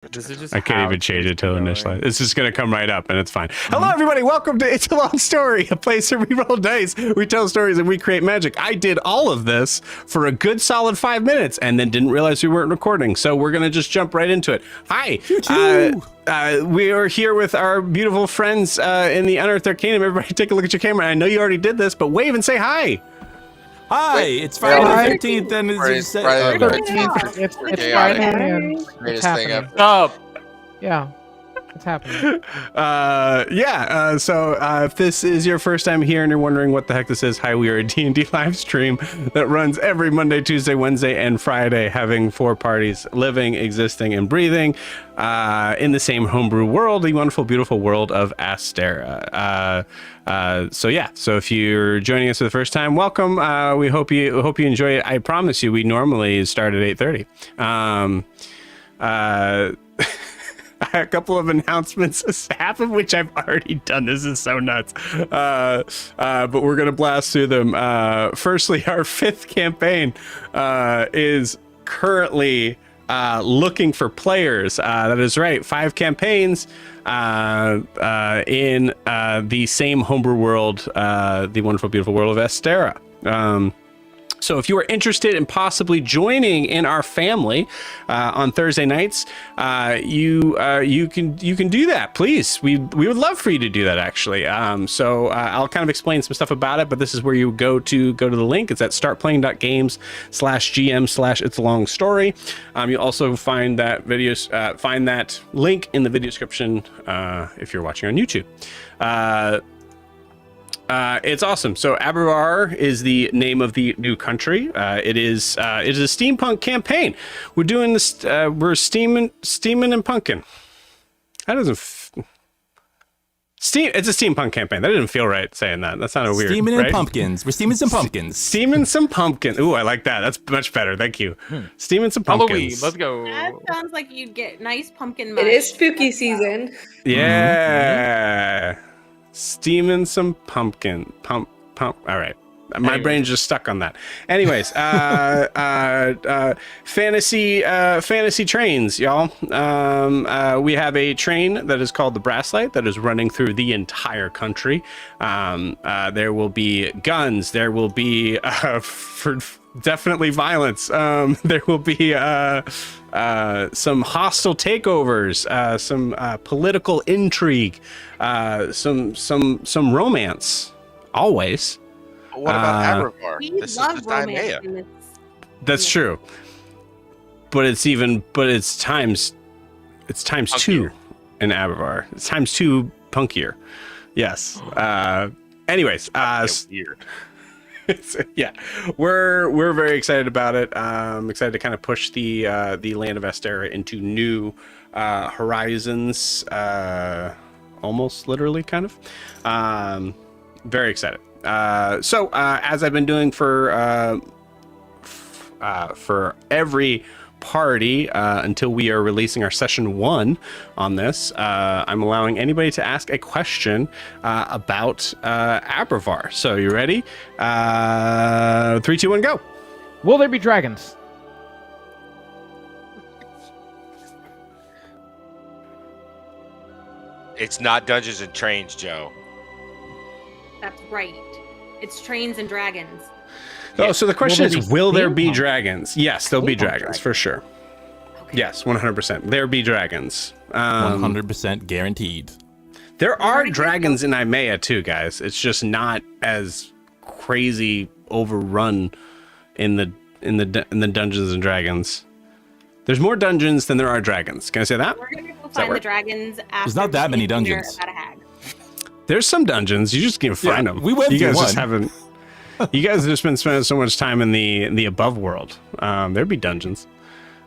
This is just I can't how even change it to going. initialize. It's just going to come right up, and it's fine. Hello, everybody. Welcome to It's a Long Story, a place where we roll dice, we tell stories, and we create magic. I did all of this for a good solid 5 minutes, and then didn't realize we weren't recording. So we're going to just jump right into it. Hi. We are here with our beautiful friends in the Unearthed Arcanum. Everybody take a look at your camera. I know you already did this, but wave and say hi. Hi, it's Friday the 15th, and as you said, Friday the oh, 13th. It's chaotic. Friday and it's Greatest thing happening. ever. Yeah, it's happening. So if this is your first time here and you're wondering what the heck this is, hi, we are a D&D live stream that runs every Monday, Tuesday, Wednesday, and Friday, having 4 parties living, existing, and breathing in the same homebrew world, the wonderful, beautiful world of Astera. So if you're joining us for the first time, welcome. We hope you enjoy it. I promise you, we normally start at 8:30. A couple of announcements, half of which I've already done. This is so nuts. But we're going to blast through them. Firstly, our 5th campaign is currently looking for players. That is right. 5 campaigns in the same homebrew world, the wonderful, beautiful world of Astera. So if you are interested in possibly joining in our family on Thursday nights, you can do that, please. We would love for you to do that, actually. So I'll kind of explain some stuff about it, but this is where you go to the link. It's at startplaying.games/GM/It's a Long Story. You'll also find that link in the video description if you're watching on YouTube. It's awesome. So Abervar is the name of the new country. It is a steampunk campaign. We're doing this. We're steaming and punkin'. That doesn't. It's a steampunk campaign. That didn't feel right saying that. That sounded weird. steaming right? and pumpkins. We're steaming some pumpkins. Steaming some pumpkin. Ooh, I like that. That's much better. Thank you. Steaming some pumpkins. Halloween, let's go. That sounds like you'd get nice pumpkin mush. It is spooky season. Yeah. Steaming some pumpkin. Pump. All right. My brain's just stuck on that. Anyways, fantasy trains, y'all. We have a train that is called the Brasslight that is running through the entire country. There will be guns. There will be definitely violence. There will be some hostile takeovers, some political intrigue, some romance. Always. What about Abervar? We This love is romance Dimea. in this. That's true. But it's times 2 in Abervar. It's times 2 punkier. Yes. Anyways, Weird. yeah, we're very excited about it. Excited to kind of push the land of Astera into new horizons, almost literally, kind of. Very excited. So as I've been doing for every party until we are releasing our session 1 on this, I'm allowing anybody to ask a question about Abervar. So you ready? 3, 2, 1, go. Will there be dragons? It's not Dungeons and Trains, Joe. That's right. It's trains and dragons. Oh, so the question Will there is, be will there be steampunk? dragons? Yes, there'll be Steampunk dragons for sure. Okay. Yes, 100%. There be dragons. 100% guaranteed. There are dragons in Imea too, guys. It's just not as crazy overrun in the Dungeons and Dragons. There's more dungeons than there are dragons. Can I say that? We're gonna go that find the work? dragons after. There's not that we many hear dungeons. About a hag. There's some dungeons. You just can't find them. we went You through guys just one. haven't. You guys have just been spending so much time in the above world. There'd be dungeons.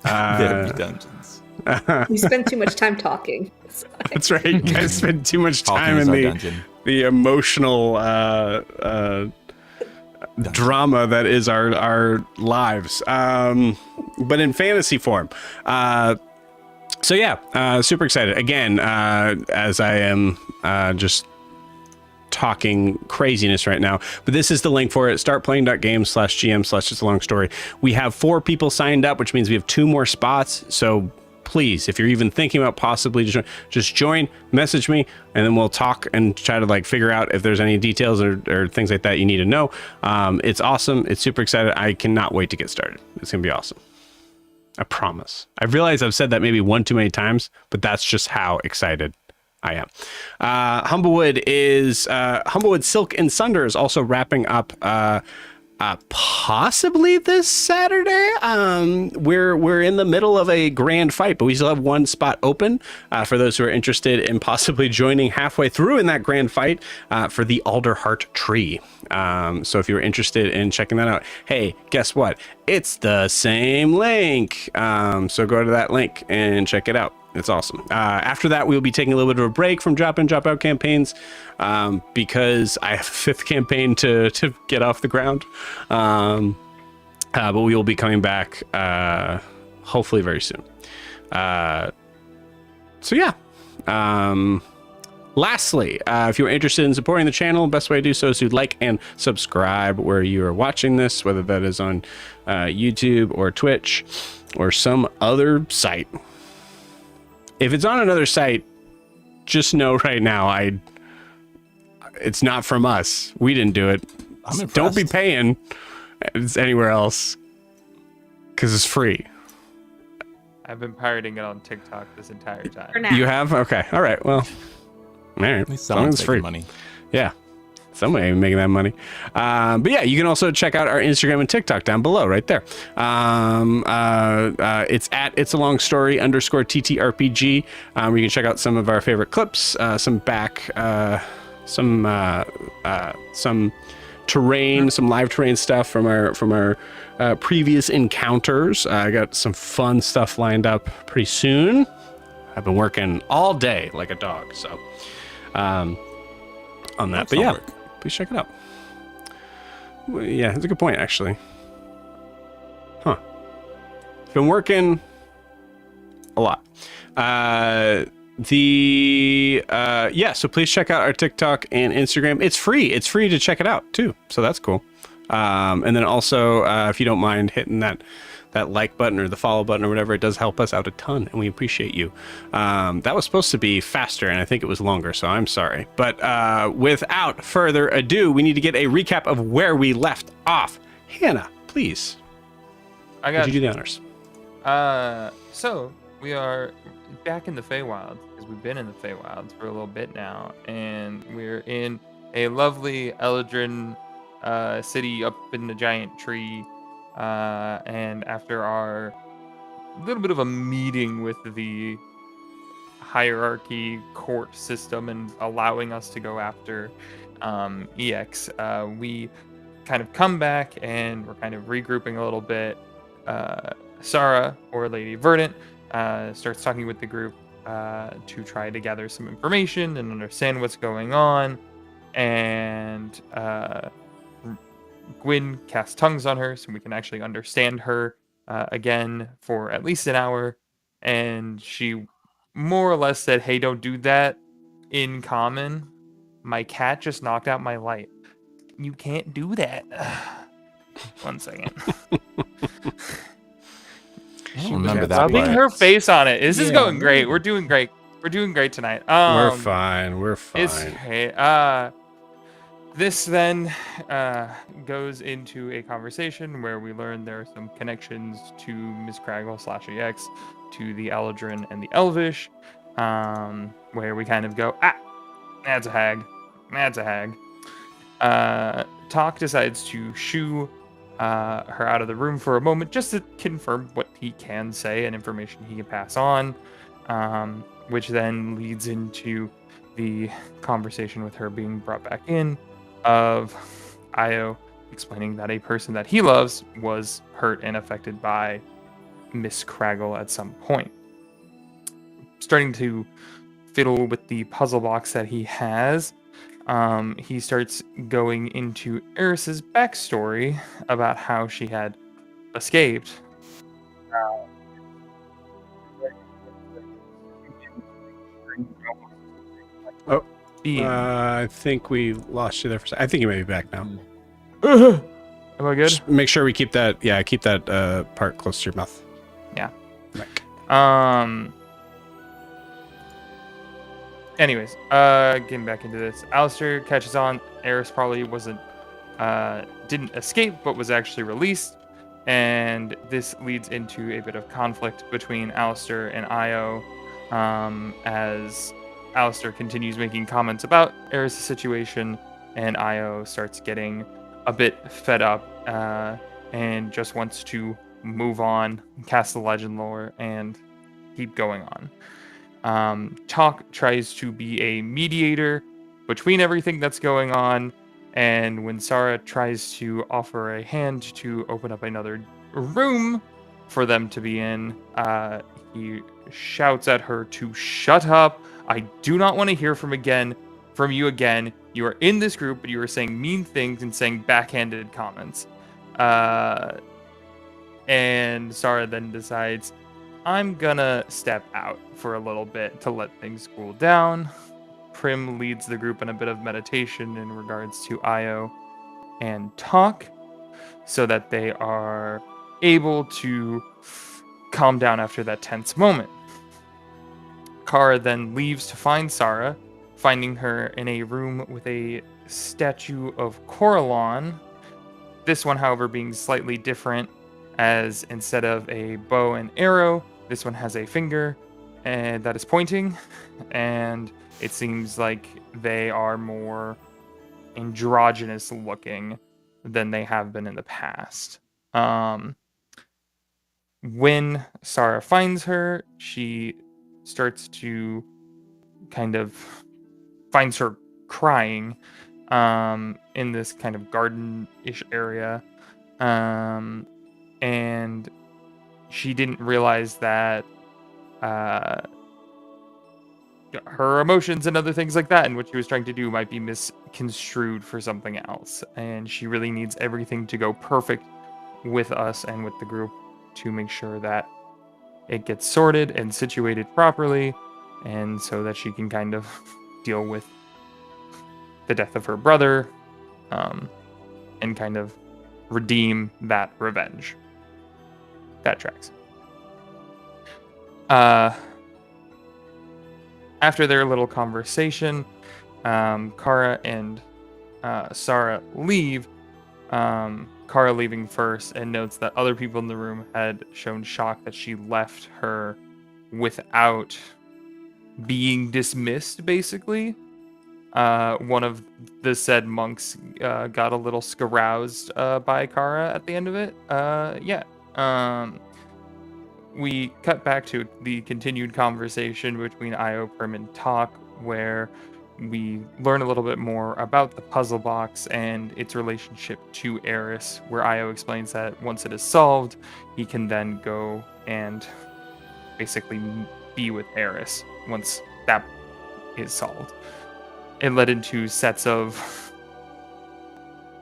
There be dungeons. We spend too much time talking. That's right. You guys spend too much Talking time is in our the dungeon. emotional drama that is our lives. But in fantasy form. So yeah, super excited. Again, as I am just talking craziness right now, but this is the link for it. Startplaying.games/GM/It's a Long Story. We have 4 people signed up, which means we have 2 more spots. So please, if you're even thinking about possibly just join, message me, and then we'll talk and try to like figure out if there's any details or things like that you need to know. It's awesome. It's super excited. I cannot wait to get started. It's going to be awesome. I promise. I realize I've said that maybe one too many times, but that's just how excited I am. Humblewood Silk and Sunder is also wrapping up possibly this Saturday. We're in the middle of a grand fight, but we still have one spot open for those who are interested in possibly joining halfway through in that grand fight for the Alderheart Tree. So if you're interested in checking that out, hey, guess what? It's the same link. So go to that link and check it out. It's awesome. After that, we'll be taking a little bit of a break from drop-in, drop-out campaigns because I have a 5th campaign to get off the ground. But we will be coming back hopefully very soon. So yeah. Lastly, if you're interested in supporting the channel, the best way to do so is to like and subscribe where you are watching this, whether that is on YouTube or Twitch or some other site. If it's on another site, just know right now, it's not from us. We didn't do it. Don't be paying. It's anywhere else because it's free. I've been pirating it on TikTok this entire time. For now. You have? Okay. All right. Well, all right. At least As long as someone's it's free. making money. Yeah. Somebody making that money. But yeah, you can also check out our Instagram and TikTok down below right there. It's at It's a Long Story _TTRPG. Where you can check out some of our favorite clips, some terrain, some live terrain stuff from our previous encounters. I got some fun stuff lined up pretty soon. I've been working all day like a dog, so on that. That's But yeah, homework. please check it out. Well, yeah, that's a good point, actually. Huh. Been working a lot. So please check out our TikTok and Instagram. It's free. It's free to check it out too. So that's cool. And then also, if you don't mind hitting that like button or the follow button or whatever, it does help us out a ton, and we appreciate you. That was supposed to be faster, and I think it was longer, so I'm sorry. But without further ado, we need to get a recap of where we left off. Hannah, please. Would you do the honors? So we are back in the Feywilds because we've been in the Feywilds for a little bit now, and we're in a lovely Eldrin city up in the giant tree. And after our little bit of a meeting with the hierarchy court system and allowing us to go after EX, we kind of come back and we're kind of regrouping a little bit. Sarah, or Lady Verdant, starts talking with the group to try to gather some information and understand what's going on. And Gwyn casts tongues on her so we can actually understand her again for at least an hour. And she more or less said, "Hey, don't do that in common. My cat just knocked out my light. You can't do that." One second. I don't remember that Rubbing part. her face on it. This is going great. We're doing great. We're doing great tonight. We're fine. We're It's fine. okay. This then goes into a conversation where we learn there are some connections to Miss Craggle / EX, to the Eldrin and the Elvish, where we kind of go, that's a hag. That's a hag. Talk decides to shoo her out of the room for a moment just to confirm what he can say and information he can pass on, which then leads into the conversation with her being brought back in, of Io explaining that a person that he loves was hurt and affected by Miss Craggle at some point. Starting to fiddle with the puzzle box that he has, he starts going into Eris's backstory about how she had escaped. Oh, Being. I think we lost you there for a second. I think you may be back now. Am I good? Just make sure we keep that. Yeah, keep that part close to your mouth. Yeah. Mic. Anyways, getting back into this, Alistair catches on. Eris probably didn't escape, but was actually released, and this leads into a bit of conflict between Alistair and Io, as Alistair continues making comments about Eris' situation, and Io starts getting a bit fed up, and just wants to move on, cast the legend lore, and keep going on. Talk tries to be a mediator between everything that's going on, and when Sarah tries to offer a hand to open up another room for them to be in, he shouts at her to shut up. I do not want to hear from you again. You are in this group, but you are saying mean things and saying backhanded comments. And Sarah then decides, I'm gonna step out for a little bit to let things cool down. Prim leads the group in a bit of meditation in regards to Io and Talk, so that they are able to calm down after that tense moment. Kara then leaves to find Sarah, finding her in a room with a statue of Coralon. This one, however, being slightly different, as instead of a bow and arrow, this one has a finger and that is pointing, and it seems like they are more androgynous looking than they have been in the past. When Sarah finds her, she starts to finds her crying in this kind of garden-ish area. And she didn't realize that her emotions and other things like that and what she was trying to do might be misconstrued for something else. And she really needs everything to go perfect with us and with the group to make sure that it gets sorted and situated properly, and so that she can kind of deal with the death of her brother, and kind of redeem that revenge. That tracks. After their little conversation, Kara and Sarah leave. Kara leaving first, and notes that other people in the room had shown shock that she left her without being dismissed, basically. One of the said monks got a little scaroused by Kara at the end of it. We cut back to the continued conversation between Io, Prim, and Talk, where we learn a little bit more about the puzzle box and its relationship to Eris, where Io explains that once it is solved, he can then go and basically be with Eris once that is solved. It led into sets of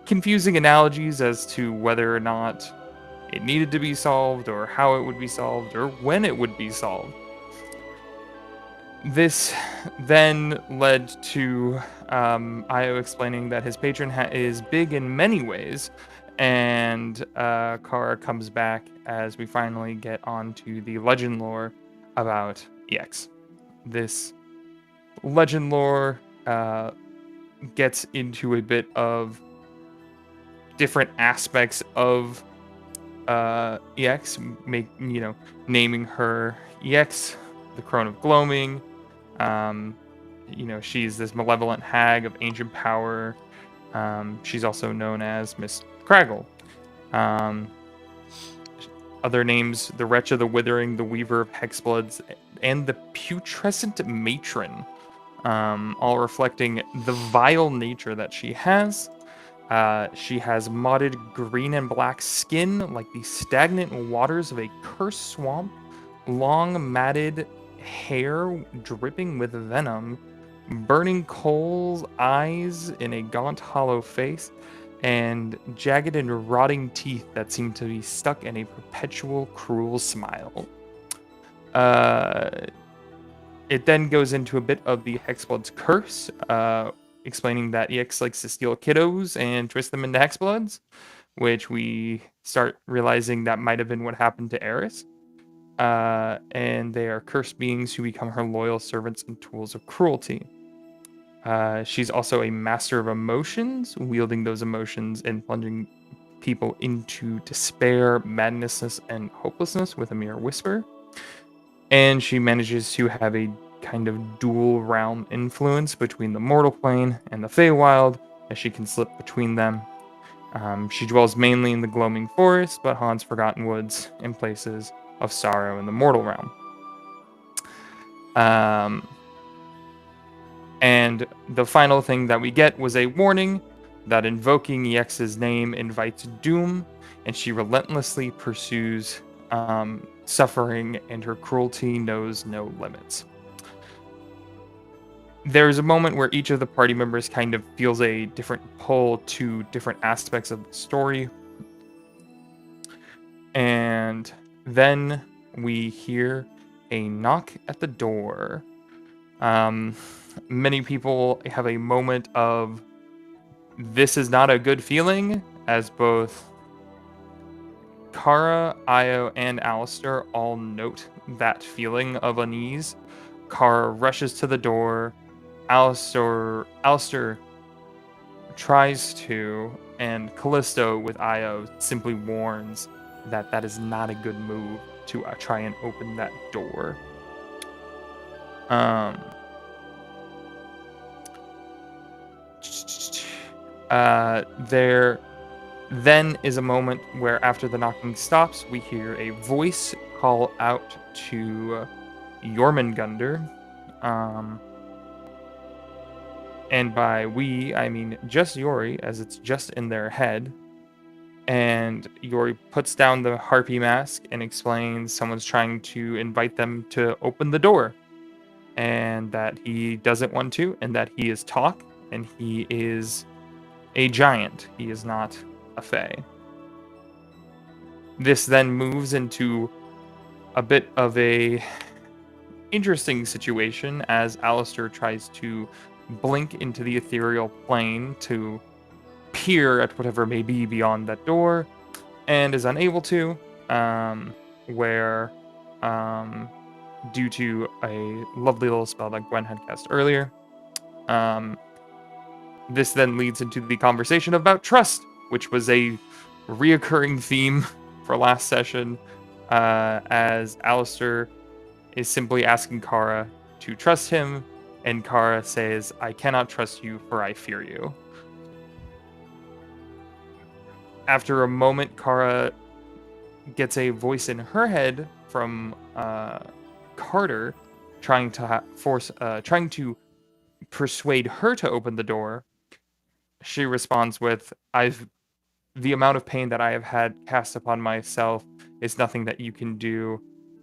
confusing analogies as to whether or not it needed to be solved, or how it would be solved, or when it would be solved. This then led to Io explaining that his patron is big in many ways, and Kara comes back as we finally get onto the legend lore about EX. This legend lore gets into a bit of different aspects of EX, naming her EX, the Crone of Gloaming. She's this malevolent hag of ancient power. She's also known as Miss Craggle. Other names: the Wretch of the Withering, the Weaver of Hexbloods, and the Putrescent Matron, all reflecting the vile nature that she has. She has modded green and black skin like the stagnant waters of a cursed swamp, long matted hair dripping with venom, burning coals, eyes in a gaunt hollow face, and jagged and rotting teeth that seem to be stuck in a perpetual cruel smile. It then goes into a bit of the Hexblood's curse, explaining that EX likes to steal kiddos and twist them into Hexbloods, which we start realizing that might have been what happened to Eris. and they are cursed beings who become her loyal servants and tools of cruelty. She's also a master of emotions, wielding those emotions and plunging people into despair, madness, and hopelessness with a mere whisper. And she manages to have a kind of dual realm influence between the mortal plane and the Feywild, as she can slip between them. She dwells mainly in the Gloaming Forest, but haunts forgotten woods and places of sorrow in the mortal realm. And the final thing that we get was a warning that invoking EX's name invites doom, and she relentlessly pursues suffering, and her cruelty knows no limits. There's a moment where each of the party members kind of feels a different pull to different aspects of the story. And then we hear a knock at the door. Many people have a moment of, this is not a good feeling, as both Kara, Io, and Alistair all note that feeling of unease. Kara rushes to the door. Alistair tries to, and Callisto with Io simply warns that that is not a good move to try and open that door. There then is a moment where after the knocking stops, we hear a voice call out to Jormungandr. And by we, I mean just Yori, as it's just in their head. And Yori puts down the harpy mask and explains someone's trying to invite them to open the door. And that he doesn't want to, and that he is Talk, and he is a giant. He is not a Fae. This then moves into a bit of a interesting situation as Alistair tries to blink into the ethereal plane to peer at whatever may be beyond that door, and is unable to, due to a lovely little spell that Gwen had cast earlier. This then leads into the conversation about trust, which was a reoccurring theme for last session, as Alistair is simply asking Kara to trust him, and Kara says, "I cannot trust you, for I fear you." After a moment, Kara gets a voice in her head from Carter, trying to persuade her to open the door. She responds with, the amount of pain that I have had cast upon myself is nothing that you can do.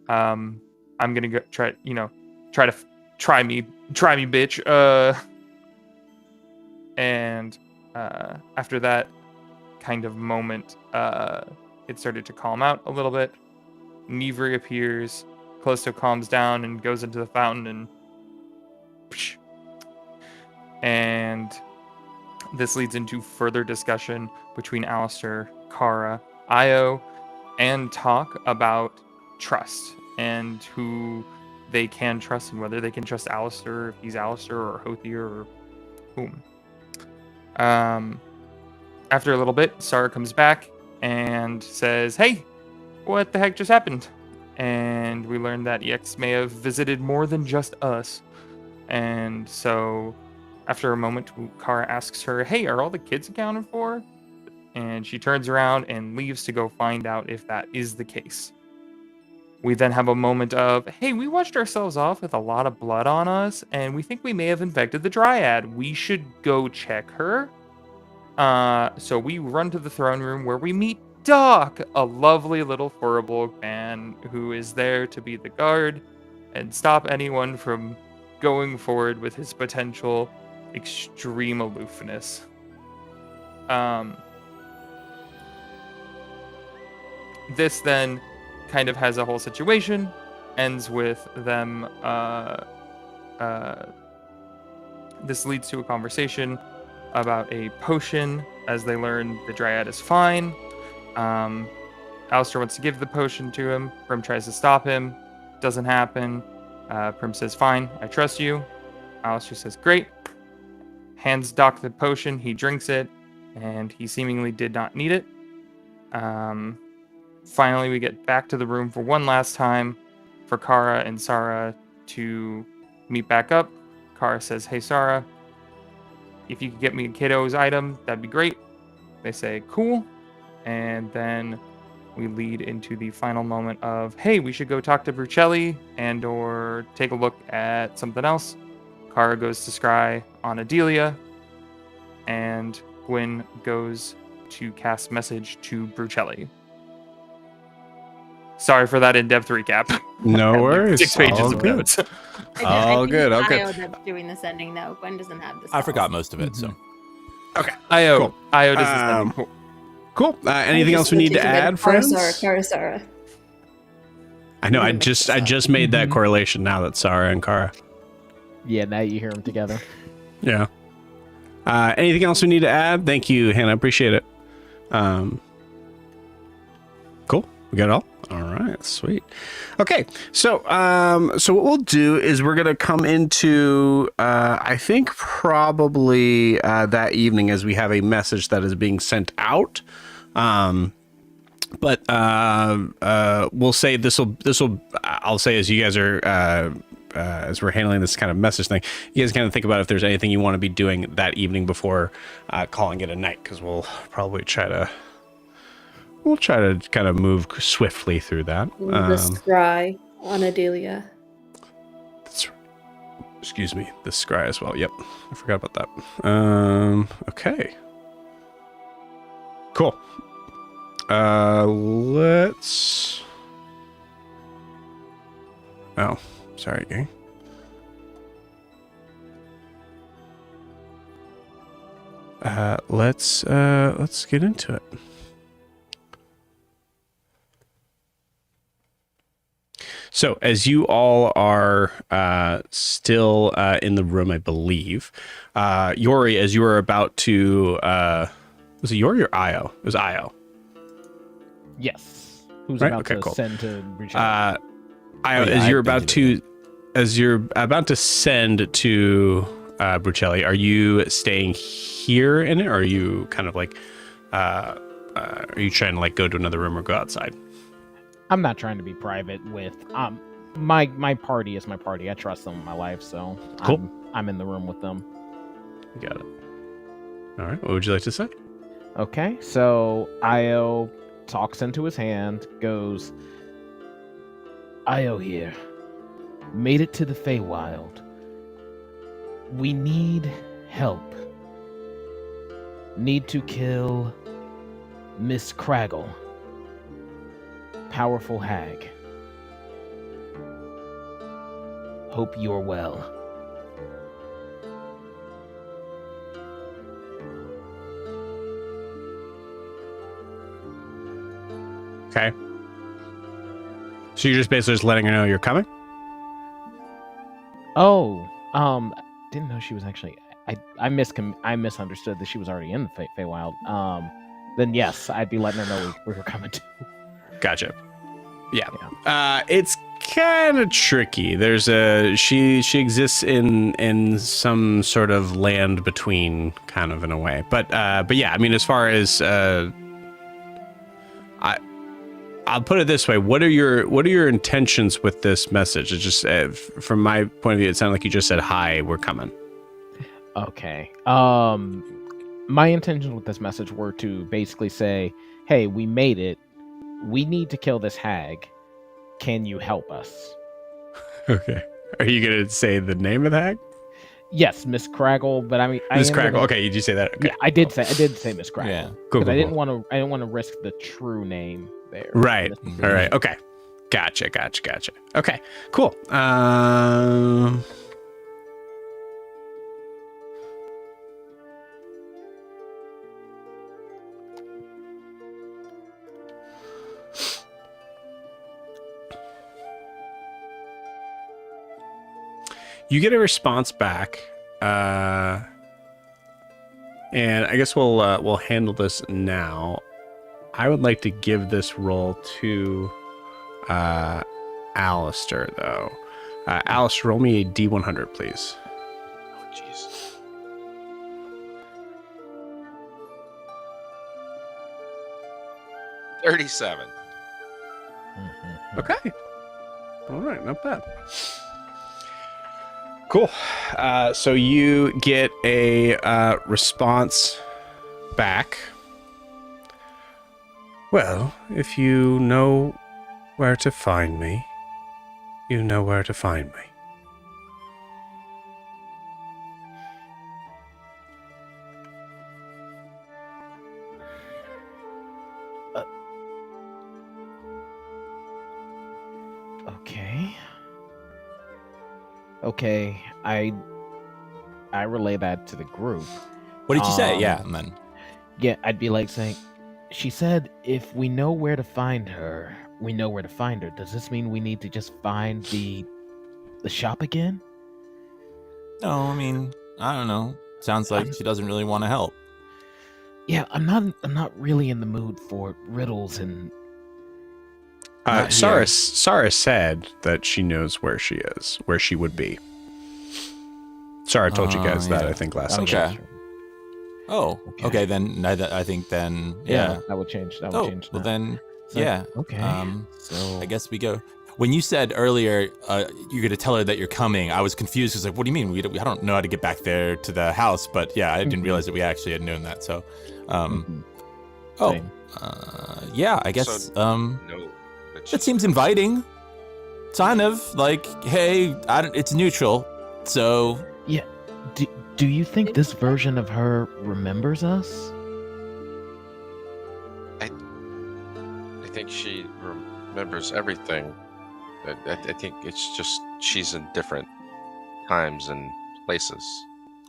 I'm gonna go try me, bitch." And after that kind of moment, it started to calm out a little bit. Neve reappears. Callisto calms down and goes into the fountain, and this leads into further discussion between Alistair, Kara, Io, and Talk about trust and who they can trust and whether they can trust Alistair, if he's Alistair or Hothier or whom. After a little bit, Sarah comes back and says, "Hey, what the heck just happened?" And we learned that EX may have visited more than just us. And so after a moment, Kara asks her, "Hey, are all the kids accounted for?" And she turns around and leaves to go find out if that is the case. We then have a moment of, "Hey, we washed ourselves off with a lot of blood on us, and we think we may have infected the Dryad. We should go check her." So we run to the throne room where we meet Doc, a lovely little furbolg man who is there to be the guard and stop anyone from going forward with his potential extreme aloofness. This then kind of has a whole situation, ends with them, this leads to a conversation about a potion, as they learn the Dryad is fine. Alistair wants to give the potion to him. Prim tries to stop him. Doesn't happen. Prim says, fine, I trust you. Alistair says, great. Hands Doc the potion. He drinks it, and he seemingly did not need it. Finally, we get back to the room for one last time for Kara and Sarah to meet back up. Kara says, hey, Sarah, if you could get me Kiddo's item, that'd be great. They say, cool. And then we lead into the final moment of, hey, we should go talk to Brucelli and or take a look at something else. Kara goes to scry on Adelia, and Gwyn goes to cast message to Brucelli. Sorry for that in-depth recap. No worries. 6 pages All of good. notes. All good. I Okay. ended up doing this ending though. Gwen doesn't have this. I forgot most of it, so. Okay. Io. Cool. Io does this ending. Cool. Cool. Anything else we need to add, friends? Sarah. I know. I just made that correlation now that Sarah and Kara. Yeah, now you hear them together. Yeah. Anything else we need to add? Thank you, Hannah. Appreciate it. Cool. We got it all? All right. Sweet. Okay. So what we'll do is we're going to come into, I think probably that evening as we have a message that is being sent out. But we'll say I'll say as you guys are, as we're handling this kind of message thing, you guys kind of think about if there's anything you want to be doing that evening before calling it a night, because we'll probably try to kind of move swiftly through that. The scry on Adelia. Excuse me, the scry as well. Yep, I forgot about that. Okay. Cool. Let's... Oh, sorry, gang. Let's get into it. So, as you all are still in the room, I believe, Yori, as you were about to... was it Yori or Io? It was Io. Yes. Who's Right? about Okay, to cool. send to reach Io, out? as you're about to send to Brucelli, are you staying here in it, or are you kind of like... are you trying to like go to another room or go outside? I'm not trying to be private with my party is my party. I trust them with my life, so Cool. I'm in the room with them. Got it. All right. What would you like to say? Okay, so Io talks into his hand, goes, Io here. Made it to the Feywild. We need help. Need to kill Miss Craggle. Powerful hag. Hope you're well. Okay. So you're just basically just letting her know you're coming? Oh, didn't know she was actually. I misunderstood that she was already in the Feywild. Then yes, I'd be letting her know we were coming to. Gotcha. Yeah. It's kind of tricky. There's she exists in some sort of land between, kind of in a way. But yeah, I mean, as far as I'll put it this way: what are your intentions with this message? It's just from my point of view, it sounded like you just said, "Hi, we're coming." Okay. My intentions with this message were to basically say, "Hey, we made it. We need to kill this hag. Can you help us?" Okay. Are you gonna say the name of the hag? Yes, Miss Craggle. But I mean, Miss Craggle. Okay, you say that. Okay. Yeah, I did say Miss Craggle. Yeah. Cool. I didn't want to risk the true name there. Right. All right. Okay. Gotcha. Okay. Cool. You get a response back, and I guess we'll handle this now. I would like to give this roll to Alistair, though. Alistair, roll me a D100, please. Oh, jeez. $37. Okay. All right, not bad. Cool. So you get a response back. Well, if you know where to find me, you know where to find me. Okay. Okay, I relay that to the group. What did you say? Yeah, Um, man. Yeah, I'd be like saying, she said, if we know where to find her, we know where to find her. Does this mean we need to just find the shop again? No, I mean, I don't know. Sounds like she doesn't really want to help. Yeah, I'm not really in the mood for riddles and Not Sarah said that she knows where she is, where she would be. Sarah told you guys that, yeah. I think, last Okay. session. Oh, okay. Then I think then yeah. that would change. That would Oh, change. well that. then So, yeah. Okay. So I guess we go. When you said earlier you're gonna tell her that you're coming, I was confused. I was like, what do you mean? I don't know how to get back there to the house. But yeah, I didn't realize that we actually had known that. So, oh, Same. yeah. I guess No. but it seems inviting. Kind of like, hey, it's neutral. So Yeah. Do you think this version of her remembers us? I think she remembers everything. I think it's just she's in different times and places.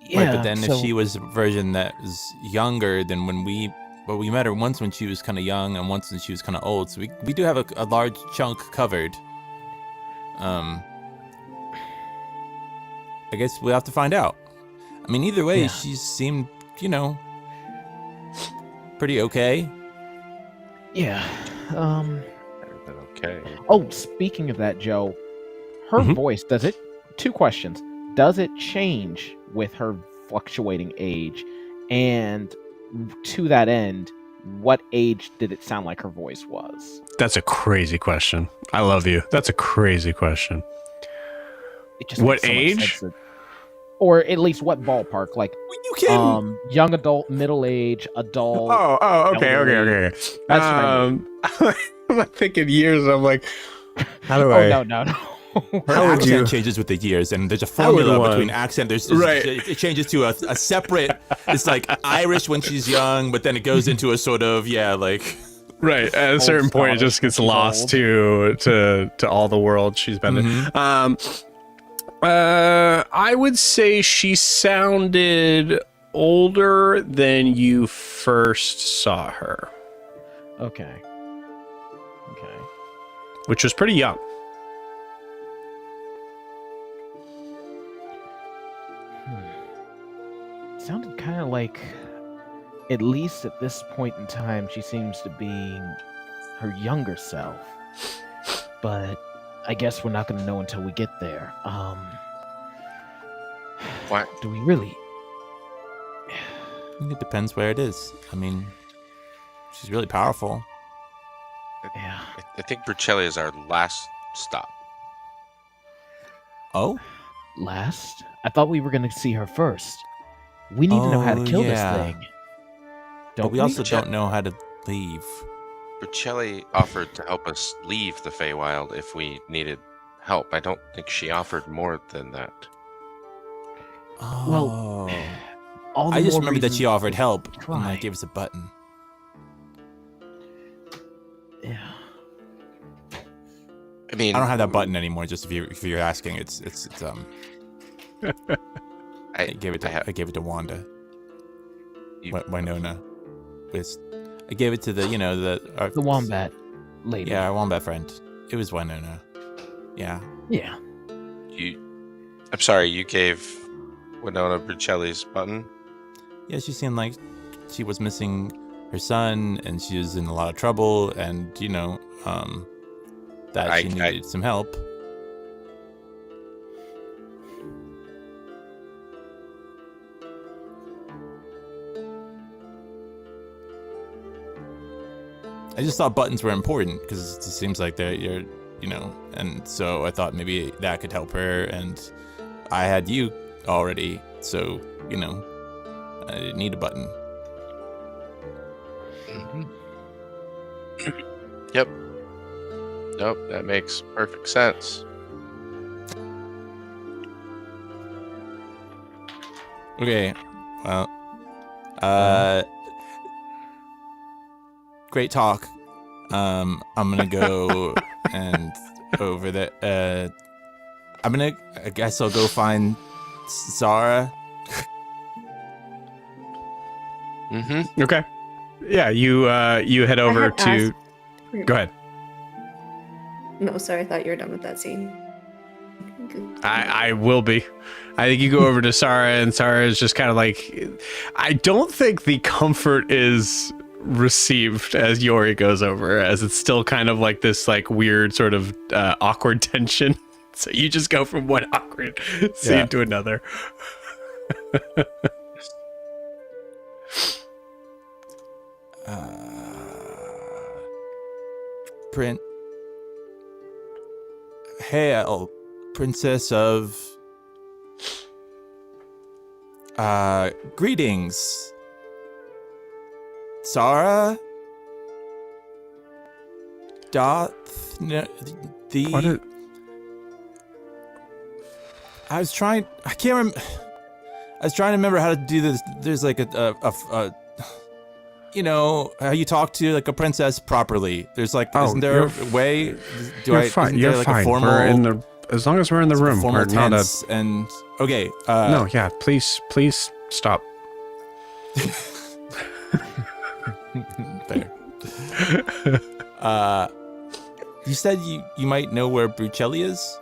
Yeah. right, but then if she was a version that was younger than when we met her once when she was kind of young and once when she was kind of old, so we do have a large chunk covered. I guess we'll have to find out. I mean, either way, Yeah. she seemed, pretty okay. Yeah. Better than okay. Oh, speaking of that, Joe, her Mhm. voice, does it? Two questions. Does it change with her fluctuating age? And to that end, what age did it sound like her voice was? That's a crazy question. I love you. That's a crazy question. It just What makes so much age? sense that- or at least what ballpark? Like, You kidding? young adult, middle age, adult. Oh, okay. That's what I I'm thinking years. I'm like, how do Oh, I? no. Her How would accent you- changes with the years, and there's a How would formula one- between accent. There's Right. It changes to a separate. It's like Irish when she's young, but then it goes into a sort of like. Right. At a Old certain point, it Scottish just gets when she's lost old. to all the world she's been in. I would say she sounded older than you first saw her, Okay. which was pretty young. Sounded kind of like, at least at this point in time, she seems to be her younger self. But I guess we're not going to know until we get there. Why? Do we really? I think it depends where it is. I mean, she's really powerful. Yeah. I think Brucelli is our last stop. Oh, Last? I thought we were going to see her first. We need to know how to Oh, kill yeah. this thing. but Don't we we? also don't know how to leave. Brucelli offered to help us leave the Feywild if we needed help. I don't think she offered more than that. Oh, All the I just more remember that she reason offered to help and try. gave us a button. Yeah. I mean, I don't have that button anymore. Just if you're asking, it's I gave it to Wanda. Winona. I gave it to the The wombat lady. Yeah, our wombat friend. It was Winona. Yeah. Yeah. I'm sorry, you gave Winona Brucelli's button? Yeah, she seemed like she was missing her son, and she was in a lot of trouble, and that she needed some help. I just thought buttons were important because it seems like you're, and so I thought maybe that could help her, and I had you already, so, I didn't need a button. Yep. Nope, that makes perfect sense. Okay, well, great talk. I'm gonna go and over there. I guess I'll go find Zara. Mm-hmm. Okay. Yeah, you head over had to. asked- Go ahead. No, sorry, I thought you were done with that scene. I will be. I think you go over to Sarah, and Sarah is just kind of like, I don't think the comfort is received as Yori goes over, as it's still kind of like this like weird sort of awkward tension. So you just go from one awkward scene to another. Hail, Princess of... greetings. Zara? What is... I was trying to remember how to do this. There's like a how you talk to like a princess properly. There's like, isn't there a way? You're fine. You're like fine. A formal, we're in the, as long as we're in the room, formal we're not tense and okay. no, yeah. Please stop. Fair. You said you might know where Brucelli is.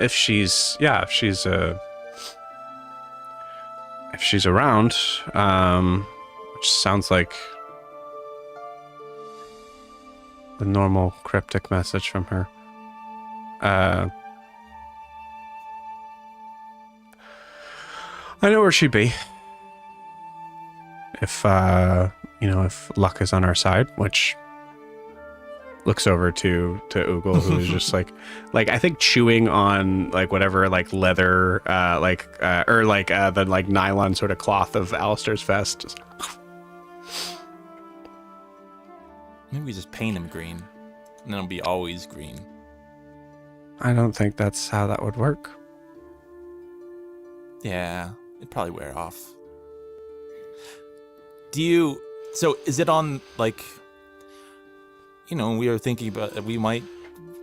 If she's around, which sounds like the normal cryptic message from her. I know where she'd be. If if luck is on our side, which looks over to Oogle, who is just like I think chewing on like whatever like leather or the like nylon sort of cloth of Alistair's vest. Just... Maybe we just paint him green, and then it'll be always green. I don't think that's how that would work. Yeah, it'd probably wear off. So is it on like, we were thinking about we might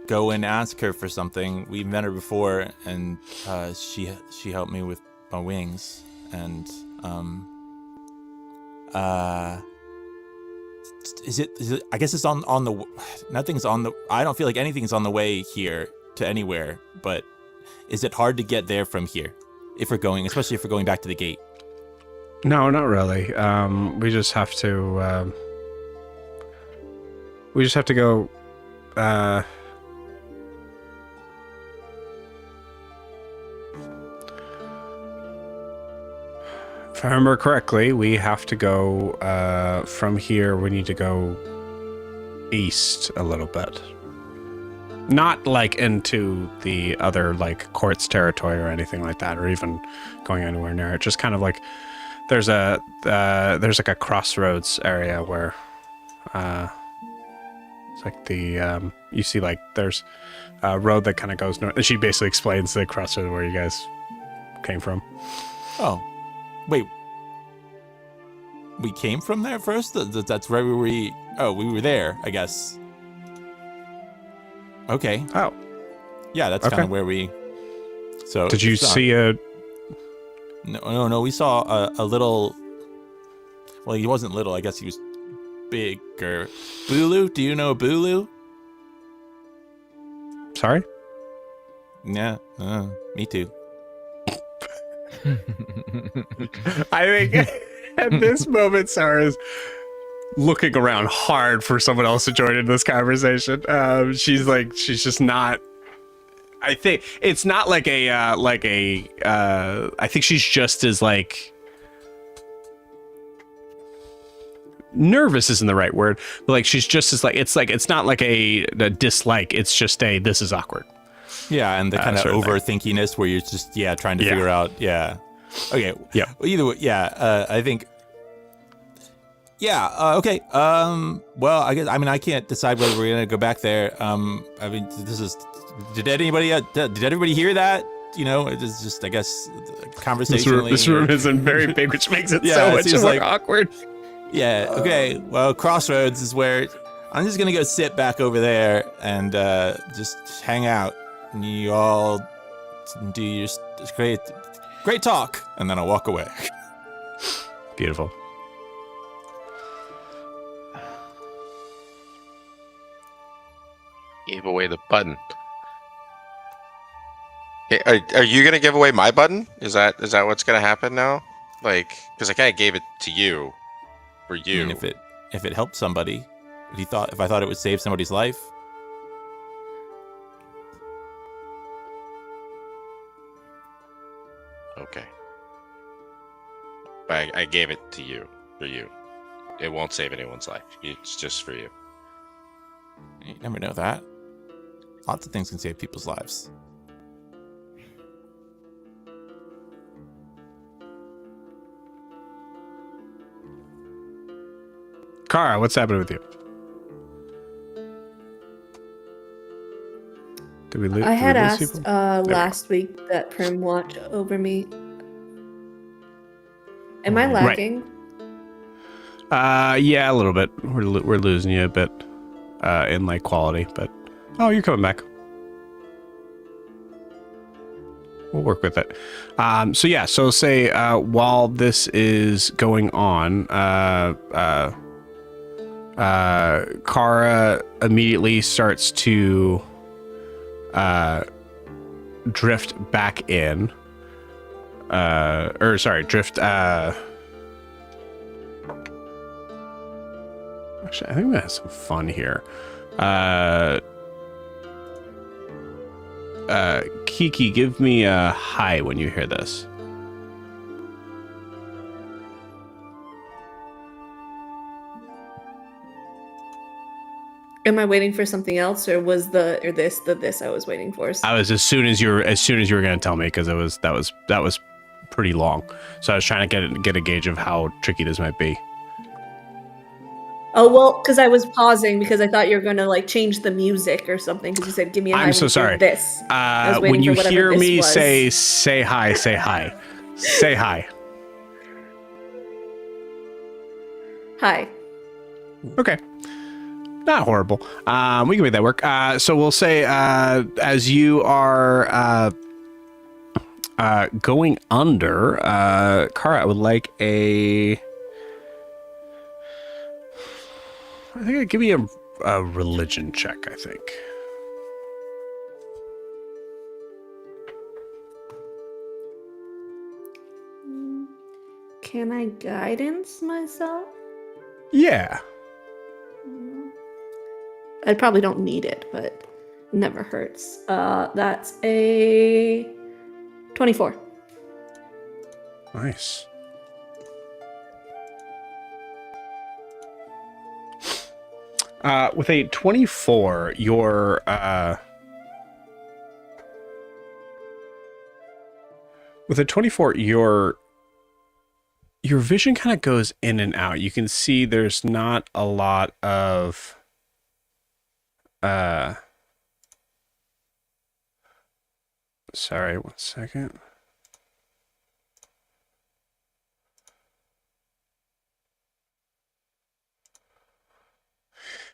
go and ask her for something. We've met her before, and she helped me with my wings, and is it I guess it's on the nothing's on the I don't feel like anything's on the way here to anywhere, but is it hard to get there from here especially if we're going back to the gate? No, not really. We just have to go if I remember correctly, we have to go from here. We need to go east a little bit. Not like into the other like court's territory or anything like that, or even going anywhere near it. Just kind of like there's like a crossroads area where it's like the you see like there's a road that kind of goes north, and she basically explains the crossroad where you guys came from. Oh, wait, we came from there first? That's where we were there, I guess. Okay. Oh, yeah, that's okay. kind of where we. So did you see a? No. We saw a little. Well, he wasn't little. I guess he was bigger. Bulu? Do you know Bulu? Sorry. Yeah. Me too. I think At this moment, Sarah's looking around hard for someone else to join in this conversation. She's just not. I think it's not like a. I think she's just as like. Nervous isn't the right word, but like she's just as it's not like a dislike. It's just this is awkward. Yeah, and the kind of sort of thing. overthinkiness where you're just trying to figure out. Yeah. Okay. Yeah. Well, either way, I think. Yeah. Okay. Well, I guess I can't decide whether we're gonna go back there. This is. Did everybody hear that? It's just I guess conversationally. This room isn't very big, which makes it Yeah, so it much seems more like- awkward. Yeah. Okay. Well, Crossroads is where I'm just gonna go sit back over there and just hang out, and you all do your great talk, and then I'll walk away. Beautiful. Gave away the button. Okay, are you gonna give away my button? Is that what's gonna happen now? Like, because I kind of gave it to you, for you. I mean, if it helped somebody, if I thought it would save somebody's life. Okay. But I gave it to you, for you. It won't save anyone's life. It's just for you. You never know that. Lots of things can save people's lives. Kara, what's happening with you? Did we lose? I had lose asked people? we go. last week that Prim watch over me. Am I Right. lagging? Yeah, a little bit. We're losing you a bit in like quality, but you're coming back. We'll work with it. So say while this is going on, Kara immediately starts to drift back in. Drift. Actually, I think I'm gonna have some fun here. Kiki, give me a hi when you hear this. Am I waiting for something else, or was this I was waiting for? I was as soon as you were going to tell me, because that was pretty long. So I was trying to get a gauge of how tricky this might be. Oh well, because I was pausing because I thought you were going to like change the music or something. Because you said, "Give me a hi." I'm so when you sorry. hear This. I was waiting When you for whatever hear this me was. say hi, say hi, say hi. Hi. Okay. Not horrible. We can make that work. So we'll say as you are going under, Kara, I would like I think I'd give you a religion check, I think. Can I guidance myself? Yeah. I probably don't need it, but never hurts. That's a 24. Nice. With a 24, your vision kind of goes in and out. You can see there's not a lot of sorry, 1 second.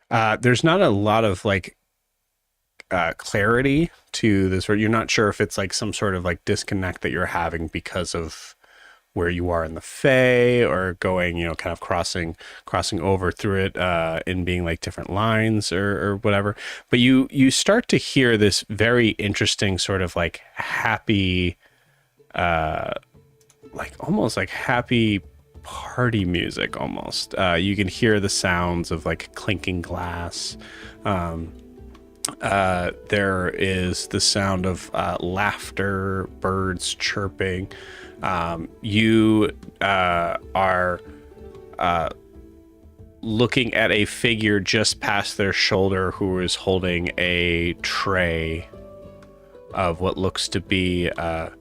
There's not a lot of like clarity to this, or you're not sure if it's like some sort of like disconnect that you're having because of where you are in the Fae, or going, kind of crossing over through it in being like different lines or whatever. But you start to hear this very interesting sort of like happy, like almost like happy party music almost. You can hear the sounds of like clinking glass. There is the sound of laughter, birds chirping. You are looking at a figure just past their shoulder who is holding a tray of what looks to be an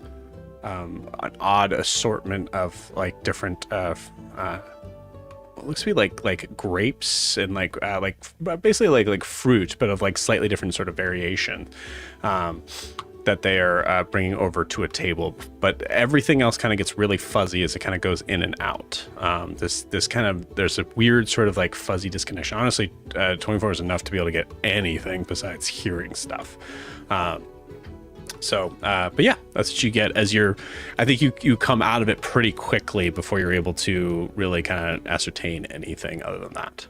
odd assortment of like different what looks to be like grapes and like basically like fruit, but of like slightly different sort of variation that they are bringing over to a table. But everything else kind of gets really fuzzy as it kind of goes in and out. This kind of, there's a weird sort of like fuzzy disconnection. Honestly, 24 is enough to be able to get anything besides hearing stuff. But yeah, that's what you get as I think you come out of it pretty quickly before you're able to really kind of ascertain anything other than that.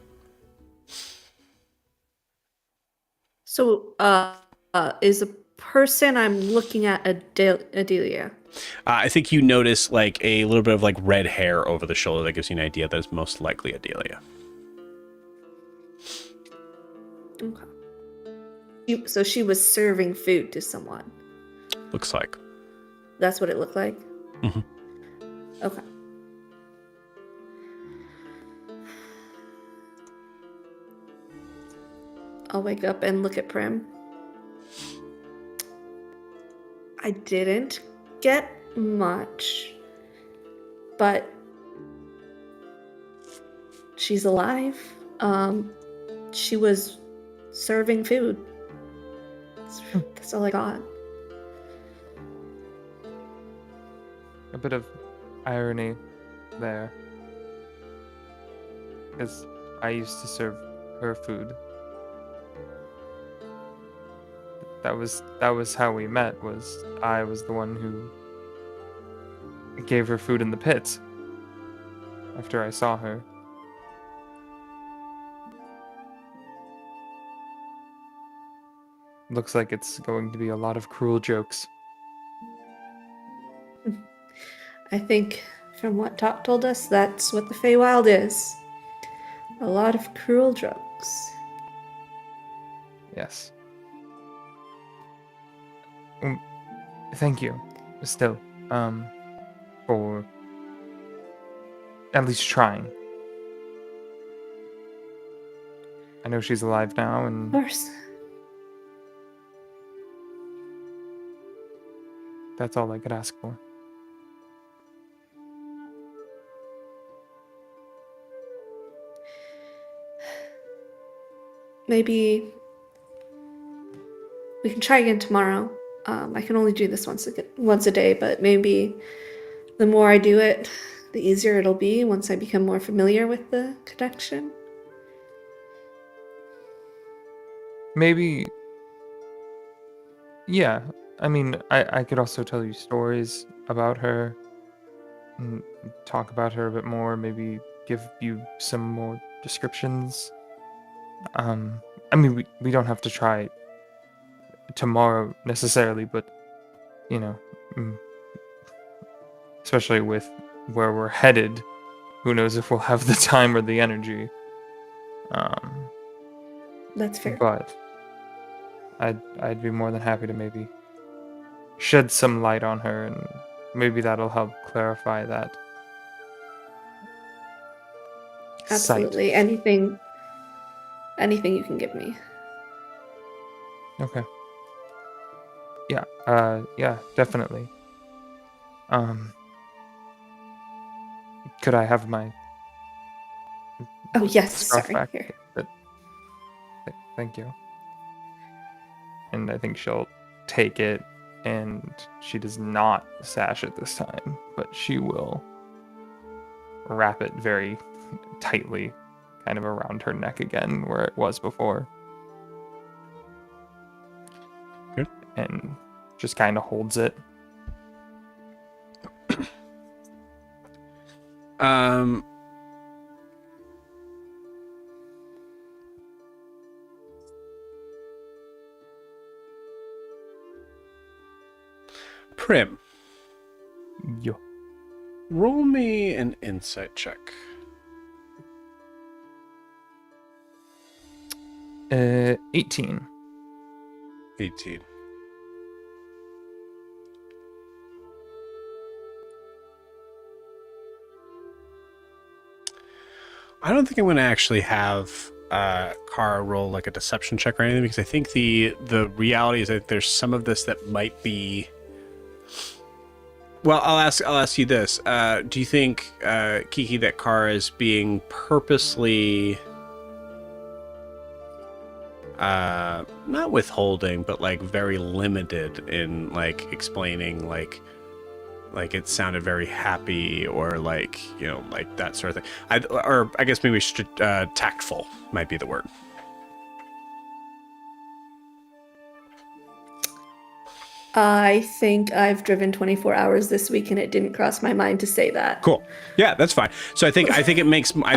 So, is the person I'm looking at Adelia? I think you notice like a little bit of like red hair over the shoulder that gives you an idea that it's most likely Adelia. Okay. So she was serving food to someone. Looks like. That's what it looked like? Mm-hmm. Okay. I'll wake up and look at Prim. I didn't get much, but she's alive. She was serving food. That's all I got. A bit of irony there, because I used to serve her food. That was how we met. Was I was the one who gave her food in the pits after I saw her. Looks like it's going to be a lot of cruel jokes. I think from what Top told us, that's what the Feywild is. A lot of cruel jokes. Yes. Thank you, still, for at least trying. I know she's alive now, and Of course. that's all I could ask for. Maybe we can try again tomorrow. I can only do this once a day, but maybe the more I do it, the easier it'll be once I become more familiar with the connection. Maybe, yeah. I mean, I could also tell you stories about her, and talk about her a bit more, maybe give you some more descriptions. I mean, we don't have to try tomorrow necessarily, but, you know, especially with where we're headed, who knows if we'll have the time or the energy. That's fair. But I'd be more than happy to maybe shed some light on her, and maybe that'll help clarify that Absolutely. sight. Anything you can give me. Okay. Yeah, yeah, definitely. Could I have my Oh yes, scarf sorry. back? Here. Thank you. And I think she'll take it, and she does not sash it this time, but she will wrap it very tightly, kind of around her neck again, where it was before. Good. And just kind of holds it. Prim, Yo. roll me an insight check. 18. 18. I don't think I'm going to actually have Kara roll like a deception check or anything, because I think the reality is that there's some of this that might be. Well, I'll ask you this: do you think, Kiki, that Kara is being purposely not withholding, but like very limited in like explaining like it sounded very happy, or like, you know, like that sort of thing? I guess maybe tactful might be the word. I think I've driven 24 hours this week, and it didn't cross my mind to say that. Cool. Yeah, that's fine. So I think it makes more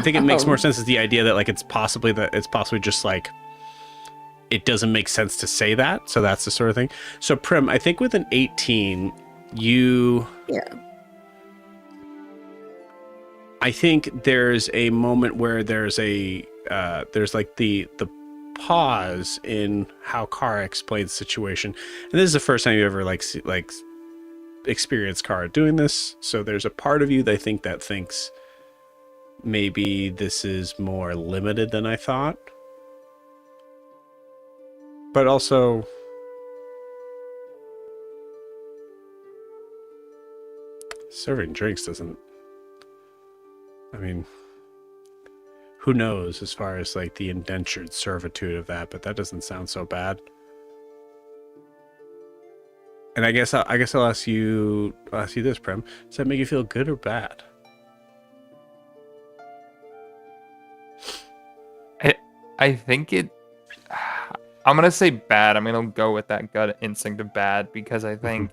sense as the idea that like it's possibly just like it doesn't make sense to say that. So that's the sort of thing. So Prim, I think with an 18, I think there's a moment where there's like the pause in how Kara explains the situation, and this is the first time you ever like experienced Kara doing this. So there's a part of you that I think that thinks maybe this is more limited than I thought, but also serving drinks doesn't. I mean, who knows as far as like the indentured servitude of that, but that doesn't sound so bad. And I guess I'll ask you this, Prem. Does that make you feel good or bad? I think it. I'm gonna say bad. I'm gonna go with that gut instinct of bad, because I think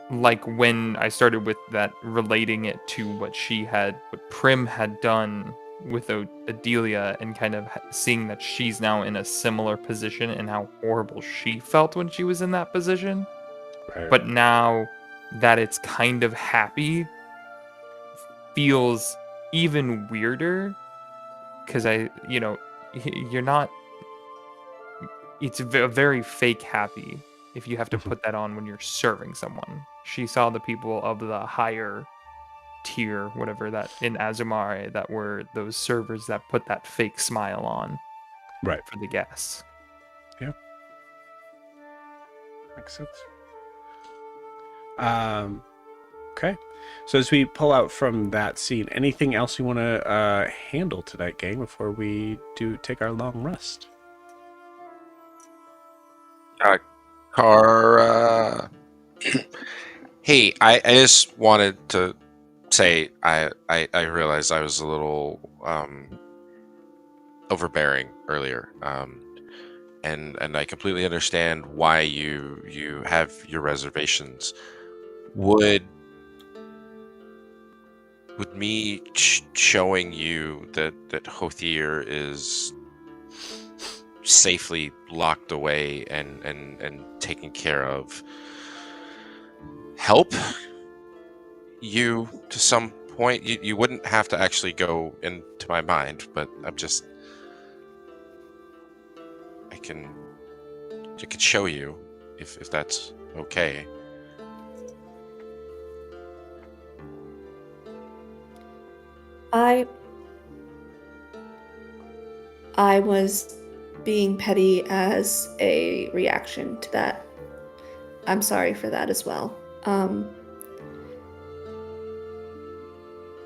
like when I started with that, relating it to what Prim had done with Adelia, and kind of seeing that she's now in a similar position, and how horrible she felt when she was in that position. Right. But now that it's kind of happy, feels even weirder, because you're not. It's a very fake happy if you have to put that on when you're serving someone. She saw the people of the higher tier, whatever, that in Azumare, that were those servers that put that fake smile on, right, for the guests. Yeah, makes sense. Okay, so as we pull out from that scene, anything else you want to handle tonight, gang, before we take our long rest? Kara. Hey, I just wanted to say I realized I was a little overbearing earlier, and I completely understand why you have your reservations. Would me showing you that Hothier is safely locked away and taken care of help you to some point? You wouldn't have to actually go into my mind, but I can show you if that's okay. I was being petty as a reaction to that. I'm sorry for that as well.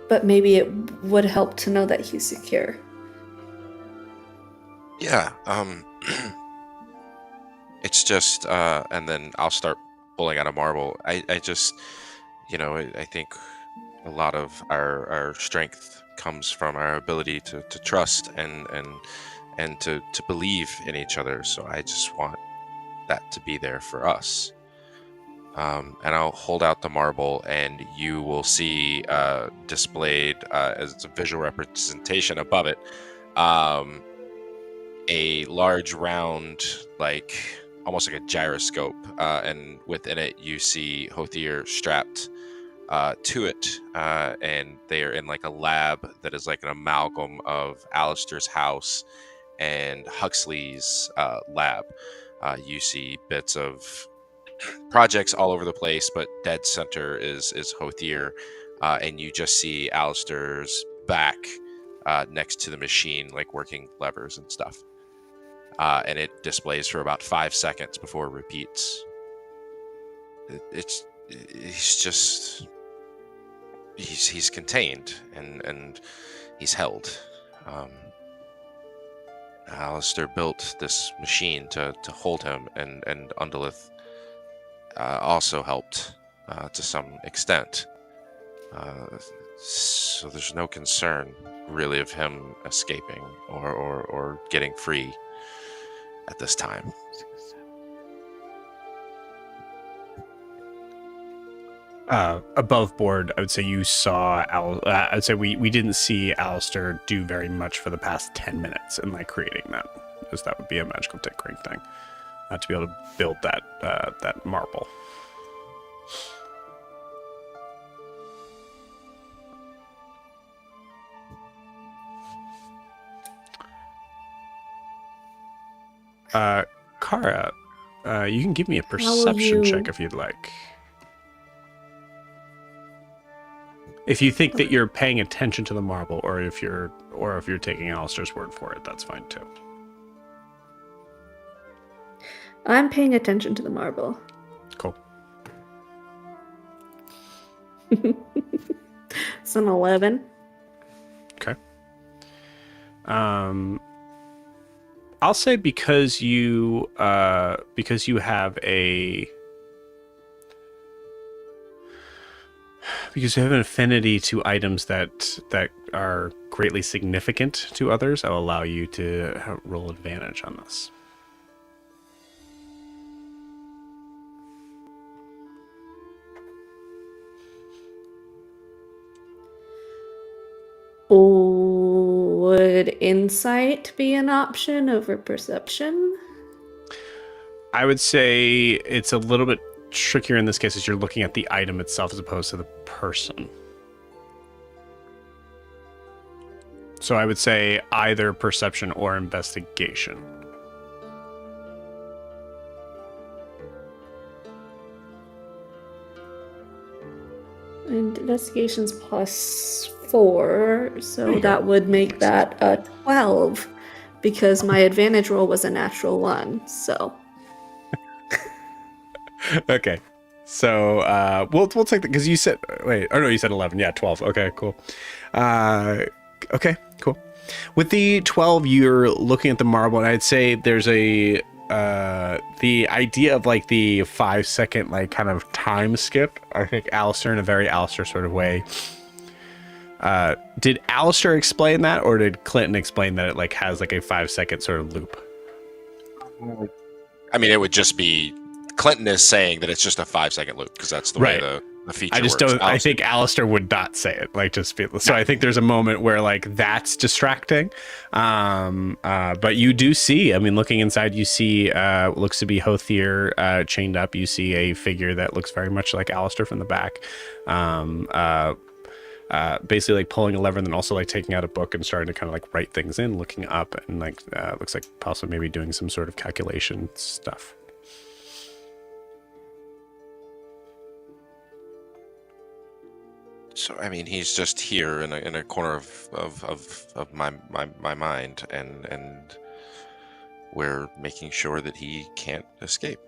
But maybe it would help to know that he's secure. Yeah, it's just, and then I'll start pulling out a marble. I just, I think a lot of our strength comes from our ability to trust and to believe in each other. So I just want that to be there for us. And I'll hold out the marble, and you will see displayed as a visual representation above it, a large round, like almost like a gyroscope, and within it you see Hothier strapped to it, and they are in like a lab that is like an amalgam of Alistair's house and Huxley's lab. You see bits of projects all over the place, but dead center is Hothier, and you just see Alistair's back next to the machine, like working levers and stuff. And it displays for about 5 seconds before it repeats. He's contained and he's held. Alistair built this machine to hold him, and Undulith also helped to some extent. So there's no concern really of him escaping or getting free at this time. Above board, I would say you saw I would say we didn't see Alistair do very much for the past 10 minutes in like creating that, because that would be a magical tinkering thing, to be able to build that marble. Kara, you can give me a perception check if you'd like. If you think that you're paying attention to the marble, or if you're taking Alistair's word for it, that's fine too. I'm paying attention to the marble. Cool. It's an 11. Okay. I'll say because you have an affinity to items that are greatly significant to others, I'll allow you to roll advantage on this. Would insight be an option over perception? I would say it's a little bit trickier in this case, as you're looking at the item itself as opposed to the person. So I would say either perception or investigation. And investigation's +4, so that would make that a 12, because my advantage roll was a natural 1, so. Okay. So we'll take that, because you said, wait, oh no, you said 11. Yeah, 12. Okay, cool. Okay, cool. With the 12, you're looking at the marble, and I'd say there's the idea of like the 5-second like kind of time skip. I think Alistair, in a very Alistair sort of way. Did Alistair explain that, or did Clinton explain that it like has like a 5-second sort of loop? I mean, it would just be Clinton is saying that it's just a 5-second loop, because that's the way the feature I just works. don't. I think Alistair would not say it. Like, just be, so. I think there's a moment where like that's distracting. But you do see. I mean, looking inside, you see what looks to be Hothier chained up. You see a figure that looks very much like Alistair from the back. Basically like pulling a lever, and then also like taking out a book and starting to kind of like write things in, looking up, and like looks like possibly maybe doing some sort of calculation stuff. So I mean, he's just here in a corner of my mind, and we're making sure that he can't escape.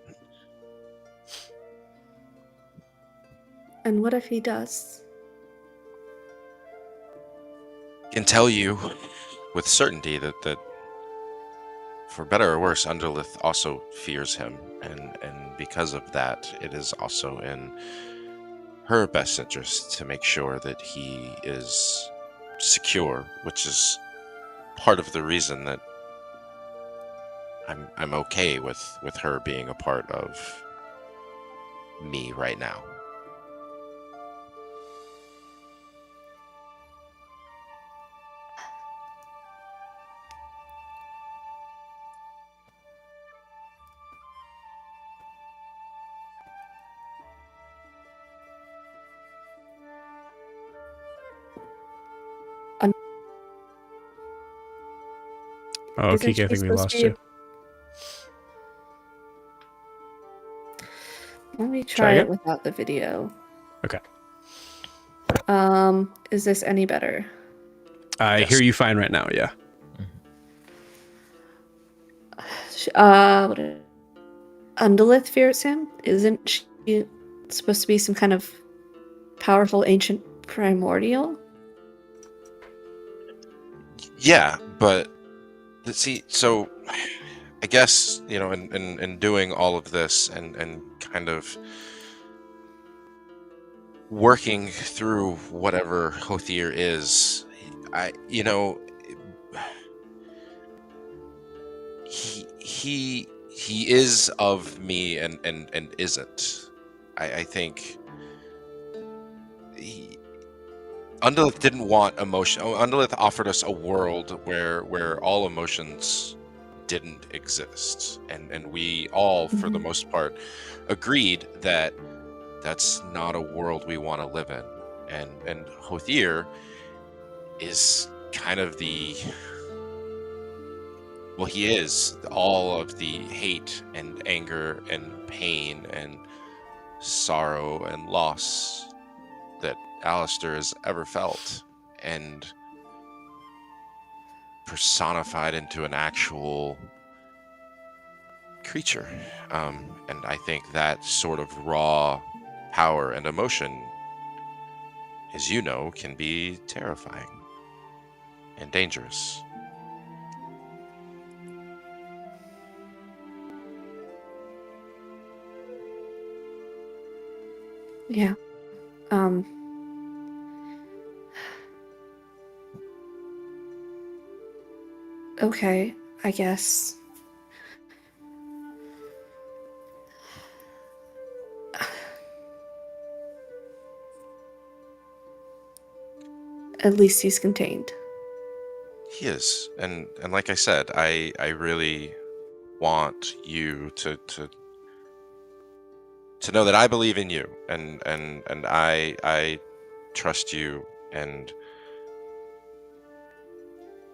And what if he does? I can tell you with certainty that for better or worse, Underlith also fears him, and because of that, it is also in her best interest to make sure that he is secure, which is part of the reason that I'm okay with her being a part of me right now. Oh, Isn't Kiki, I she think we supposed lost to be- you. Let me Try try it again? without the video. Okay. Is this any better? I Yes. hear you fine right now, yeah. What Undalith fears him? Isn't she supposed to be some kind of powerful ancient primordial? Yeah, but see, so I guess, in doing all of this and kind of working through whatever Hothier is, he is of me and isn't. I think Undalith didn't want emotion. Undalith offered us a world where all emotions didn't exist, and we all, for the most part, agreed that that's not a world we want to live in. And Hothier is kind of he is all of the hate and anger and pain and sorrow and loss that Alistair has ever felt, and personified into an actual creature. And I think that sort of raw power and emotion, as you know, can be terrifying and dangerous. Yeah. Okay, I guess. At least he's contained. He is, and like I said, I really want you to know that I believe in you, and I trust you, and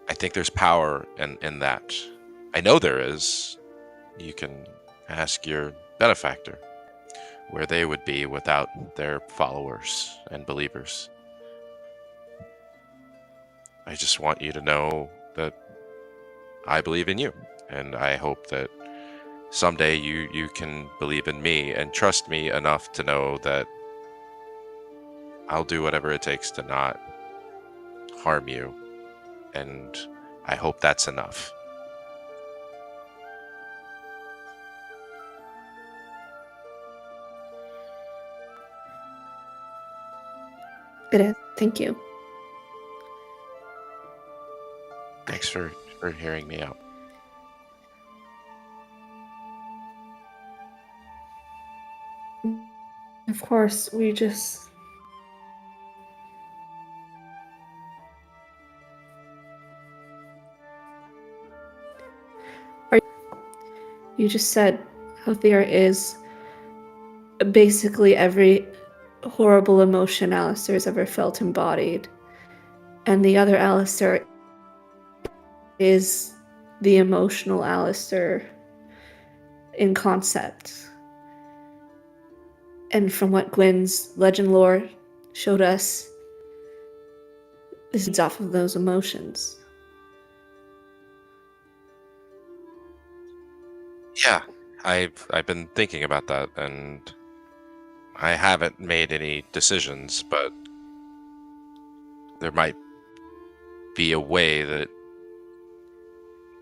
I think there's power in that. I know there is. You can ask your benefactor where they would be without their followers and believers. I just want you to know that I believe in you, and I hope that someday you can believe in me and trust me enough to know that I'll do whatever it takes to not harm you, and I hope that's enough. It is. Thank you. Thanks for hearing me out. Of course, we just. You just said Hothier is basically every horrible emotion Alistair's ever felt embodied. And the other Alistair is the emotional Alistair in concept. And from what Gwen's legend lore showed us, this is off of those emotions. Yeah, I've been thinking about that, and I haven't made any decisions, but there might be a way that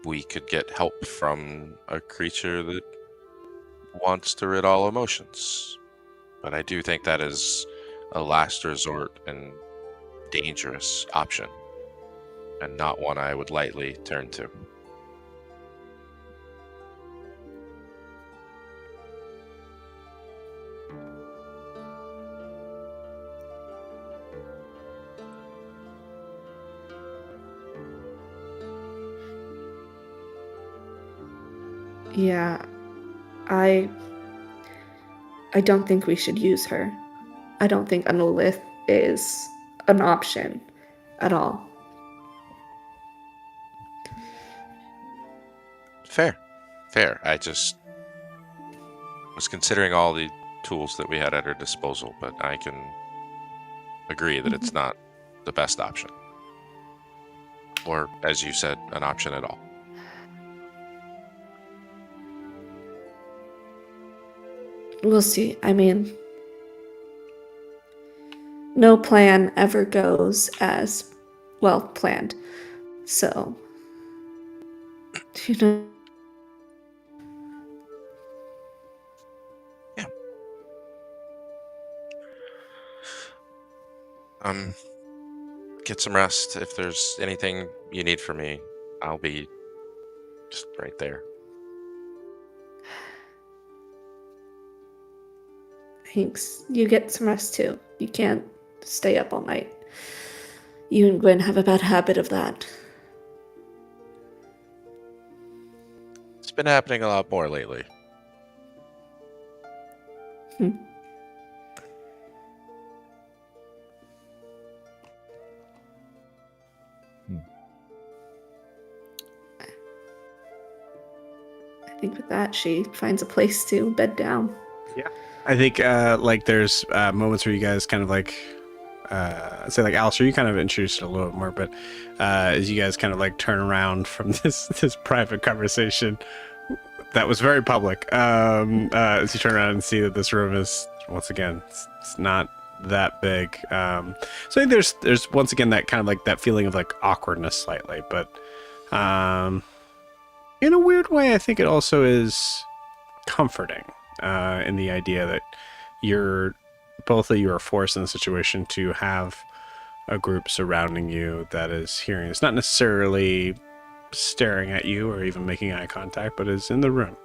we could get help from a creature that wants to rid all emotions. But I do think that is a last resort and dangerous option, and not one I would lightly turn to. Yeah, I don't think we should use her. I don't think Anolith is an option at all. Fair. I just was considering all the tools that we had at our disposal, but I can agree that it's not the best option. Or, as you said, an option at all. We'll see. I mean, no plan ever goes as well planned. So, you know. Get some rest. If there's anything you need from me, I'll be just right there. Thanks. You get some rest too. You can't stay up all night. You and Gwen have a bad habit of that. It's been happening a lot more lately. I think with that, she finds a place to bed down. I think like there's moments where you guys kind of like say like Alistair, you kind of introduced it a little bit more, but as you guys kind of like turn around from this private conversation that was very public, as you turn around and see that this room is once again it's not that big. So I think there's once again that kind of like that feeling of like awkwardness slightly, but in a weird way, I think it also is comforting. In the idea that both of you are forced in the situation to have a group surrounding you that is hearing. It's not necessarily staring at you or even making eye contact, but is in the room.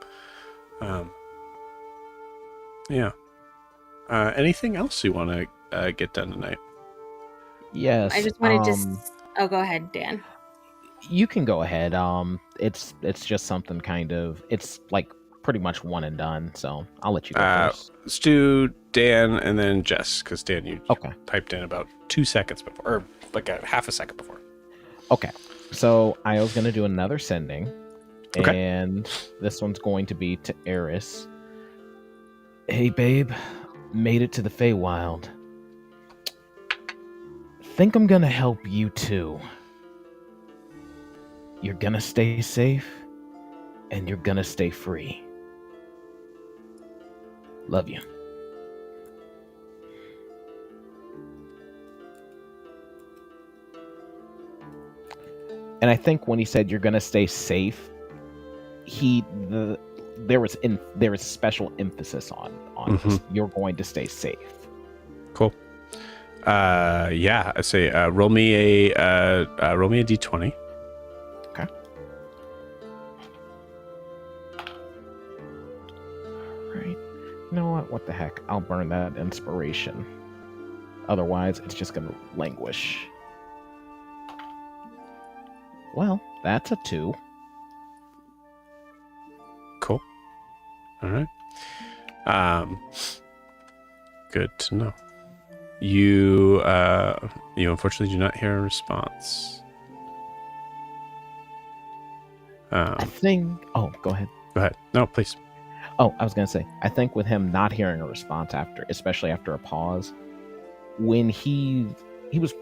Anything else you want to get done tonight? Yes. I just wanted to. Oh, go ahead, Dan. You can go ahead. It's just something kind of. It's like pretty much one and done. So I'll let you go first. Let's do Dan and then Jess, because Dan, you typed in about 2 seconds before, or like a half a second before. Okay. So I was going to do another sending, and this one's going to be to Eris. Hey, babe. Made it to the Feywild. Think I'm going to help you too. You're going to stay safe, and you're going to stay free. Love you. And I think when he said you're going to stay safe, there was special emphasis on this. You're going to stay safe. Cool. I say roll me a d20. Okay. All right. You know what? What the heck? I'll burn that inspiration. Otherwise, it's just going to languish. Well, that's a 2. Cool. All right. Good to know. You unfortunately do not hear a response. I think. Oh, go ahead. Go ahead. No, please. Oh, I was gonna say. I think with him not hearing a response especially after a pause, when he was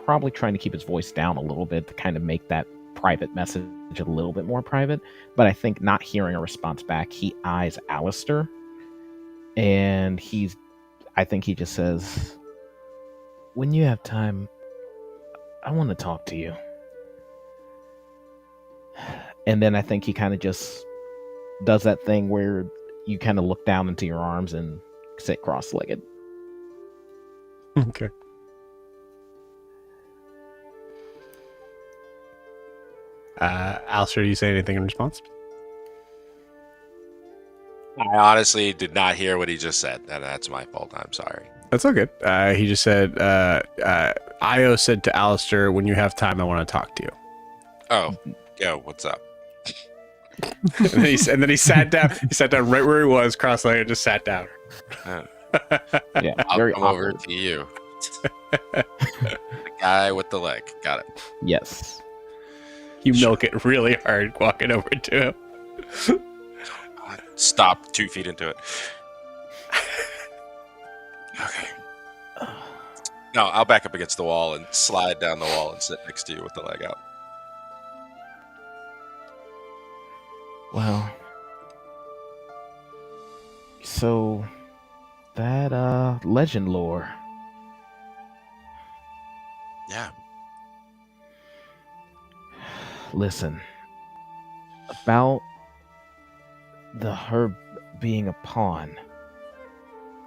probably trying to keep his voice down a little bit to kind of make that private message a little bit more private. But I think not hearing a response back, he eyes Alistair, and I think he just says, "When you have time, I want to talk to you." And then I think he kind of just does that thing where you kind of look down into your arms and sit cross-legged. Okay. Alistair, do you say anything in response? I honestly did not hear what he just said. That's my fault. I'm sorry. That's all good. He just said, Io said to Alistair, "When you have time, I want to talk to you." Oh, yo, what's up? And then he sat down. He sat down right where he was, cross-legged, just sat down. Yeah, I'll very come awkward. over to you. The guy with the leg. Got it. Yes. You milk it really hard walking over to him. Stop 2 feet into it. Okay. No, I'll back up against the wall and slide down the wall and sit next to you with the leg out. Well, so that legend lore. Yeah. Listen, about her being a pawn,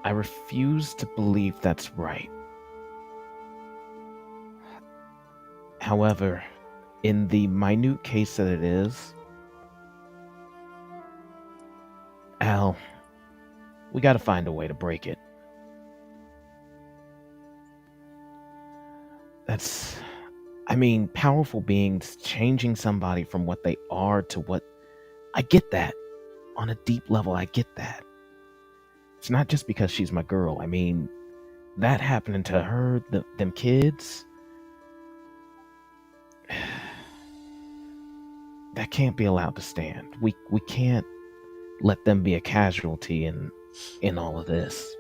I refuse to believe that's right. However, in the minute case that it is, Al, we gotta find a way to break it. Powerful beings changing somebody from what they are to what... I get that. On a deep level, I get that. It's not just because she's my girl. That happening to her, them kids... that can't be allowed to stand. We can't let them be a casualty in all of this.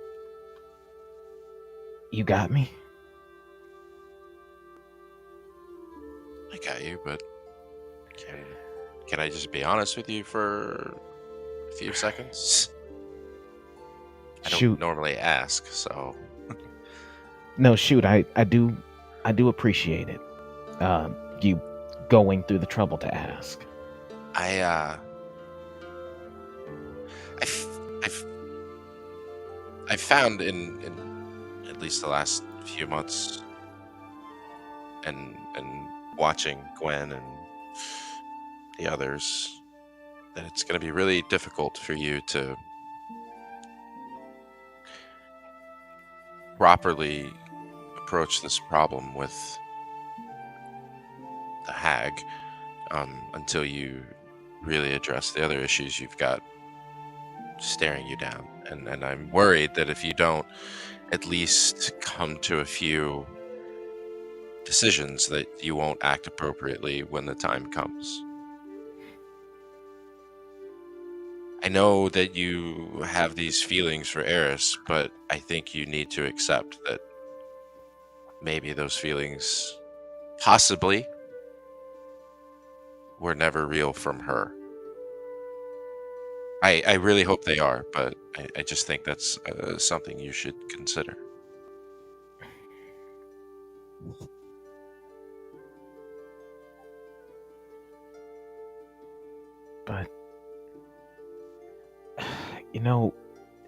You got me? I got you, but can I just be honest with you for a few seconds? I don't Shoot. normally ask, so. No, shoot. I do appreciate it. You going through the trouble to ask. I've found in at least the last few months and watching Gwen and the others that it's going to be really difficult for you to properly approach this problem with the hag until you really address the other issues you've got staring you down. And I'm worried that if you don't at least come to a few decisions, that you won't act appropriately when the time comes. I know that you have these feelings for Eris, but I think you need to accept that maybe those feelings possibly were never real from her. I really hope they are, but I just think that's something you should consider. But,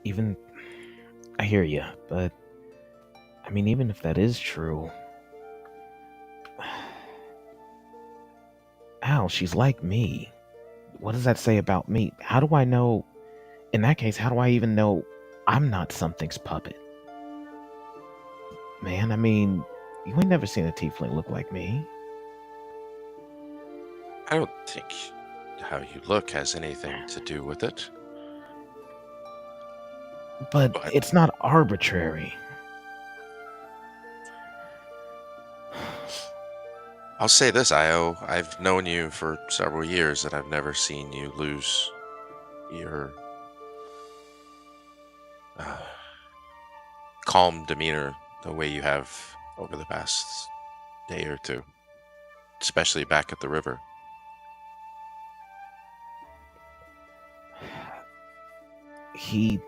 even... I hear you, but... even if that is true... Al, she's like me. What does that say about me? How do I know... In that case, how do I even know I'm not something's puppet? Man, you ain't never seen a tiefling look like me. I don't think how you look has anything to do with it. But it's not arbitrary. I'll say this, Io. I've known you for several years, and I've never seen you lose your calm demeanor the way you have over the past day or two, especially back at the river. He's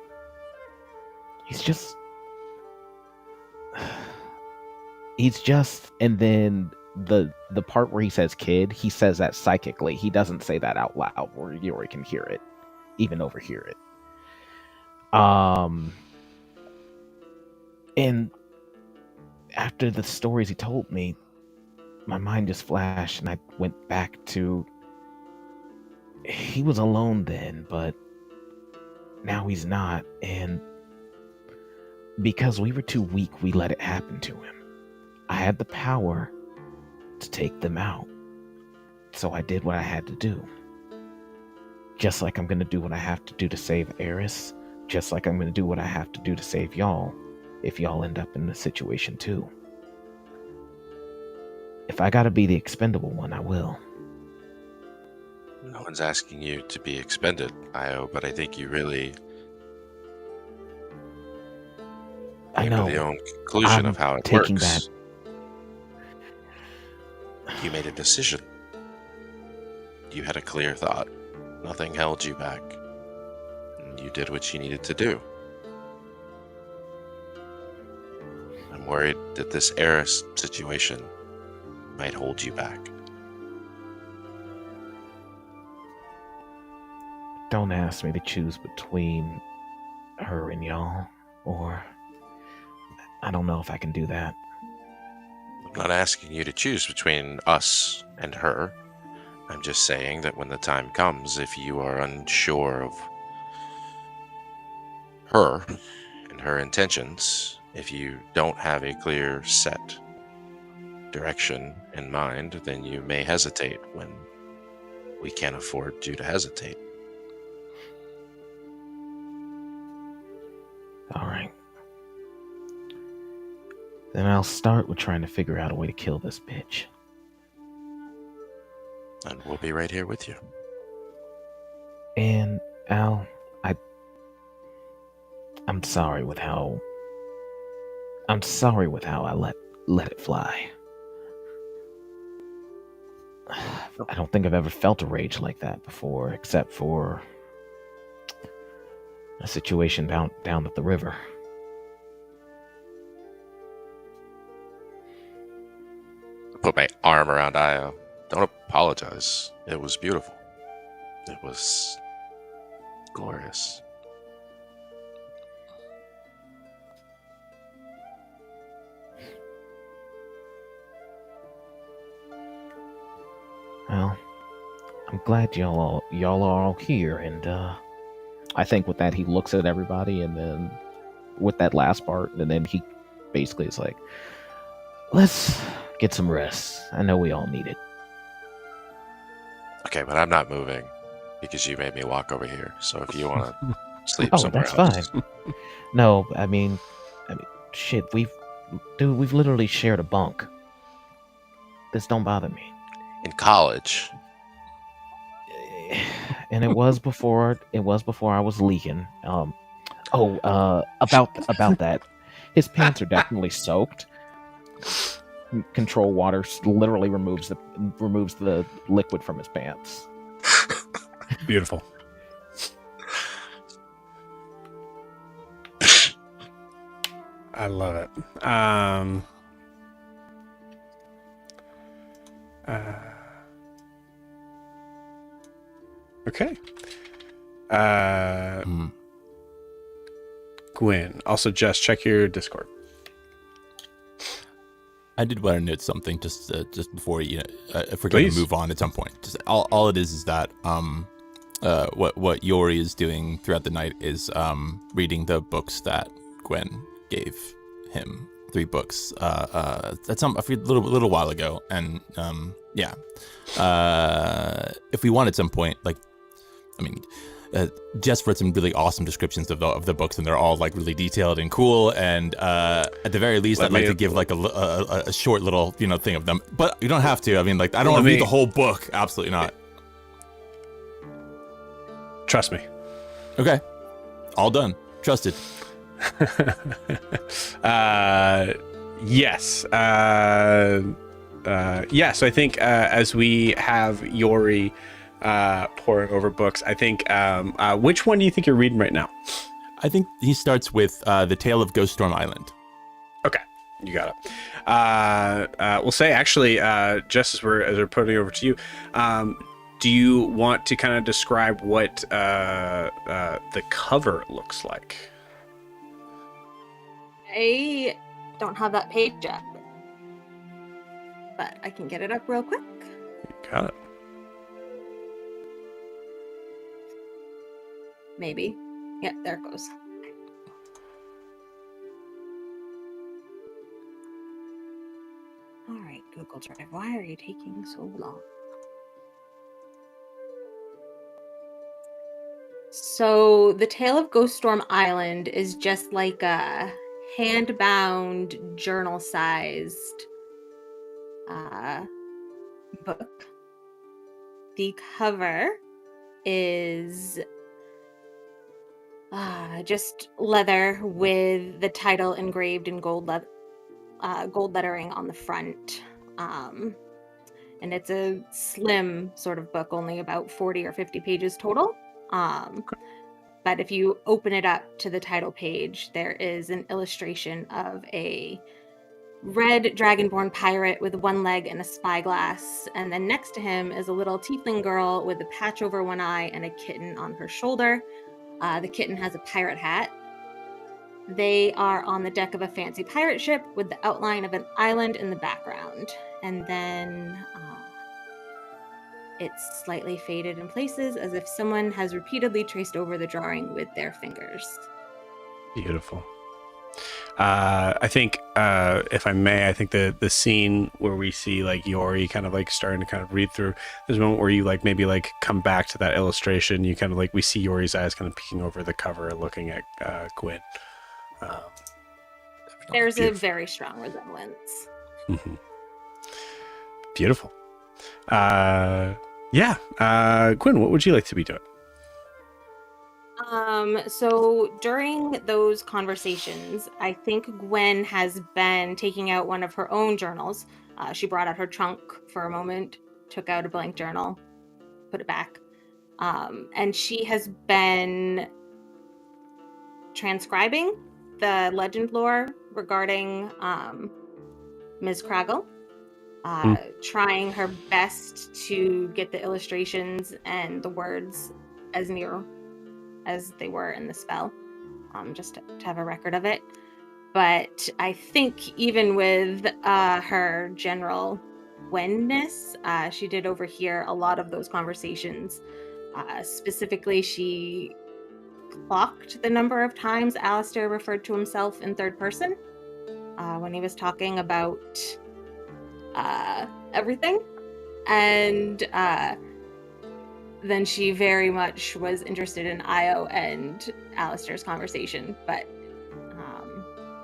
just, and then the part where he says kid, he says that psychically. He doesn't say that out loud where Yuri can hear it, even overhear it. And after the stories he told me, my mind just flashed and I went back to... He was alone then, but now he's not. And because we were too weak, we let it happen to him. I had the power to take them out. So I did what I had to do. Just like I'm going to do what I have to do to save Eris. Just like I'm going to do what I have to do to save y'all, if y'all end up in the situation too. If I gotta be the expendable one, I will. No one's asking you to be expended, Io, but I think you really I came to know. the own conclusion I'm of how it taking works. You made a decision. You had a clear thought. Nothing held you back. And you did what you needed to do. I'm worried that this heiress situation might hold you back. Don't ask me to choose between her and y'all, or I don't know if I can do that. I'm not asking you to choose between us and her. I'm just saying that when the time comes, if you are unsure of her and her intentions, if you don't have a clear set direction in mind, then you may hesitate when we can't afford you to hesitate. All right. Then I'll start with trying to figure out a way to kill this bitch. And we'll be right here with you. And Al, I'm sorry with how I let it fly. I don't think I've ever felt a rage like that before, except for a situation down at the river. I put my arm around Io. Don't apologize. It was beautiful. It was glorious. Well, I'm glad y'all are all here, and I think with that he looks at everybody, and then with that last part, and then he basically is like, "Let's get some rest. I know we all need it." Okay, but I'm not moving because you made me walk over here. So if you want to sleep Oh, somewhere that's else, fine. No, I mean, shit, we've literally shared a bunk. This don't bother me. in college, And it was before I was leaking. About that, his pants are definitely soaked. Control water literally removes the liquid from his pants. Beautiful. I love it. Okay. Gwen. Also, Jess, check your Discord. I did want to note something just before if we're going Please. to move on at some point. Just all it is that what Yori is doing throughout the night is reading the books that Gwen gave him. 3 books. That's a little while ago, and yeah. If we want at some point, Jess read some really awesome descriptions of the books, and they're all like really detailed and cool. And at the very least, I'd like to give like a short little thing of them. But you don't have to. I mean, like I don't want to read the whole book. Absolutely not. Trust me. Okay, all done. Trusted. Yes. So I think as we have Yori pouring over books, I think which one do you think you're reading right now? I think he starts with The Tale of Ghost Storm Island. Okay, you got it. We'll say actually, just as we're putting it over to you, do you want to kind of describe what the cover looks like? I don't have that page up, but I can get it up real quick. Got it. Maybe. Yep, there it goes. All right, Google Drive, why are you taking so long? So the Tale of Ghost Storm Island is just like a hand-bound, journal-sized book. the cover is just leather with the title engraved in gold lettering on the front. And it's a slim sort of book, only about 40 or 50 pages total. But if you open it up to the title page, there is an illustration of a red dragonborn pirate with one leg and a spyglass. And then next to him is a little tiefling girl with a patch over one eye and a kitten on her shoulder. The kitten has a pirate hat. They are on the deck of a fancy pirate ship with the outline of an island in the background. And then it's slightly faded in places, as if someone has repeatedly traced over the drawing with their fingers. Beautiful. I think, if I may, I think the scene where we see like Yori kind of like starting to kind of read through, there's a moment where you like maybe like come back to that illustration. You kind of like, we see Yori's eyes kind of peeking over the cover and looking at Gwyn. There's a very strong resemblance. Mm-hmm. Beautiful. Yeah. Gwyn, what would you like to be doing? So during those conversations, I think Gwen has been taking out one of her own journals. She brought out her trunk for a moment, took out a blank journal, put it back. And she has been transcribing the legend lore regarding Ms. Craggle, trying her best to get the illustrations and the words as near as they were in the spell, just to have a record of it. But I think even with her general Gwenness, she did overhear a lot of those conversations. Specifically, she clocked the number of times Alistair referred to himself in third person when he was talking about everything. And then she very much was interested in Io and Alistair's conversation, but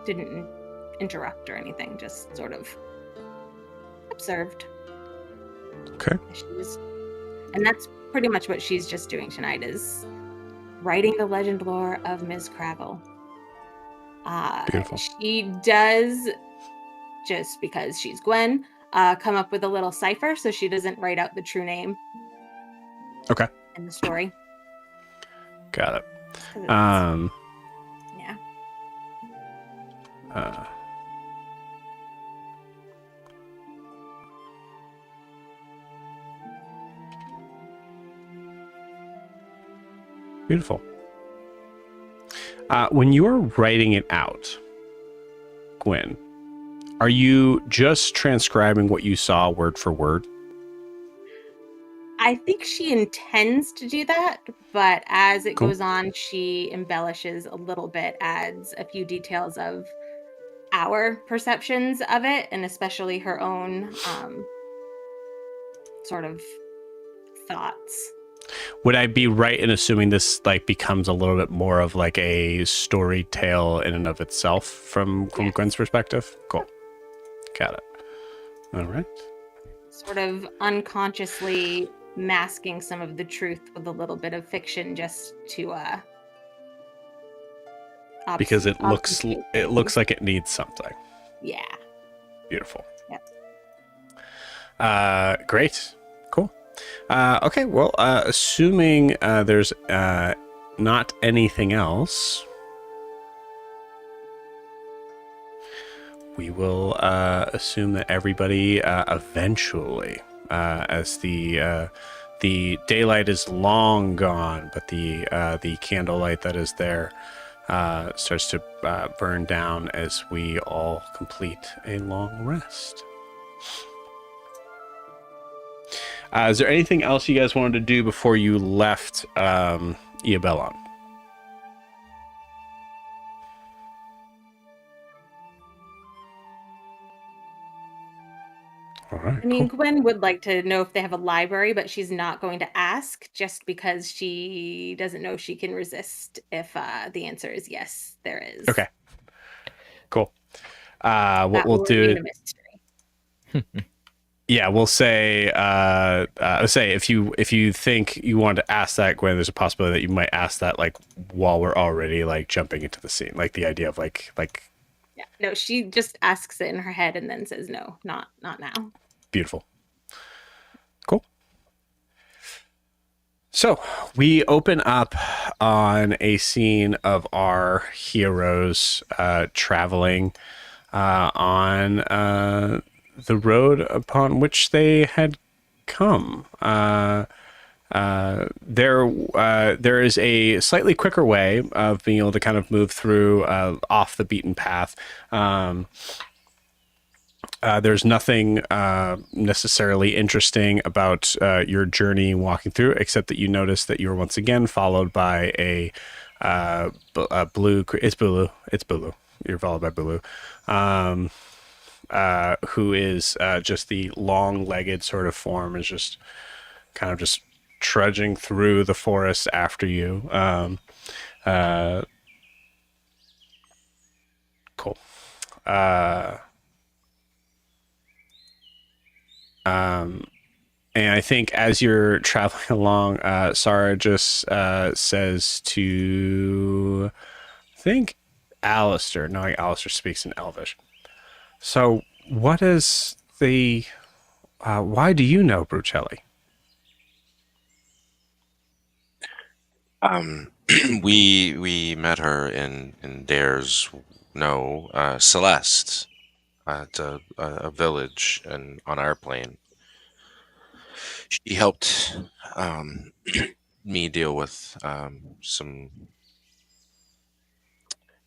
didn't interrupt or anything, just sort of observed. Okay. And that's pretty much what she's just doing tonight, is writing the legend lore of Ms. Craggle. Beautiful. She does, just because she's Gwen, come up with a little cipher so she doesn't write out the true name. Okay. In the story. Got it. Yeah. Beautiful. When you're writing it out, Gwyn, are you just transcribing what you saw word for word? I think she intends to do that, but as it goes on, she embellishes a little bit, adds a few details of our perceptions of it, and especially her own sort of thoughts. Would I be right in assuming this like becomes a little bit more of like a story tale in and of itself from Gwen's perspective? Cool. Got it. All right. Sort of unconsciously masking some of the truth with a little bit of fiction, just to because it looks like it needs something. Yeah. Beautiful. Yep. Great. Cool. Okay, well, assuming there's not anything else, we will assume that everybody eventually, as the daylight is long gone, but the candlelight that is there starts to burn down as we all complete a long rest. Is there anything else you guys wanted to do before you left Iabellon? All right. I mean, Gwen would like to know if they have a library, but she's not going to ask, just because she doesn't know she can resist if the answer is yes, there is. Okay. Cool. What we'll do. Yeah, we'll say if you think you want to ask that, Gwen, there's a possibility that you might ask that like while we're already like jumping into the scene, like the idea of like Yeah. No, she just asks it in her head and then says no, not now. beautiful. Cool. So we open up on a scene of our heroes traveling on the road upon which they had come. There is a slightly quicker way of being able to kind of move through off the beaten path. There's nothing necessarily interesting about your journey walking through, except that you notice that you're once again followed by a blue. It's Bulu. It's Bulu. You're followed by Bulu, who is just the long-legged sort of form, is just kind of just trudging through the forest after you. Cool. And I think as you're traveling along, Sarah just says to, I think, Alistair, knowing Alistair speaks in Elvish. So, what is the, why do you know Brucelli? We met her in Dare's Celeste at a village and on our plane. She helped me deal with some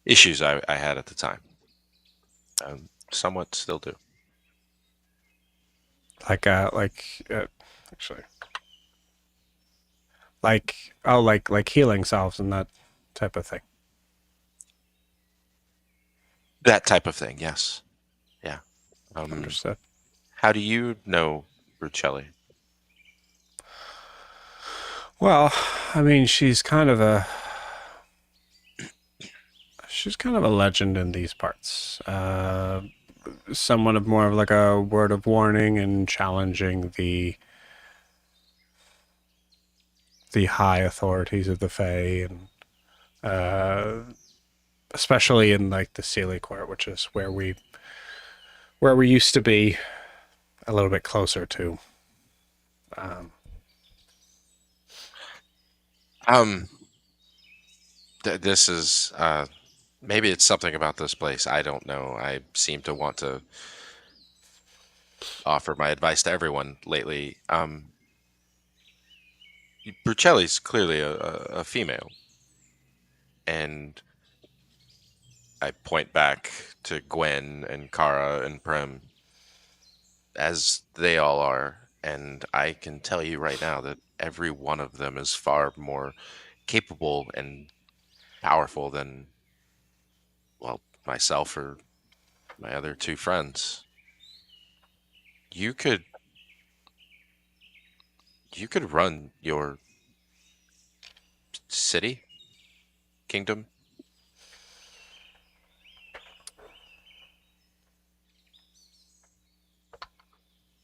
issues I had at the time. Somewhat still do. Actually, like healing salves and that type of thing. That type of thing, yes. Yeah. Understood. How do you know Brucelli? Well, I mean, she's kind of a legend in these parts. Somewhat of more of like a word of warning and challenging the high authorities of the Fae, and especially in like the Sealy Court, which is where we used to be a little bit closer to. This is maybe it's something about this place. I don't know. I seem to want to offer my advice to everyone lately. Brucelli's clearly a female, and I point back to Gwen and Kara and Prem, as they all are, and I can tell you right now that every one of them is far more capable and powerful than, well, myself or my other two friends. You could run your city, kingdom.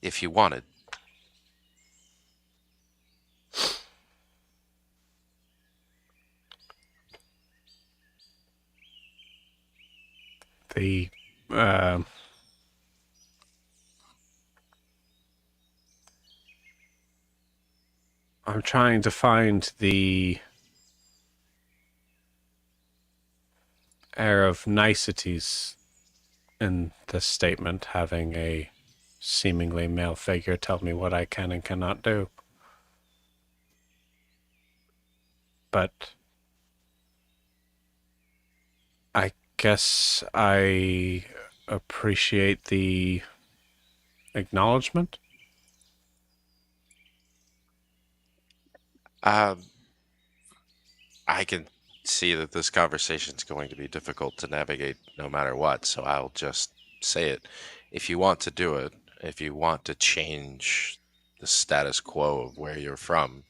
If you wanted. The I'm trying to find the air of niceties in this statement, having a seemingly male figure tell me what I can and cannot do. But I guess I appreciate the acknowledgement. I can see that this conversation is going to be difficult to navigate no matter what, so I'll just say it. If you want to do it, if you want to change the status quo of where you're from,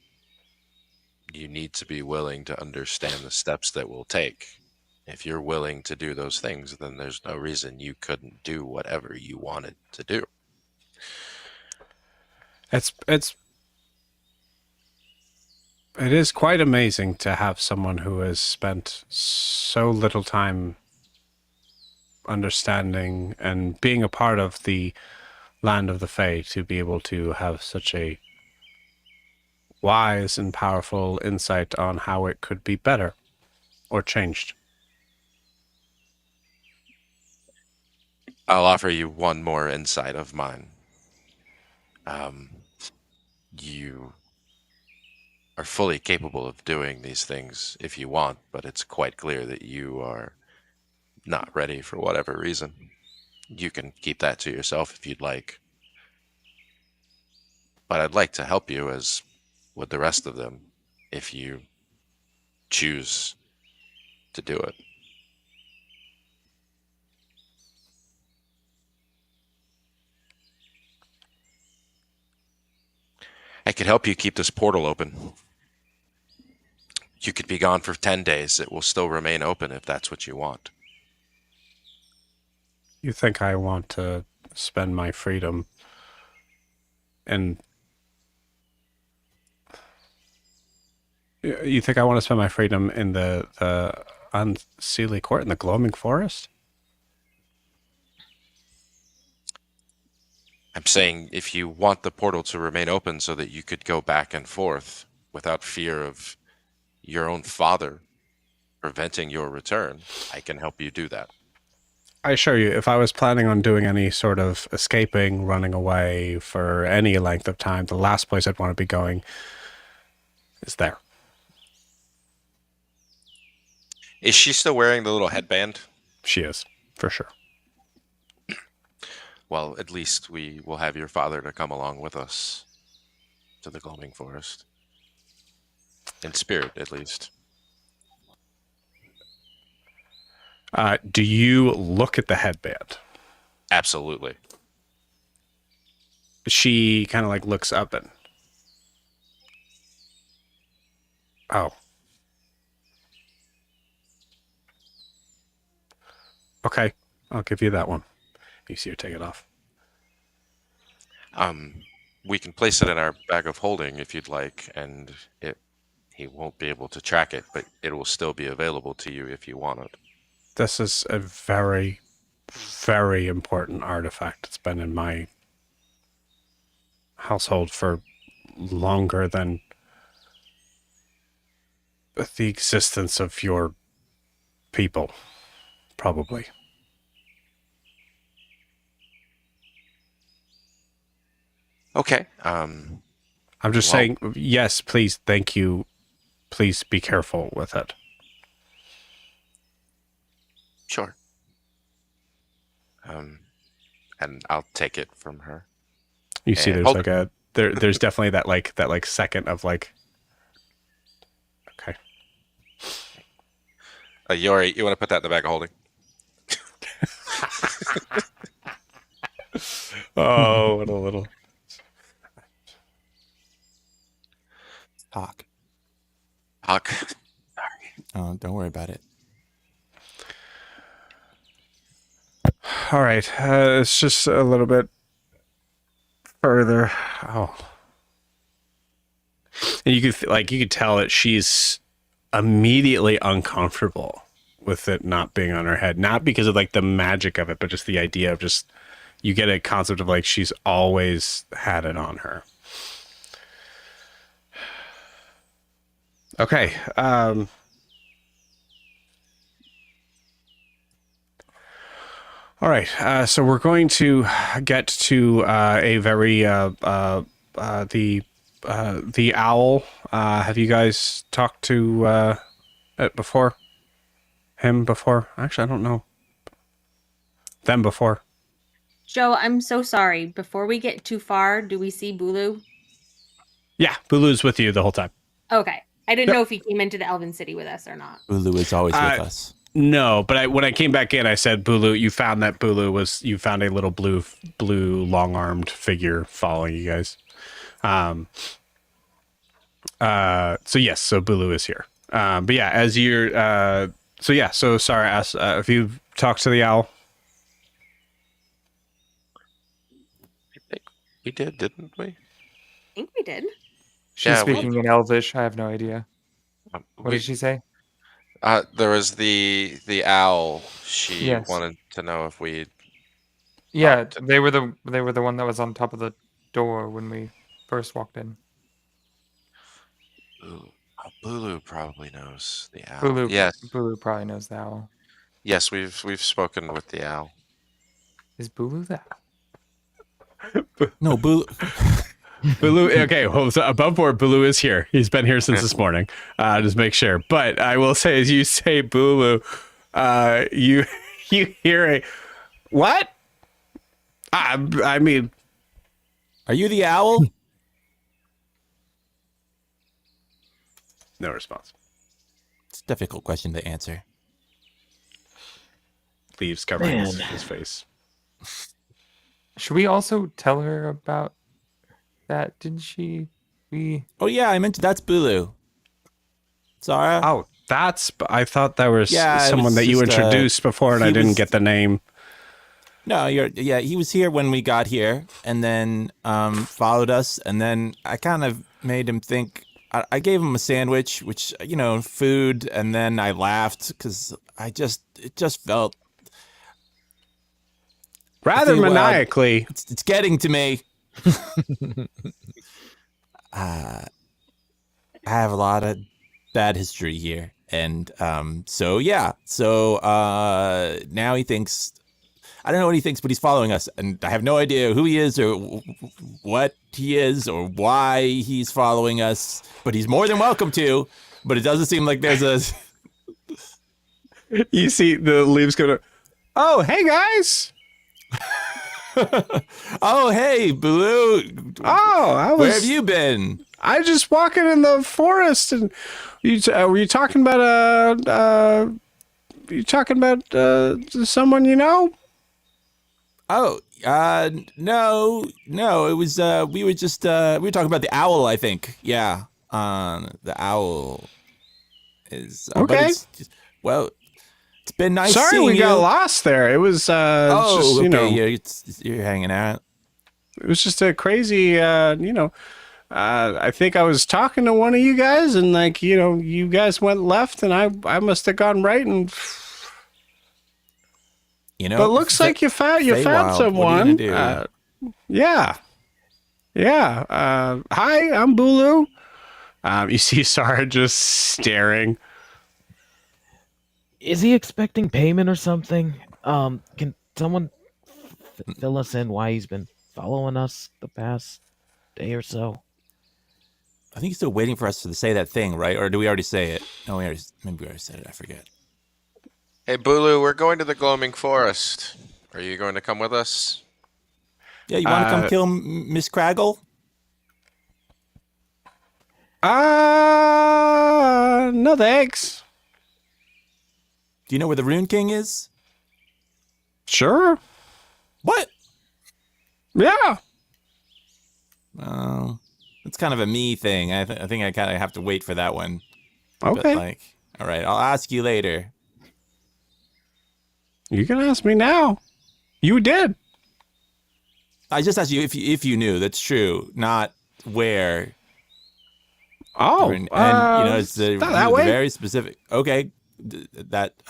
you need to be willing to understand the steps that we'll take. If you're willing to do those things, then there's no reason you couldn't do whatever you wanted to do. It is quite amazing to have someone who has spent so little time understanding and being a part of the land of the Fae to be able to have such a wise and powerful insight on how it could be better or changed. I'll offer you one more insight of mine. You are fully capable of doing these things if you want, but it's quite clear that you are not ready for whatever reason. You can keep that to yourself if you'd like. But I'd like to help you as with the rest of them if you choose to do it. I could help you keep this portal open. You could be gone for 10 days. It will still remain open if that's what you want. You think I want to spend my freedom and you think I want to spend my freedom in the unseelie court in the Gloaming Forest? I'm saying if you want the portal to remain open so that you could go back and forth without fear of your own father preventing your return, I can help you do that. I assure you, if I was planning on doing any sort of escaping, running away for any length of time, the last place I'd want to be going is there. Is she still wearing the little headband? She is, for sure. Well, at least we will have your father to come along with us to the Gloaming Forest. In spirit, at least. Do you look at the headband? Absolutely. She kind of like looks up and... Oh. Okay, I'll give you that one. You see her take it off. We can place it in our bag of holding if you'd like, and he won't be able to track it, but it will still be available to you if you want it. This is a very, very important artifact. It's been in my household for longer than the existence of your people, probably. Okay. I'm just saying, yes, please, thank you. Please be careful with it. Sure. And I'll take it from her. You see, And there's like a there's definitely that like second of like. Okay. Yori, you want to put that in the bag of holding? Oh, what a little. Hawk. Hawk. Oh, don't worry about it. All right, it's just a little bit further. Oh, and you could tell that she's immediately uncomfortable with it not being on her head, not because of like the magic of it, but just the idea of just you get a concept of like she's always had it on her. Okay. All right, so we're going to get to a very the owl. Have you guys talked to it before? Him before? Actually, I don't know. Them before. Joe, I'm so sorry. Before we get too far, do we see Bulu? Yeah, Bulu's with you the whole time. Okay. I didn't know if he came into the Elven City with us or not. Ulu is always with us. No, but when I came back in, I said Bulu. You found that Bulu was. You found a little blue long-armed figure following you guys. So yes, so Bulu is here. But yeah, as you're. So sorry. If you talked to the owl. I think we did, didn't we? think we did. She's Yeah, we- speaking in Elvish. I have no idea. What did she say? There was the owl. She Yes. wanted to know if we. Yeah, they were the one that was on top of the door when we first walked in. Bulu probably knows the owl. Bulu, Yes, Bulu probably knows the owl. yes, we've spoken with the owl. Is Bulu the owl? No, Boo. Bulu, okay, well, so above board, Bulu is here. He's been here since this morning. Just make sure. But I will say, as you say, Bulu, you hear a what? I mean, Are you the owl? no response. It's a difficult question to answer. Leaves covering Man. his face. Should we also tell her about that? Didn't she? Oh yeah, I meant that's Bulu. Zara. Oh, I thought that was Yeah, it someone was that you just, introduced before, and I he didn't was- get the name. No, he was here when we got here, and then followed us, and then I kind of made him think. I gave him a sandwich, which food, and then I laughed because it just felt Rather tell you what, maniacally. it's getting to me. I have a lot of bad history here, and so now he thinks. I don't know what he thinks, but he's following us, and I have no idea who he is or what he is or why he's following us. But he's more than welcome to. But it doesn't seem like there's a. You see the leaves go to. Oh, hey guys! Oh, hey, Blue. Oh, Where have you been? I just walking in the forest, and were you talking about someone you know? Oh, no. It was we were talking about the owl, I think. Yeah, the owl is but Okay. it's been nice. Sorry, seeing we you. got lost there. It was just, okay. you know, You're hanging out. it was just a crazy, I think I was talking to one of you guys, and you guys went left, and I must have gone right, and but it looks like you found Feywild, someone. what are you gonna Yeah. Hi, I'm Bulu. You see Sarah just staring. Is he expecting payment or something? Can someone fill us in why he's been following us the past day or so? I think he's still waiting for us to say that thing, right? Or do we already say it? No, maybe we already said it. I forget. Hey, Bulu, we're going to the Gloaming Forest. Are you going to come with us? Yeah, you want to come kill Miss Craggle? No thanks. Do you know where the Rune King is? Sure. What? Yeah. It's kind of a me thing. I think I kind of have to wait for that one. Okay. But all right, I'll ask you later. You can ask me now. You did. I just asked you if you knew. That's true. Not where. Oh, And it's not that way. very specific. Okay,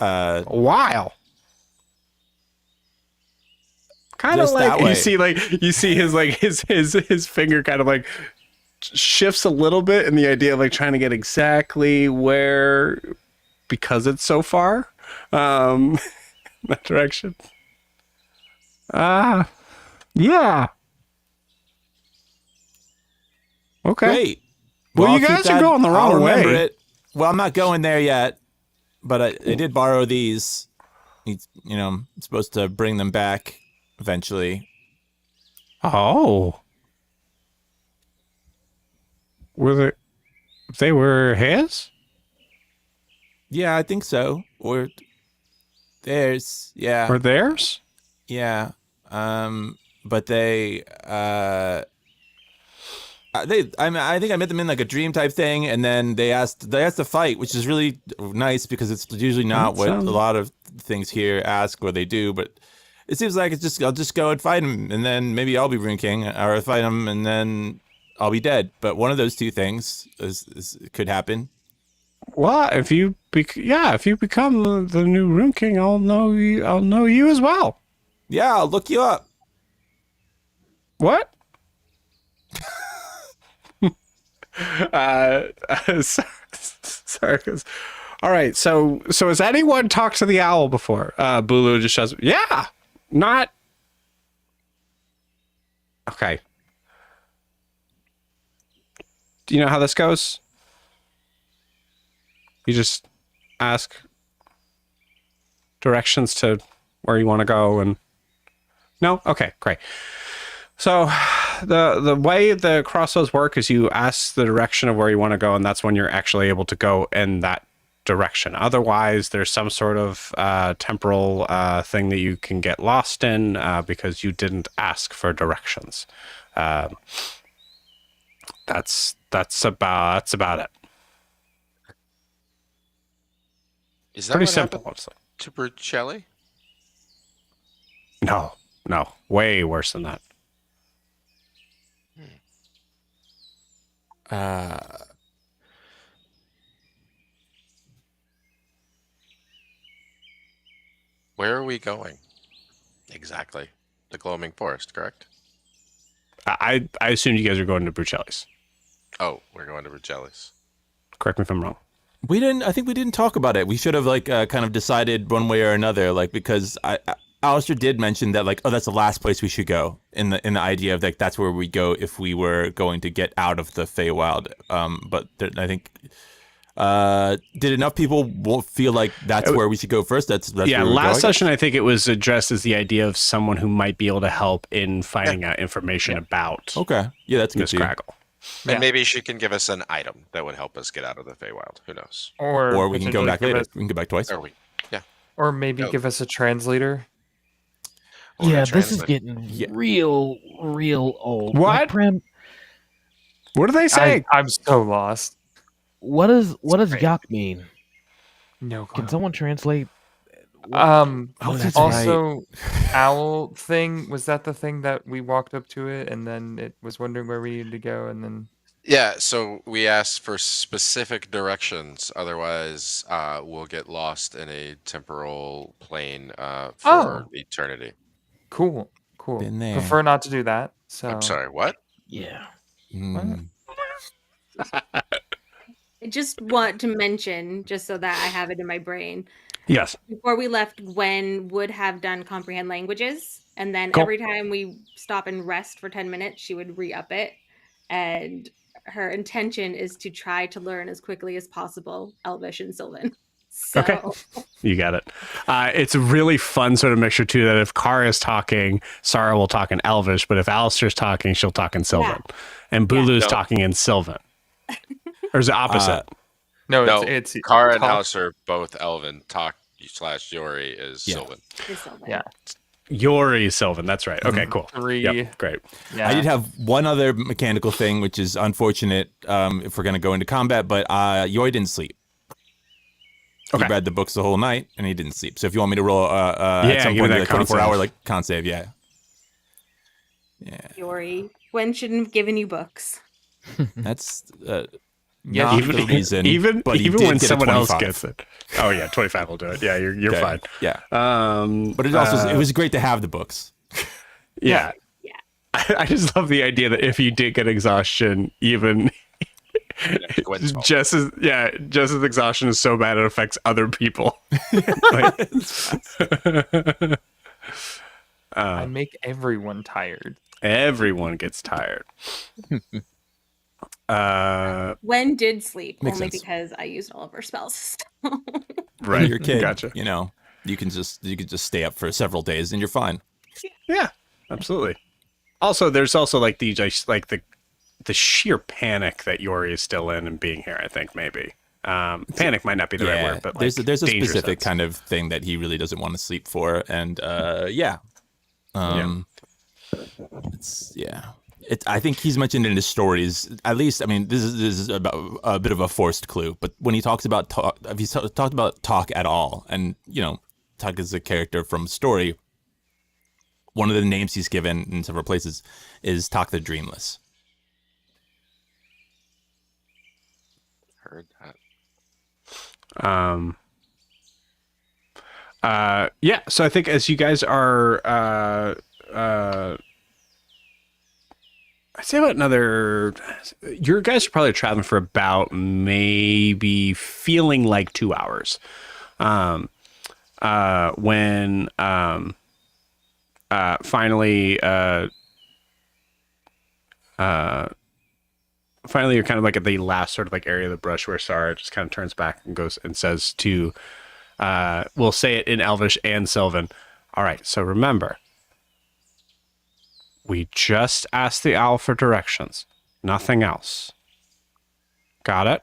A while. Kind of Just like that way. you see his finger kind of like shifts a little bit in the idea of like trying to get exactly where, because it's so far that direction. Yeah. Okay. great. Well, I'll you keep guys are that- going the wrong I'll remember way. it. Well, I'm not going there yet, but I did borrow these. I'm supposed to bring them back eventually. Oh. They were his? Yeah, I think so. Or theirs. Yeah. Or theirs? Yeah. But I think I met them in like a dream type thing, and then they asked to fight, which is really nice because it's usually not what a lot of things here ask or they do. But it seems like I'll just go and fight him, and then maybe I'll be Rune King, or fight him, and then I'll be dead. But one of those two things could happen. Well, if you become the new Rune King, I'll know you as well. Yeah, I'll look you up. What? Sorry. All right. So has anyone talked to the owl before? Bulu just says, yeah, not. Okay. Do you know how this goes? You just ask directions to where you want to go and no? Okay, great. So the way the crossroads work is you ask the direction of where you want to go, and that's when you're actually able to go in that direction. Otherwise, there's some sort of temporal thing that you can get lost in because you didn't ask for directions. That's about it. Is that Pretty what simple, happened honestly. to Brucelli? No, way worse than that. Where are we going? Exactly. The Gloaming Forest, correct? I assumed you guys are going to Brucelli's. Oh, we're going to Brucelli's. Correct me if I'm wrong. I think we didn't talk about it. We should have kind of decided one way or another, because Alistair did mention that that's the last place we should go in the idea of that's where we go if we were going to get out of the Feywild. But I think did enough people won't feel like that's where we should go first? That's yeah. where Last session, I think it was addressed as the idea of someone who might be able to help in finding out information about. Okay, yeah, that's good. Miss Craggle. And maybe she can give us an item that would help us get out of the Feywild. Who knows? Or we can go potentially back give later. us- We can go back twice. Or maybe give us a translator. Or a Yeah, this is translator. getting real old. What? Like, Prim, What do they say? I'm so lost. what does great. yuck mean? No Can clue. someone translate? that's Also, owl thing, was that the thing that we walked up to it and then it was wondering where we needed to go and then Yeah, so we asked for specific directions. Otherwise, we'll get lost in a temporal plane for eternity. cool. Been there. Prefer not to do that. So I'm sorry, what? Yeah. Mm. I just want to mention, just so that I have it in my brain, Yes. before we left, Gwen would have done comprehend languages, and then Cool. every time we stop and rest for 10 minutes, she would re-up it. And her intention is to try to learn as quickly as possible Elvish and Sylvan. So, Okay. You got it. It's a really fun sort of mixture too. That if Kara's talking, Sarah will talk in Elvish, but if Alistair's talking, she'll talk in Sylvan, and Bulu's No. talking in Sylvan. Or is it opposite? no, No, it's Kara and talk- Alistair are both Elven. Talk / Yori is Yeah. Sylvan. it's Sylvan. Yeah. Yori Sylvan. That's right. Okay, cool. 3. Yep, great. Yeah. I did have one other mechanical thing, which is unfortunate if we're going to go into combat, but Yoi didn't sleep. Okay. He read the books the whole night, and he didn't sleep. So if you want me to roll at some give me point, that like con 24-hour save. con save, yeah. Yori. Gwen shouldn't have given you books. That's Yeah, not even the reason. even but he even did when get a someone else 25. gets it. Oh yeah, 25 will do it. Yeah, you're Okay, fine. Yeah, But but it also it was great to have the books. yeah. Yeah. I just love the idea that if you did get exhaustion, even Gwen's fault. just as exhaustion is so bad it affects other people. Like- I make everyone tired. Everyone gets tired. Gwen did sleep, Makes only sense. because I used all of her spells. Right. You're a kid. Gotcha. You can just stay up for several days and you're fine. Yeah, absolutely. Also, there's also like the sheer panic that Yori is still in and being here. I think maybe panic might not be the right word, but there's a danger specific sense. kind of thing that he really doesn't want to sleep for, and I think he's mentioned in his stories. At least, I mean, this is about a bit of a forced clue. But when he talks about talk, if he's talked about talk at all, and talk is a character from story. One of the names he's given in several places is Talk the Dreamless. heard that. Yeah, so I think as you guys are I'd say about another, your guys are probably traveling for about maybe feeling like 2 hours. When finally you're kind of like at the last sort of like area of the brush where Sarah just kind of turns back and goes and says to, we'll say it in Elvish and Sylvan. All right, so remember, we just asked the owl for directions, nothing else. Got it?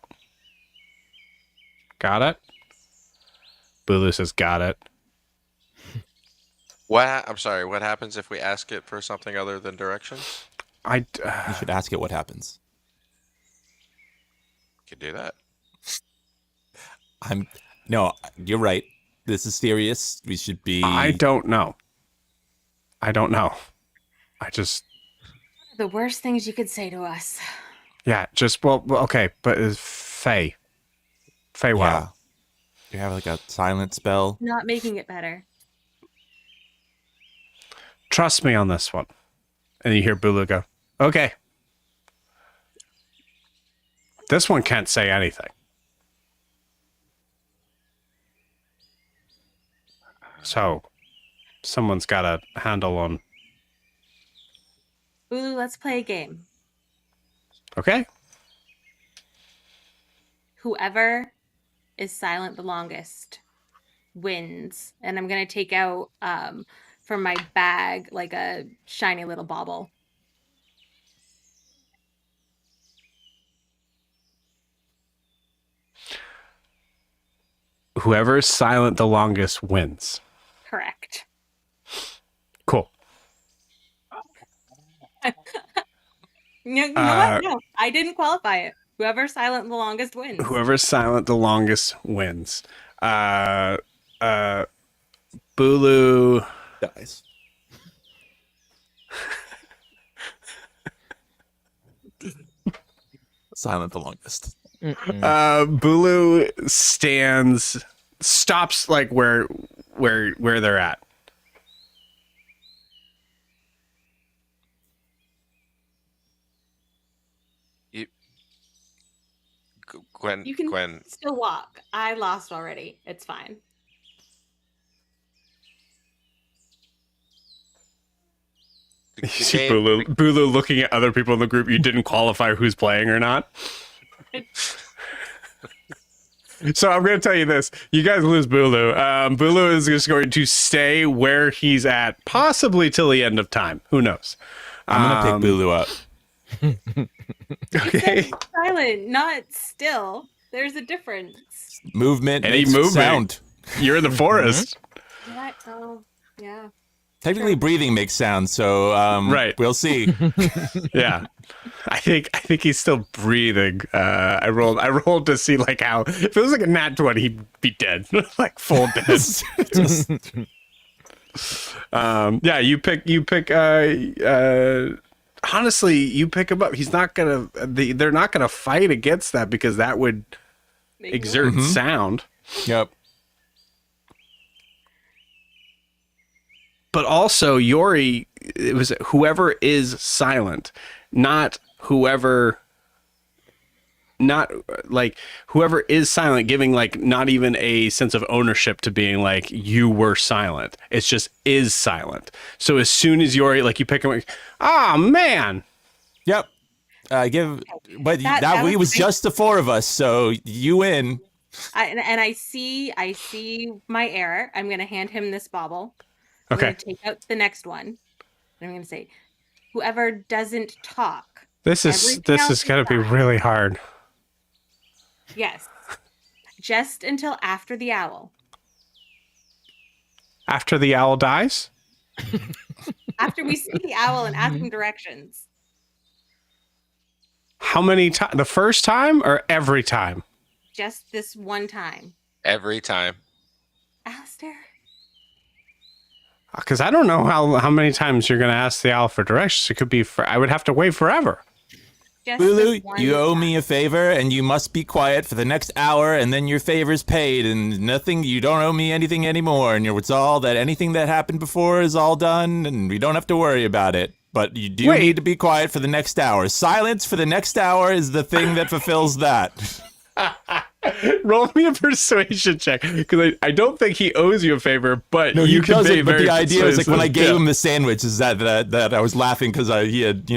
Got it? Bulu says, got it. I'm sorry, what happens if we ask it for something other than directions? You should ask it what happens. Could do that. No, you're right. This is serious. We should be. I don't know. I just. The worst things you could say to us. Yeah, just, well okay, but it's Faye. Faye, wow. You have like a silent spell. Not making it better. Trust me on this one. And you hear Bulu go, okay. This one can't say anything. So, someone's got a handle on. Ulu, let's play a game. Okay. Whoever is silent the longest wins. And I'm going to take out from my bag like a shiny little bauble. Whoever's silent the longest wins. Correct. Cool. You know what? No, I didn't qualify it. Whoever's silent the longest wins. Whoever's silent the longest wins. Bulu Dies. Silent the longest. Bulu stops like where they're at. Gwen, You can Gwen, still walk. I lost already. It's fine. the You see game- Bulu looking at other people in the group. You didn't qualify who's playing or not. So I'm going to tell you this. You guys lose Bulu. Bulu is just going to stay where he's at, possibly till the end of time. Who knows? I'm gonna pick Bulu up. Okay. Silent, not still. There's a difference. Movement. Any makes movement. sound. You're in the forest. What? Oh, yeah. Technically, breathing makes sound, so Right. We'll see. Yeah. I think he's still breathing. I rolled to see like how if it was like a nat 20, he'd be dead. Like full dead. Just- Yeah, you pick honestly, you pick him up. He's not gonna they're not gonna fight against that because that would Make exert Mhm. sound. Yep. But also Yori, it was whoever is silent, not whoever is silent, giving like not even a sense of ownership to being like you were silent. It's just is silent. So as soon as Yori, like you pick him, like, oh man, Yep. But That it was was just the four of us, so you win. I see my error. I'm gonna hand him this bauble. I'm Okay. gonna take out the next one. And I'm gonna say, whoever doesn't talk. this Everything else is gonna be fine. really hard. Yes. Just until after the owl. After the owl dies, After we see the owl and ask him directions. how many times? The first time or every time? Just this one time. every time. Alistair? Because I don't know how many times you're gonna ask the owl for directions. It could be I would have to wait forever. Just Lulu, this one you owe me a shot. favor, and you must be quiet for the next hour, and then your favor's paid, and nothing. You don't owe me anything anymore, and it's all that anything that happened before is all done, and we don't have to worry about it. But you do need to be quiet for the next hour. Silence for the next hour is the thing that fulfills that. Roll me a persuasion check, because I don't think he owes you a favor, but No, you he can doesn't. be But very the idea is like when I persuasive. gave him the sandwich, is that I was laughing because he had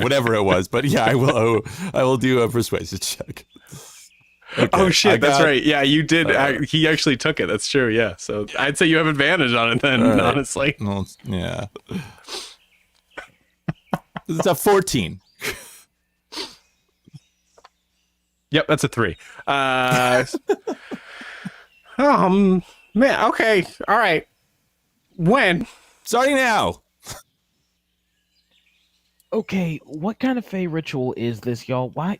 whatever it was. But yeah, I will do a persuasion check. Okay, Oh shit, that's got- right. Yeah, you did. He actually took it. That's true. Yeah. So I'd say you have advantage on it then, All right. honestly. Well, yeah. It's a 14. Yep, that's a 3. Man. Okay. All right. When? Starting now. Okay, what kind of Fey ritual is this, y'all? Why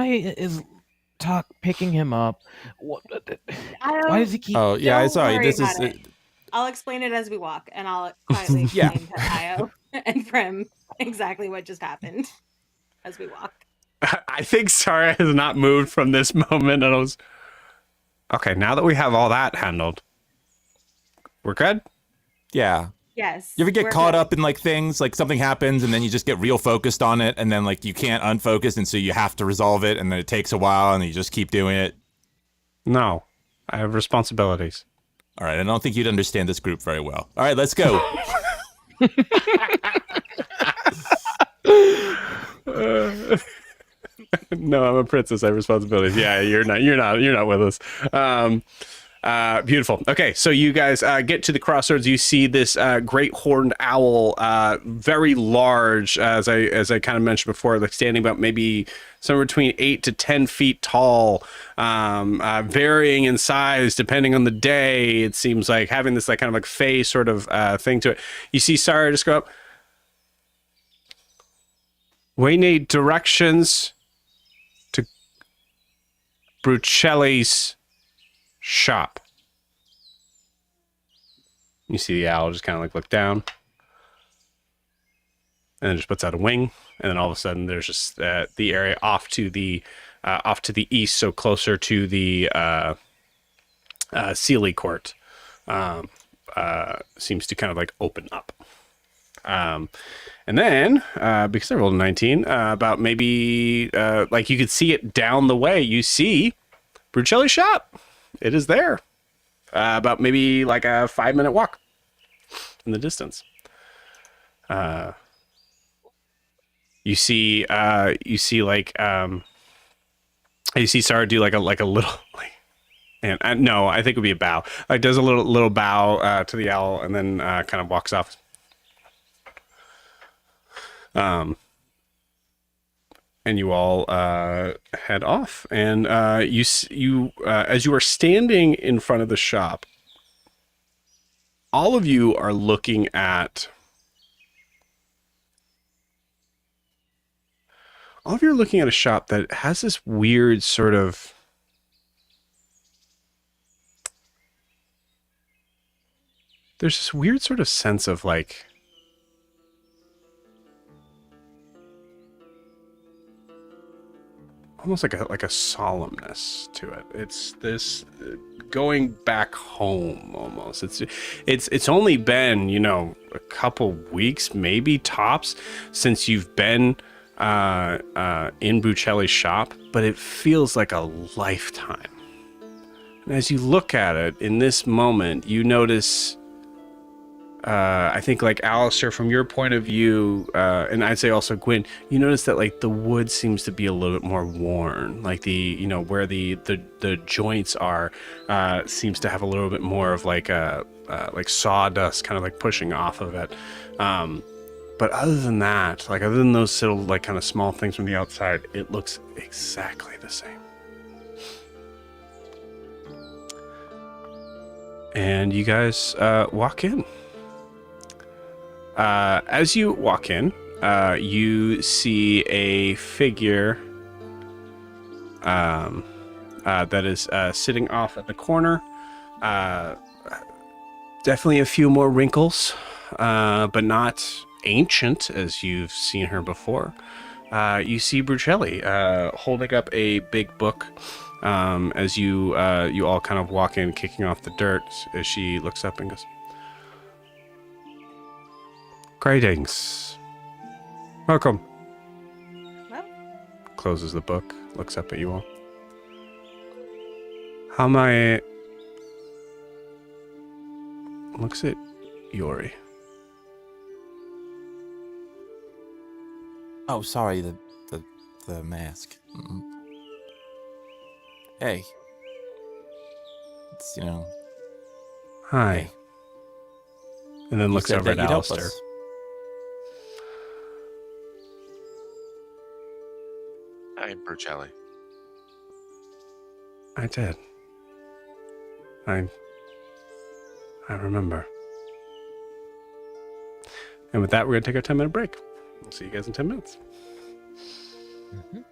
is Tuck picking him up? Why does he keep? Oh yeah, Don't sorry. worry This about is it. I'll explain it as we walk, and I'll quietly Yeah. explain to Io and Prim exactly what just happened as we walk. I think Sarah has not moved from this moment. And I was okay. Now that we have all that handled, we're good. yeah. Yes. You ever get we're caught good. up in like things, like something happens and then you just get real focused on it, and then like you can't unfocus, and so you have to resolve it, and then it takes a while, and you just keep doing it. No, I have responsibilities. All right, I don't think you'd understand this group very well. All right, let's go. No, I'm a princess. I have responsibilities. Yeah, you're not with us. Beautiful. Okay, so you guys get to the crossroads. You see this great horned owl, very large, as I kind of mentioned before, like standing about maybe somewhere between 8 to 10 feet tall, varying in size depending on the day. It seems like having this like kind of like fey sort of thing to it. You see Sarah just go up. We need directions to Brucelli's shop. You see the owl just kind of like look down, and then just puts out a wing, and then all of a sudden there's just the area off to the east, so closer to the Sealy Court, seems to kind of like open up. And then, because I rolled a 19, about maybe like you could see it down the way. You see Brucelli's shop. It is there. About maybe like a 5-minute walk in the distance. You see Sarah do like a little like, and no, I think it would be a bow. Like does a little bow to the owl, and then kind of walks off. And you all head off, and you as you are standing in front of the shop, all of you are looking at a shop that has this weird sort of there's this weird sort of sense of like almost like a solemnness to it. It's this going back home almost. It's only been, a couple weeks, maybe tops, since you've been in Brucelli's shop, but it feels like a lifetime. And as you look at it in this moment, you notice I think like Alistair, from your point of view, and I'd say also Gwyn, you notice that like the wood seems to be a little bit more worn, like the where the joints are seems to have a little bit more of like like sawdust kind of like pushing off of it. But other than that, like other than those little like kind of small things from the outside, it looks exactly the same. And you guys walk in. As you walk in, you see a figure that is sitting off at the corner. Definitely a few more wrinkles, but not ancient as you've seen her before. you see Brucelli holding up a big book as you all kind of walk in, kicking off the dirt. As she looks up and goes, "Greetings, welcome." Well. Closes the book, looks up at you all. How may I... Looks at Yori. Oh, sorry, the mask. Hey. It's, Hi. hey. And then You looks said over that at you'd help Alistair. us. I'm Burchelli. I did. I remember. And with that, we're going to take our 10-minute break. We'll see you guys in 10 minutes. Mhm.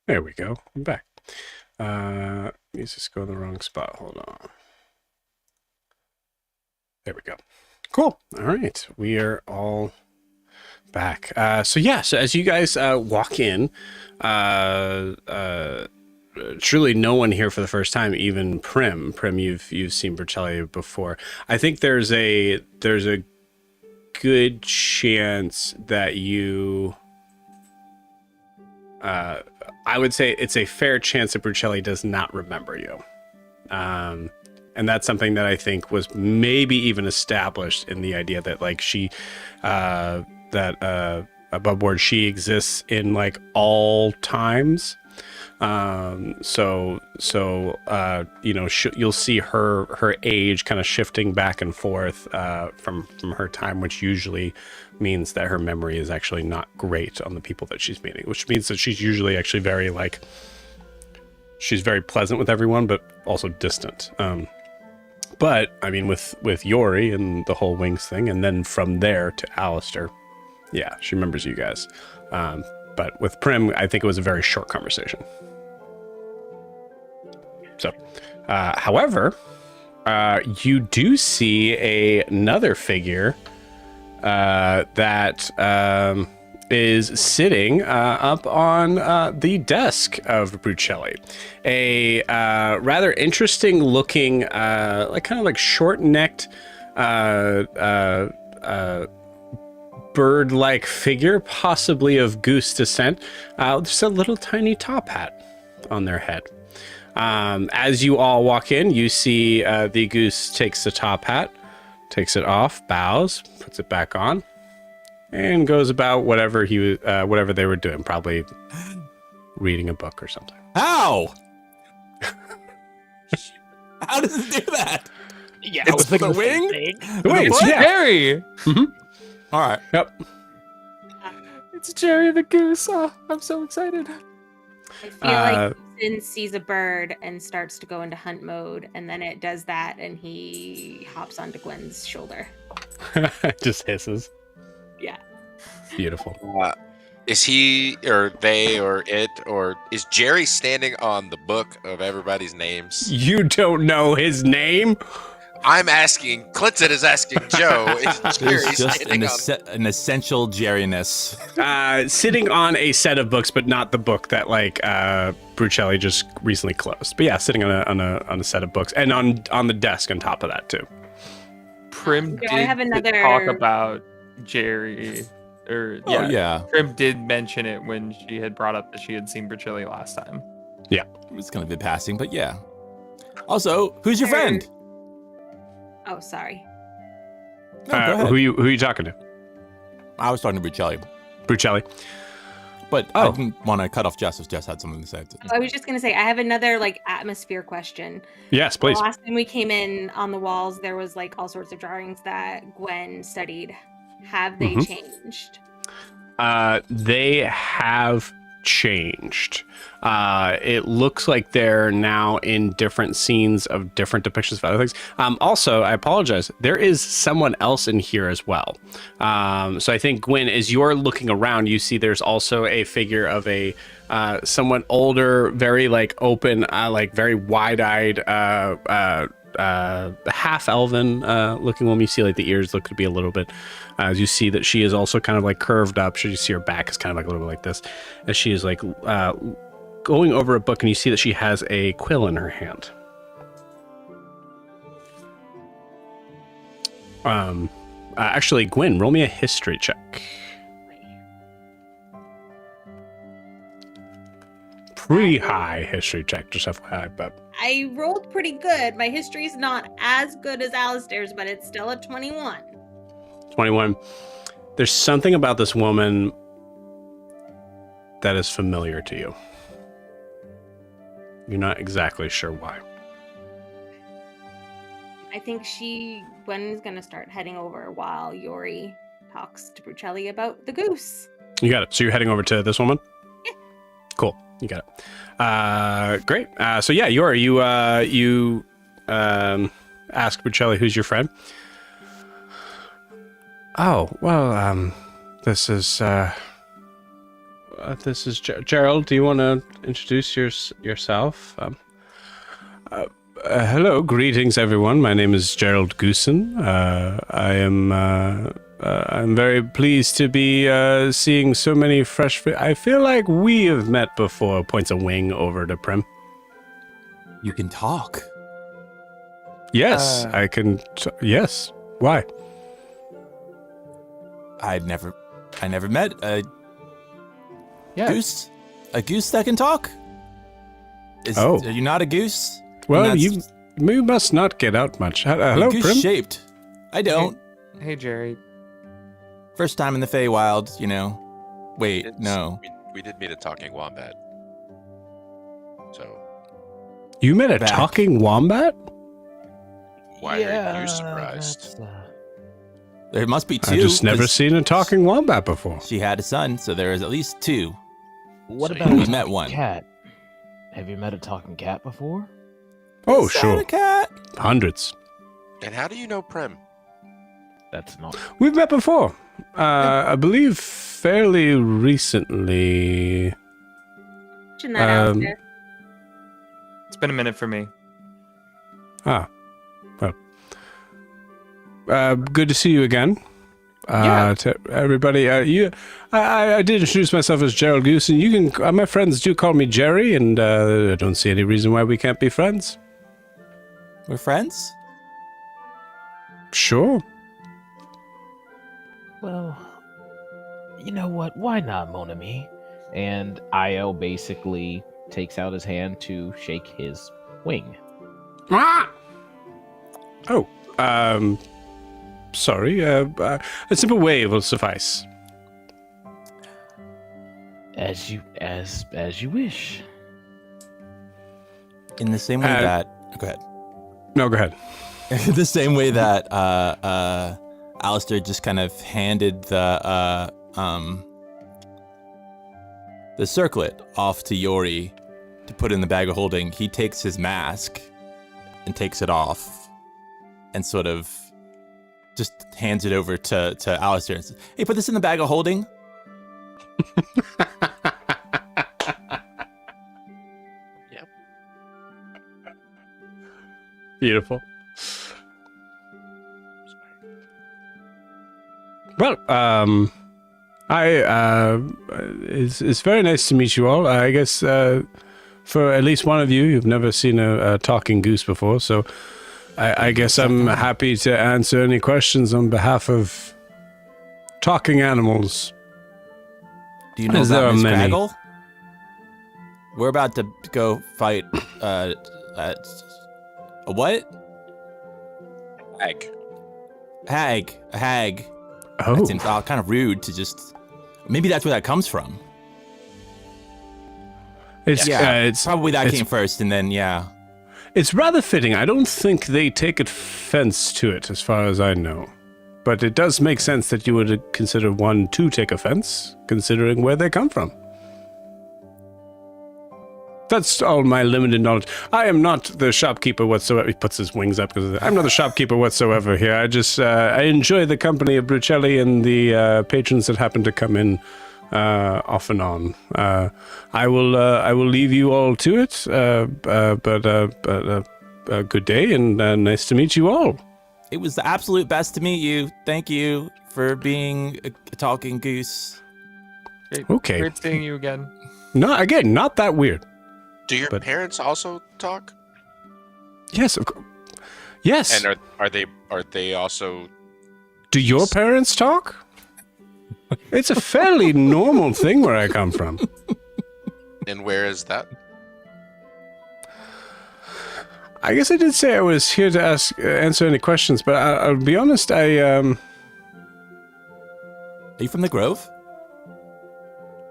There we go. I'm back. Let me just go in the wrong spot. Hold on. There we go. Cool. All right. We are all back. So as you guys walk in, truly no one here for the first time, even Prim. Prim, you've seen Bercelli before. I think there's a good chance that you I would say it's a fair chance that Bercelli does not remember you. And that's something that I think was maybe even established in the idea that like she above board she exists in like all times. So you'll see her age kind of shifting back and forth from her time, which usually means that her memory is actually not great on the people that she's meeting, which means that she's usually actually very like she's very pleasant with everyone, but also distant. But I mean, with Yori and the whole wings thing, and then from there to Alistair, yeah, she remembers you guys. But with Prim, I think it was a very short conversation. So, however, you do see another figure that is sitting up on the desk of Bercelli. A rather interesting looking, like kind of like short-necked, bird-like figure, possibly of goose descent. Just a little tiny top hat on their head. As you all walk in, you see the goose takes the top hat, takes it off, bows, puts it back on, and goes about whatever they were doing, probably reading a book or something. How? How does it do that? Yeah, It's for the wing? The wings, foot? yeah. Jerry! All right. Yep. It's Jerry the goose. Oh, I'm so excited. I feel like Sin sees a bird and starts to go into hunt mode, and then it does that, and he hops onto Gwen's shoulder. Just hisses. Yeah. Beautiful. Is he or they or it or is Jerry standing on the book of everybody's names? You don't know his name? I'm asking. Clinton is asking Joe. Is Jerry There's just standing on? an essential Jerryness. Sitting on a set of books, but not the book that like Bercelli just recently closed. But yeah, sitting on a set of books, and on the desk on top of that too. Prim Do I have another- talk about Jerry. Yeah. Prim did mention it when she had brought up that she had seen Bercelli last time. Yeah. It was kind of a passing, but yeah. Also, who's your friend? Oh, sorry. No, go ahead. Who you talking to? I was talking to Bercelli, Bercelli. but I didn't want to cut off Jess if Jess had something to say. I was just gonna say I have another like atmosphere question. Yes, please. The last time we came in, on the walls there was like all sorts of drawings that Gwen studied. Have they changed? They have changed. It looks like they're now in different scenes of different depictions of other things. Also, I apologize. There is someone else in here as well. So I think, Gwen, as you're looking around, you see there's also a figure of a somewhat older, very like open, like very wide-eyed, half elven looking woman. You see like the ears look to be a little bit, as you see that she is also kind of like curved up. So you see her back is kind of like a little bit like this, as she is like going over a book, and you see that she has a quill in her hand. Actually, Gwen, roll me a history check. Pretty high history check, just FYI, but I rolled pretty good. My history's not as good as Alistair's, but it's still a 21. 21. There's something about this woman that is familiar to you. You're not exactly sure why. I think Gwen's gonna start heading over while Yori talks to Bercelli about the goose. You got it. So you're heading over to this woman? Yeah. Cool. You got it. Great. So yeah, Yori, you ask Bercelli, who's your friend? Oh, well, this is this is Gerald. Do you want to introduce yourself? Hello, greetings, everyone. My name is Gerald Goosen. I'm very pleased to be seeing so many fresh. I feel like we have met before. Points a wing over to Prim. You can talk. Yes, I can. Yes. Why? I never met a Yeah. goose. A goose that can talk. Are you not a goose? Well, you must not get out much. Hello, goose Prim. shaped. I don't. Hey, Jerry. First time in the Feywild, you know. Wait, no. We did meet a talking wombat. So You met a Back. talking wombat? why are you surprised? There must be two. I've just never 'cause seen a talking wombat before. She had a son, so there is at least two. What So about you a met talking one. cat? Have you met a talking cat before? Oh, Is that sure. a cat? Hundreds. And how do you know Prim? That's not. We've met before. I believe fairly recently. Mention that out Um, there. It's been a minute for me. Well. Good to see you again. Yeah. To everybody, I did introduce myself as Gerald Goose, and you can. My friends do call me Jerry, and I don't see any reason why we can't be friends. We're friends? Sure. Well, you know what? Why not, mon ami? And Io basically takes out his hand to shake his wing. Ah! Oh, sorry. A simple wave will suffice. As you wish. In the same way that... Go ahead. No, go ahead. The same way that Alistair just kind of handed the circlet off to Yori to put in the bag of holding, he takes his mask and takes it off and sort of just hands it over to Alistair and says, "Hey, put this in the bag of holding." Beautiful. Well, it's very nice to meet you all. I guess for at least one of you, you've never seen a talking goose before, so I guess I'm happy to answer any questions on behalf of talking animals. Do you know As there about are Miss many. Craggle? We're about to go fight a what? Egg. A hag. Oh, That seems kind of rude to just... Maybe that's where that comes from. it's Probably that it's- came first, and then, yeah. It's rather fitting. I don't think they take offense to it, as far as I know. But it does make sense that you would consider one to take offense, considering where they come from. That's all my limited knowledge. I am not the shopkeeper whatsoever. He puts his wings up because I'm not the shopkeeper whatsoever here. I just I enjoy the company of Brucelli and the patrons that happen to come in off and on. I will leave you all to it. But good day and nice to meet you all. It was the absolute best to meet you. Thank you for being a talking goose. Great, Okay. Great seeing you again. Not that weird. Do your But- parents also talk? Yes, of course. Yes. And are they also? Do your parents talk? It's a fairly normal thing where I come from. And where is that? I guess I did say I was here to answer any questions, but I'll be honest. Are you from the Grove?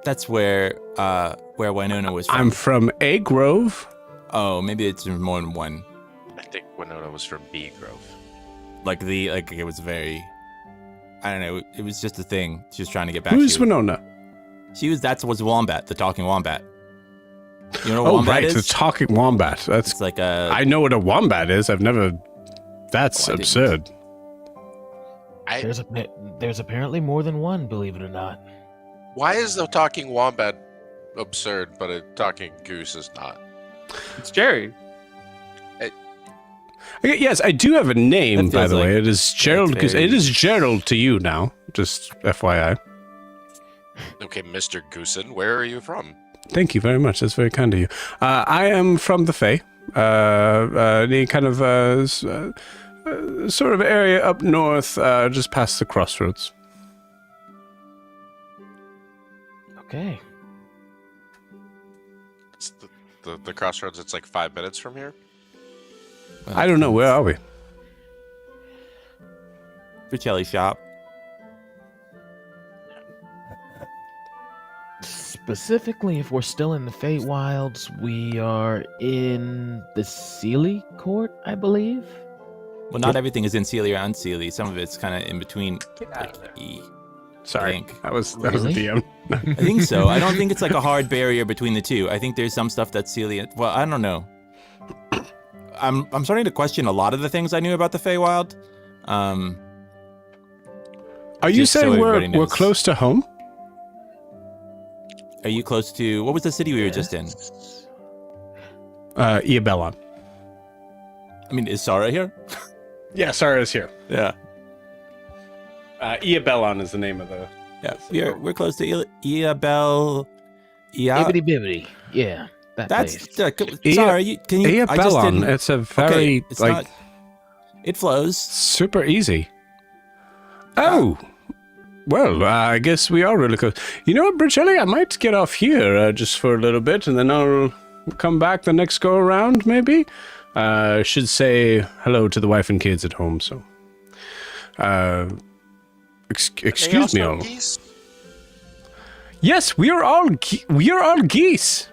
That's where Winona was from. I'm from A Grove. Oh, maybe it's more than one. I think Winona was from B Grove. Like it was very... I don't know. It was just a thing. She was trying to get back Who's to you. Winona? That was Wombat, the talking wombat. You know what Oh, wombat right, is? the talking wombat. That's. It's like a... I know what a wombat is. I've never. That's Oh, I didn't. absurd. There's apparently more than one, believe it or not. Why is the talking wombat absurd, but a talking goose is not? It's Jerry. Okay, yes, I do have a name, That by feels the way. like- It is Gerald. very- It is Gerald to you now. Just FYI. Okay, Mr. Goosen, where are you from? Thank you very much. That's very kind of you. I am from the Fae. The kind of sort of area up north, just past the crossroads. Okay. It's the crossroads. It's like 5 minutes from here. I don't know. Where are we? Vercelli shop. Specifically, if we're still in the Feywilds, we are in the Sealy Court, I believe. Well, not everything is in Sealy or unsealy. Some of it's kind of in between. Like E. Sorry, think. that was a Really? DM. I think so. I don't think it's like a hard barrier between the two. I think there's some stuff that's Sealy. Well, I don't know. I'm starting to question a lot of the things I knew about the Feywild. Are you Just so saying everybody we're knows. close to home? Are you close to what was the city we were just in? Iabellon. I mean, is Sarah here? Yeah, Sarah is here. Yeah. Iabellon is the name of the. Yeah, we're close to Iabel. Bibbity bibbity. Yeah, that That's place. Sarah. Can you? I just Iabellon. didn't. It's a very It's like not. It flows. super easy. Oh. Well, I guess we are really close. You know what, Bricelli? I might get off here just for a little bit, and then I'll come back the next go around, maybe. Should say hello to the wife and kids at home. So, excuse me, all. Geese? Yes, we are all geese.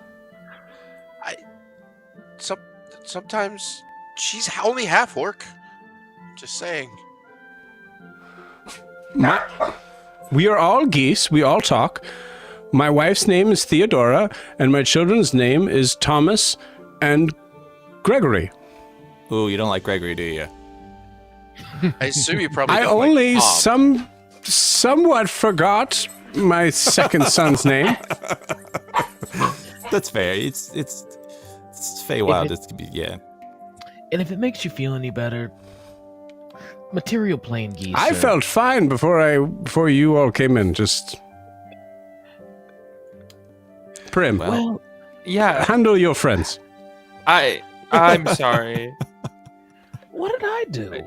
Sometimes she's only half orc. Just saying. We are all geese. We all talk. My wife's name is Theodora, and my children's name is Thomas and Gregory. Ooh, you don't like Gregory, do you? I assume you probably. I don't like only Tom. somewhat forgot my second son's name. That's fair. It's Feywild. It's yeah. And if it makes you feel any better, material plane geese. I felt fine before you all came in. Just Prim, well. Yeah, handle your friends. I'm sorry. What did I do?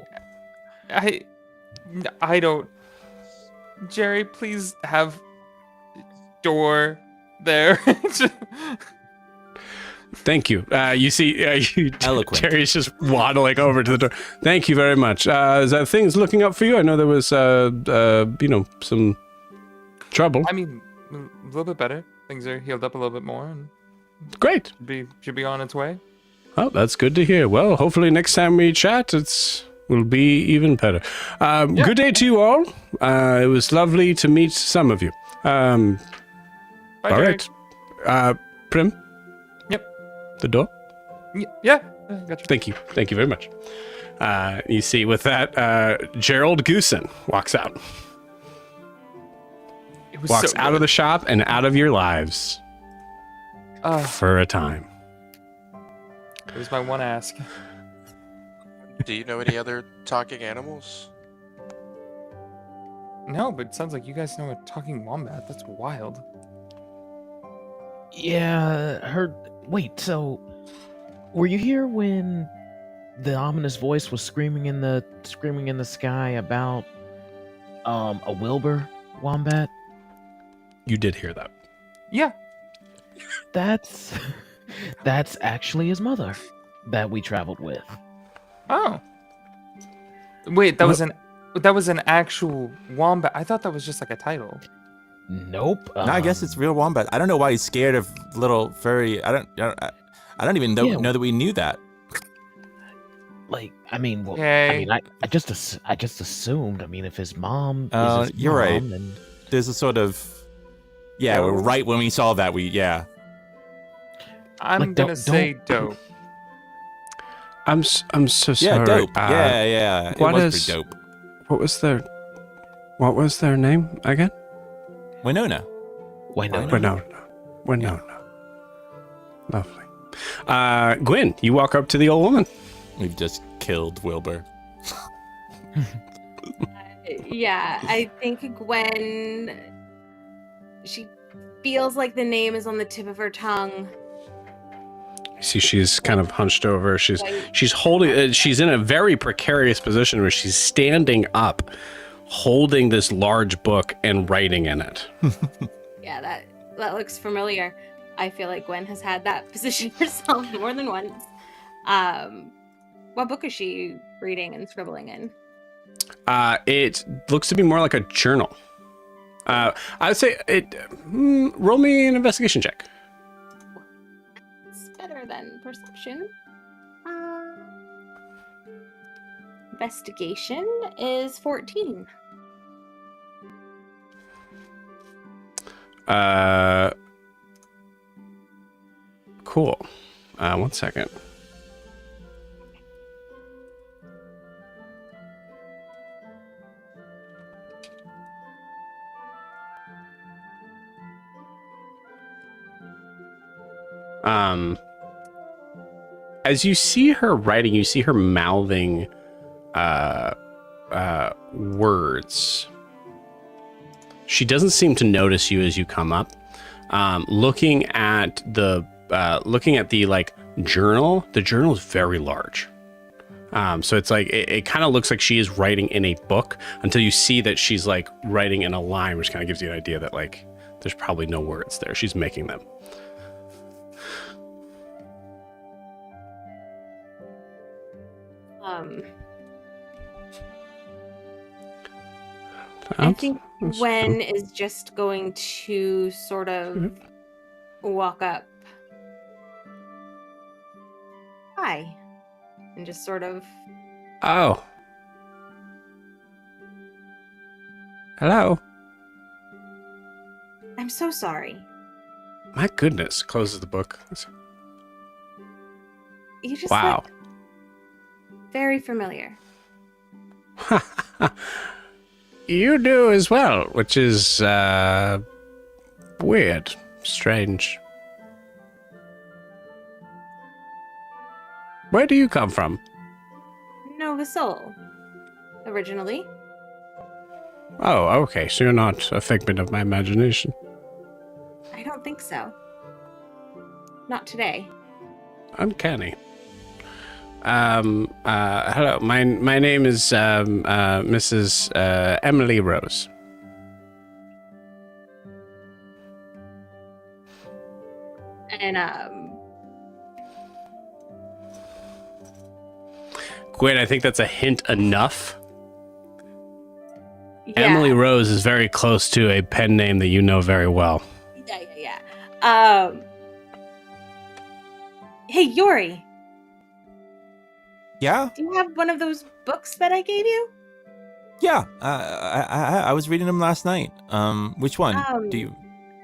I don't. Jerry, please have door there. Thank you. You see, Eloquent. Terry's just waddling over to the door. Thank you very much. Is that things looking up for you? I know there was, some trouble. I mean, a little bit better. Things are healed up a little bit more, and Great. should be on its way. Oh, that's good to hear. Well, hopefully next time we chat, will be even better. Good day to you all. It was lovely to meet some of you. Bye, All Jerry. right. Prim? Yep. The door? Yeah, gotcha. Thank you. Thank you very much. You see, with that, Gerald Goosen walks out. It was Walks so out of the shop and out of your lives the. for a time. It was my one ask. Do you know any other talking animals? No, but it sounds like you guys know a talking wombat. That's wild. Yeah, wait, so were you here when the ominous voice was screaming in the sky about a Wilbur wombat? You did hear that. Yeah. That's actually his mother that we traveled with. Oh. Wait, that was an actual wombat. I thought that was just like a title. Nope. No, I guess it's real wombat. I don't know why he's scared of little furry. I don't even know, Yeah. know that we knew that. Like, I mean, well, Okay. I just assumed. I mean, if his mom, Oh, is his you're right. mom, then There's a sort of we're right when we saw that I'm Like, gonna don't- say dope. I'm so sorry. yeah dope yeah it what was is- pretty dope. What was their name again? Winona. Winona. Lovely. Gwen, you walk up to the old woman. We've just killed Wilbur. Yeah, I think Gwen, she feels like the name is on the tip of her tongue. You see, she's kind of hunched over. She's holding. She's in a very precarious position where she's standing up, holding this large book and writing in it. Yeah, that looks familiar. I feel like Gwen has had that position herself more than once. What book is she reading and scribbling in? It looks to be more like a journal. I would say it. Roll me an investigation check. It's better than perception. Investigation is 14. Cool. 1 second. As you see her writing, you see her mouthing words. She doesn't seem to notice you as you come up. Looking at the like journal, the journal is very large. So it's like it kind of looks like she is writing in a book until you see that she's like writing in a line, which kind of gives you an idea that like there's probably no words there. She's making them. I think Gwen is just going to sort of walk up. Hi. And just sort of... Oh. Hello. I'm so sorry. My goodness. Closes the book. You just wow. look very familiar. You do as well, which is weird, strange. Where do you come from? Nova Soul, originally. Oh, okay. So you're not a figment of my imagination. I don't think so. Not today. Uncanny. Hello. My name is Mrs. Emily Rose. And Gwen, I think that's a hint enough. yeah. Emily Rose is very close to a pen name that you know very well. Yeah. Hey, Yori. Yeah? Do you have one of those books that I gave you? Yeah. I was reading them last night. Which one? Do you?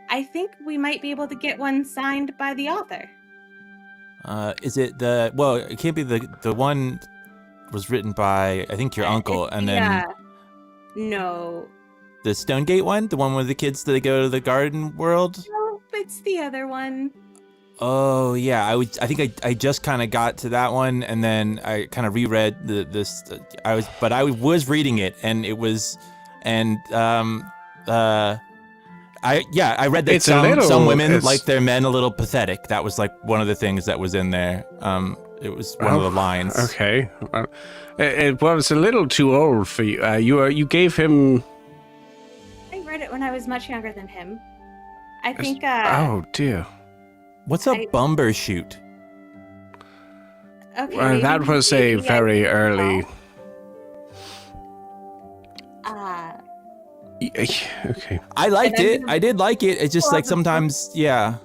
I think we might be able to get one signed by the author. Is it the? Well, it can't be the one was written by I think your uncle, and then no, the Stonegate one, the one where the kids they go to the garden world. No, it's the other one. Oh yeah, I think I just kind of got to that one, and then I kind of reread this. I was reading it, and it was, and I read that some women like their men a little pathetic. That was like one of the things that was in there. It was one of the lines. Okay, it was a little too old for you. You gave him. I read it when I was much younger than him. I think. Oh dear. What's a bumbershoot? Okay. Well, that was a very early. Okay. I liked it. I did like it. It's just like sometimes, yeah.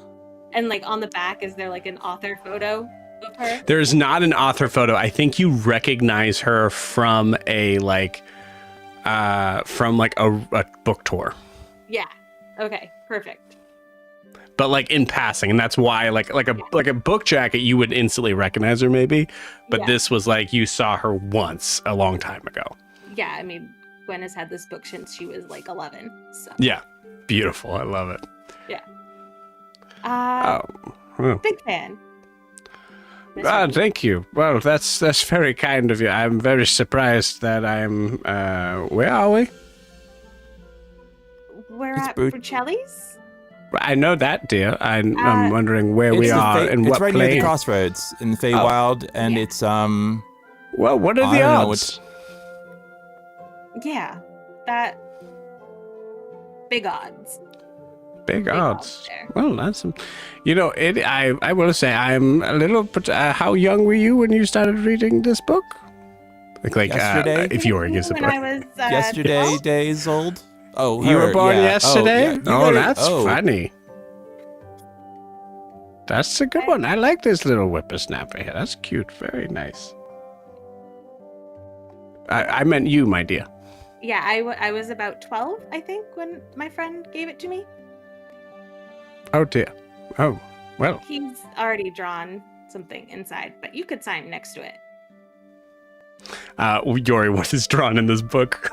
And like on the back, is there like an author photo of her? There's not an author photo. I think you recognize her from a book tour. Yeah. Okay. Perfect. But like in passing, and that's why like a book jacket you would instantly recognize her maybe, but this was like you saw her once a long time ago. Yeah, I mean, Gwen has had this book since she was like 11. So. Yeah, beautiful. I love it. Uh, well. Big fan. Thank you. Well, that's very kind of you. I'm very surprised that I'm. Where are we? We're It's at boot- Brucelli's? I know that, dear. I'm wondering where we It's the are Fey- and it's what right near the plane. crossroads in the Feywild, and Yeah. it's Well, what are I the don't know odds? Yeah. That. Big odds. Big Big odds. odds there. Well, that's I will say I'm a little. But how young were you when you started reading this book? Like Yesterday? if you were against the When book. I was yesterday 12? days old. Oh, You were her, born yeah. yesterday? Oh, yeah. You Oh, better- that's funny. That's a good one. I like this little whippersnapper here. That's cute. Very nice. I meant you, my dear. Yeah, I was about 12, I think, when my friend gave it to me. Oh, dear. Oh, well. He's already drawn something inside, but you could sign next to it. Yori, what is drawn in this book?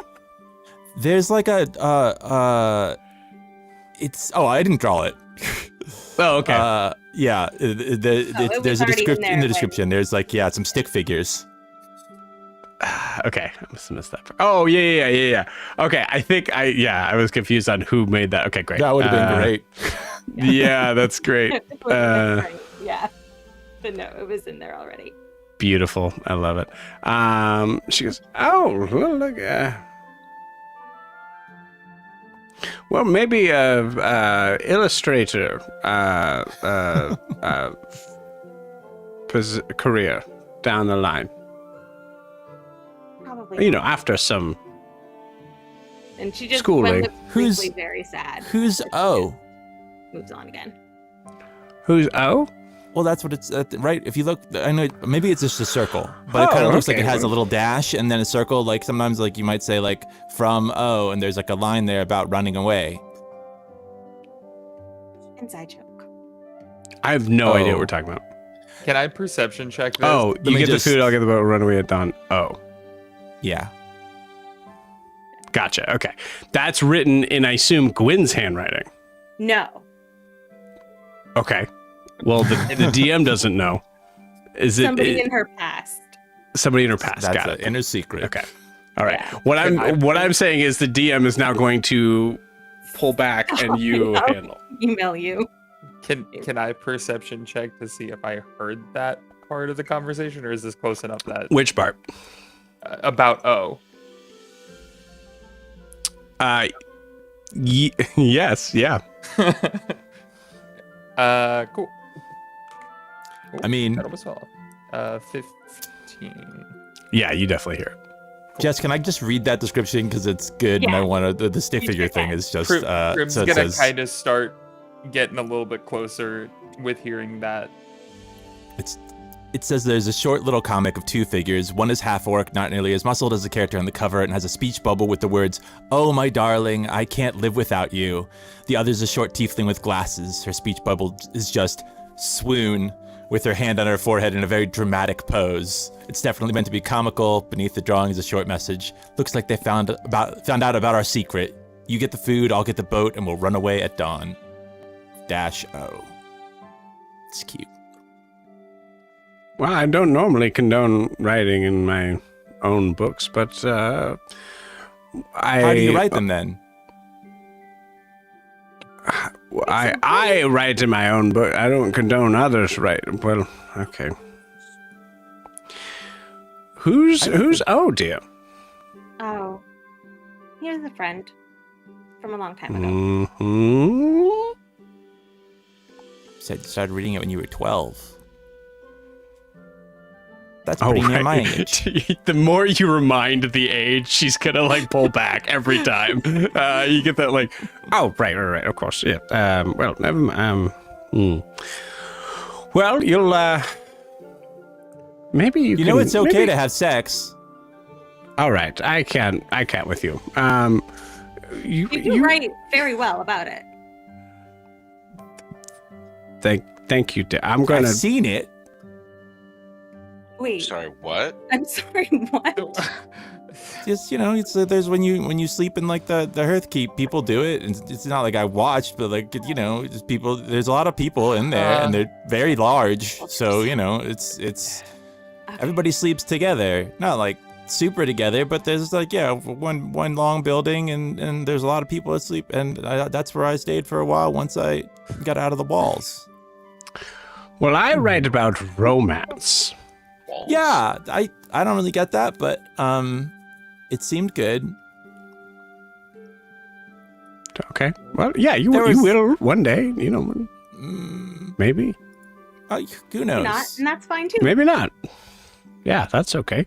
There's like a it's I didn't draw it. Oh, okay. Yeah, was there's a already in description there, in the like- description. There's like some stick figures. Okay, I must have missed that. Oh, yeah. Okay, I was confused on who made that. Okay, great. That would have been great. Yeah, that's great. Right, yeah. But no, it was in there already. Beautiful. I love it. She goes, oh, well, look. Well, maybe a illustrator career down the line. Probably. You know, after some. And she just schooling. went Who's- briefly very sad. Who's O? Moves on again. Who's O? Well, that's what it's right. If you look, I know maybe it's just a circle, but it kind of looks like okay. it has a little dash and then a circle. Like sometimes, like you might say, like from O, and there's like a line there about running away. Inside joke. I have no idea what Oh. we're talking about. Can I perception check this? Oh, let you me get just- the food, I'll get the boat, run away at dawn. Oh, Yeah. gotcha. Okay. That's written in, I assume, Gwyn's handwriting. No. Okay. Well, the DM doesn't know. Is it Somebody in her past. somebody in her past? That's Got an it. inner secret. Okay. All right. Yeah. What I'm saying is the DM is now going to pull back and you no. handle. Email you. Can I perception check to see if I heard that part of the conversation, or is this close enough that Which part? about O? Yes. Yeah. Cool. I mean, That was all. 15. Yeah. You definitely hear it. Jess, can I just read that description because it's good, and Yeah. I want to. The stick You figure sure thing can. is just Prim's so it gonna says kind of start getting a little bit closer with hearing that. it says there's a short little comic of two figures. One is half orc, not nearly as muscled as the character on the cover, and has a speech bubble with the words, "Oh my darling, I can't live without you." The other is a short tiefling with glasses. Her speech bubble is just swoon, with her hand on her forehead in a very dramatic pose. It's definitely meant to be comical. Beneath the drawing is a short message. Looks like they found out about our secret. You get the food, I'll get the boat, and we'll run away at dawn. -O. It's cute. Well, I don't normally condone writing in my own books, but How do you write them then? I write in my own book. I don't condone others write. Well, okay. Who's oh dear. Oh. Here's a friend. From a long time ago. Mm-hmm. Said you started reading it when you were 12. That's Oh, pretty near my right. age. The more you remind the age, she's gonna like pull back every time. You get that like, oh right, of course, yeah. Well, never mind. Well, you'll maybe you. You know can, it's okay maybe... to have sex. All right, I can't with you. You do write very well about it. Thank you. I'm gonna. I've seen it. Wait. Sorry, what? I'm sorry, what? just it's there's when you sleep in like the hearth keep, people do it, and it's not like I watched, but like just people. There's a lot of people in there, and they're very large, so it's everybody sleeps together, not like super together, but there's like one long building, and there's a lot of people that sleep, and that's where I stayed for a while once I got out of the walls. Well, I write about romance. Yeah, I don't really get that, but it seemed good. Okay. Well, yeah, you will one day, maybe. Who knows? Not, and that's fine too. Maybe not. Yeah, that's okay.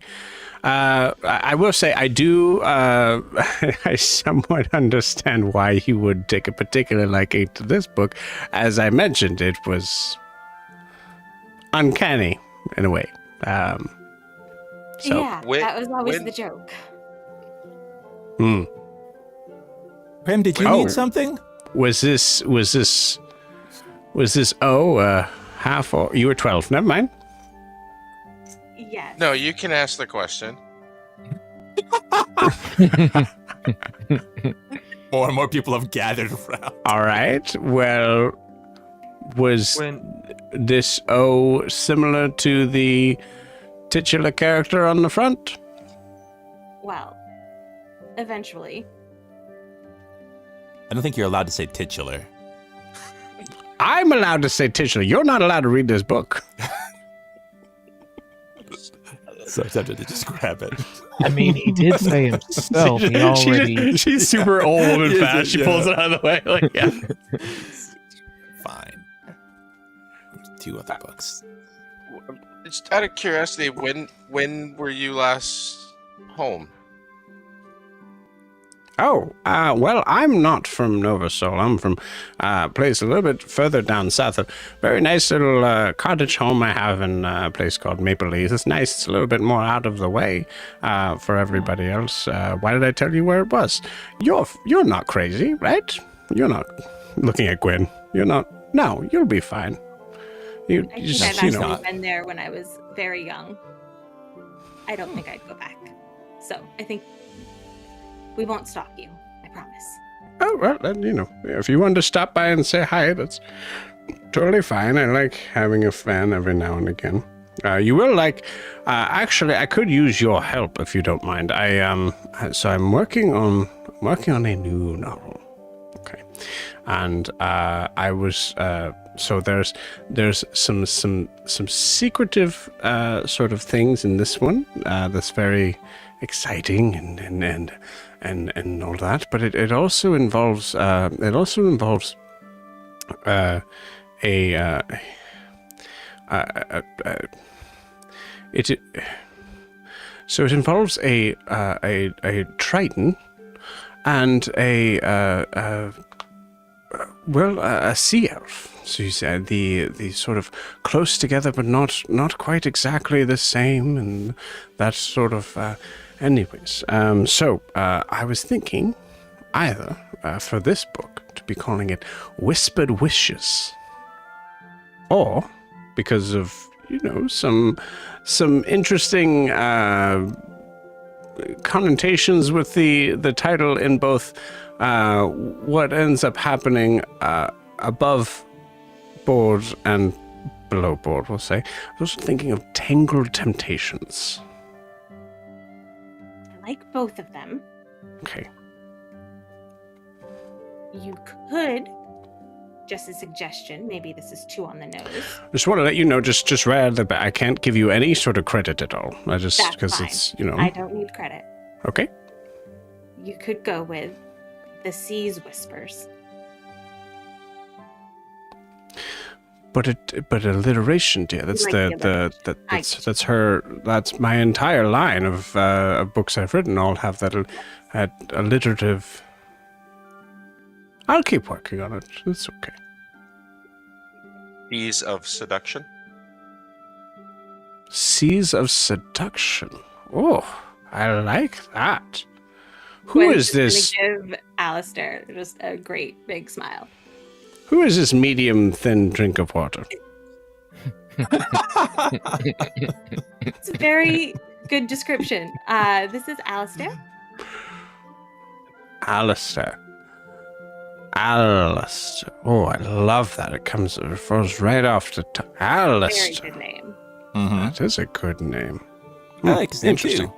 I will say I do. I somewhat understand why you would take a particular liking to this book. As I mentioned, it was uncanny in a way. So, yeah, that was always the joke. Pam, did you need something? Was this half or you were 12? Never mind. Yes. No, you can ask the question. More and more people have gathered around. All right. Well, was this similar to the titular character on the front? Well, eventually. I don't think you're allowed to say titular. I'm allowed to say titular. You're not allowed to read this book. So I'm tempted to just grab it. I mean, he did say himself. She's super old and fast. She pulls it out of the way. Like, yeah. Fine. 2 other books. Just out of curiosity, when were you last home? Oh, well, I'm not from Nova Sol. I'm from a place a little bit further down south. A very nice little cottage home I have in a place called Maple Leaf. It's nice. It's a little bit more out of the way for everybody else. Why did I tell you where it was? You're not crazy, right? You're not looking at Gwen. You're not. No, you'll be fine. I think I've actually been there when I was very young. I don't think I'd go back. So I think we won't stalk you. I promise. Oh, well, then, if you wanted to stop by and say hi, that's totally fine. I like having a fan every now and again. You will actually, I could use your help if you don't mind. So I'm working on a new novel. Okay. And I was, so there's some secretive sort of things in this one that's very exciting and all that, but it also involves so it involves a Triton and a sea elf. So you said the sort of close together, but not quite exactly the same, and that sort of. Anyways, so I was thinking either for this book to be calling it Whispered Wishes, or because of some interesting connotations with the title in both what ends up happening above board and below board, we'll say. I was also thinking of Tangled Temptations. I like both of them. Okay. You could, just a suggestion, maybe this is too on the nose. Just want to let you know, just right out of the bat, I can't give you any sort of credit at all. I just, because it's, I don't need credit. Okay. You could go with The Sea's Whispers. But alliteration, dear. That's that's my entire line of books I've written. All have that alliterative. I'll keep working on it. It's okay. Seas of Seduction. Seas of Seduction. Oh, I like that. Who Gwen's is this? Gonna give Alistair just a great big smile. Who is this medium thin drink of water? It's very good description. This is Alistair. Alistair. Alistair. Oh, I love that. It falls right off the tongue. Very Alistair. good name. Mm-hmm. That is a good name. I like his name Interesting. too.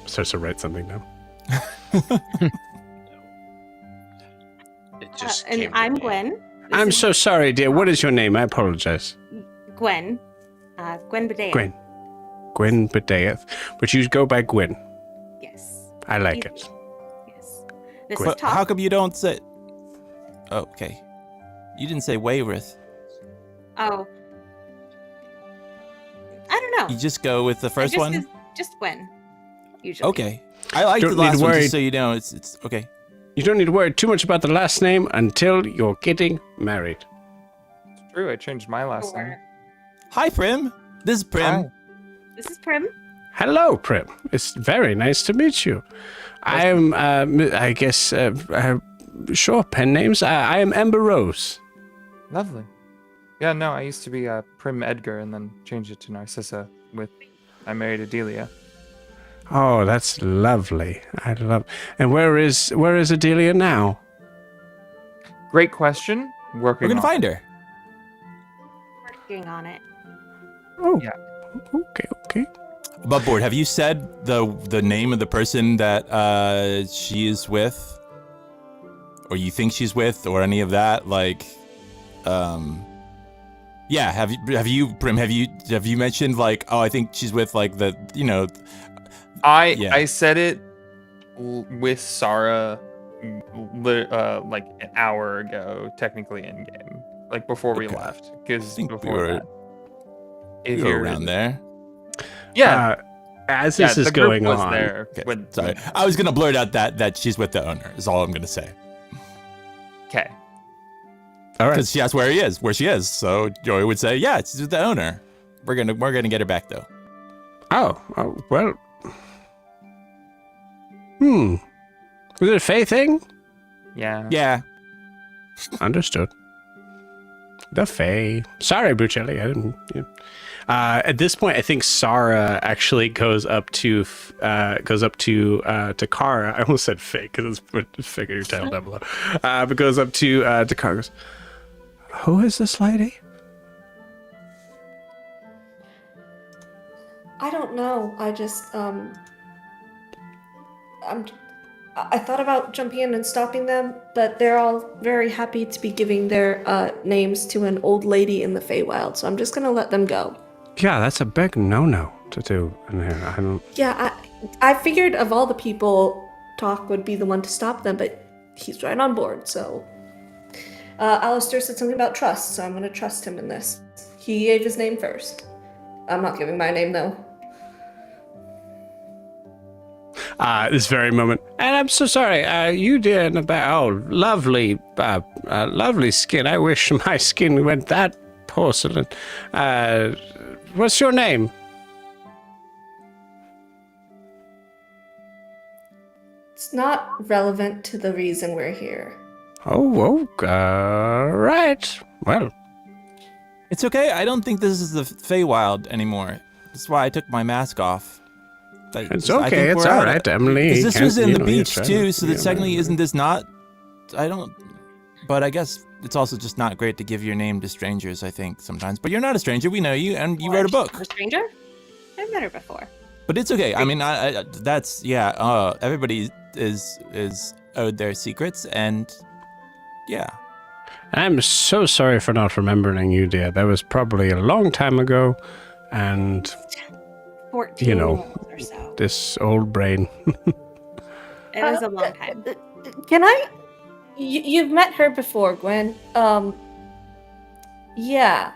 Starts to write something down. It just And came to I'm me. Gwen. This I'm is so sorry, dear. What is your name? I apologize. Gwen. Gwen Bedea. Gwen. Gwen Bedeath. But you go by Gwen. Yes. I like Easy. it. Yes. This Gwen. is Top. How come you don't say? Oh, okay. You didn't say Wayrith. Oh. I don't know. You just go with the first just, one. Just Gwen. Usually. Okay. I like Don't the last need one, worry. just so you know. It's okay. You don't need to worry too much about the last name until you're getting married. True, I changed my last name. Sure. Hi, Prim. This is Prim. Hi. This is Prim. Hello, Prim. It's very nice to meet you. I am, I guess, sure, pen names. I am Ember Rose. Lovely. Yeah, no, I used to be Prim Edgar and then changed it to Narcissa I married Adelia. Oh, that's lovely. I love. And where is Adelia now? Great question. Working We're gonna on find her. Working on it. Oh, Yeah. Okay. Above board, have you said the name of the person that she is with, or you think she's with, or any of that? Like, yeah. Have you, Prim? Have you mentioned like, oh, I think she's with like the, Yeah. I said it with Sarah like an hour ago, technically in game, like before we Okay. left, because think we before were- that, We if were you're around there. yeah, As this is the group going was on, there. Okay, When, sorry, I was gonna blurt out that she's with the owner. Is all I'm gonna say. Okay. all right. Because she asked where she is. So Joey would say, yeah, she's with the owner. We're gonna get her back though. Oh, well. Was it a Fae thing? Yeah. Yeah. Understood. The Fae. Sorry, Buccelli. I didn't. Yeah. At this point, I think Sarah actually goes up to Kara. I almost said Fae because it's figure your title down below. But goes up to Kara. Goes, who is this lady? I don't know. I just I thought about jumping in and stopping them, but they're all very happy to be giving their names to an old lady in the Feywild, so I'm just gonna let them go. Yeah, that's a big no-no to do in here. I don't. Yeah, I figured of all the people, Talk would be the one to stop them, but he's right on board, so... Alistair said something about trust, so I'm gonna trust him in this. He gave his name first. I'm not giving my name, though. This very moment. And I'm so sorry. You did lovely, lovely skin. I wish my skin went that porcelain. What's your name? It's not relevant to the reason we're here. Oh, right. Well, It's okay. I don't think this is the Feywild anymore. That's why I took my mask off. it's okay. It's all right, Emily. Because this was in the beach you're too, trying so to- that technically isn't this not? But I guess it's also just not great to give your name to strangers. I think sometimes, but you're not a stranger. We know you, and you wrote a book. A stranger? I've met her before. But it's okay. I mean, I that's yeah. Everybody is owed their secrets, and yeah. I'm so sorry for not remembering you, dear. That was probably a long time ago, and 14 You know, months or so. this old brain. It was a long time. Can I? You've met her before, Gwen. Yeah.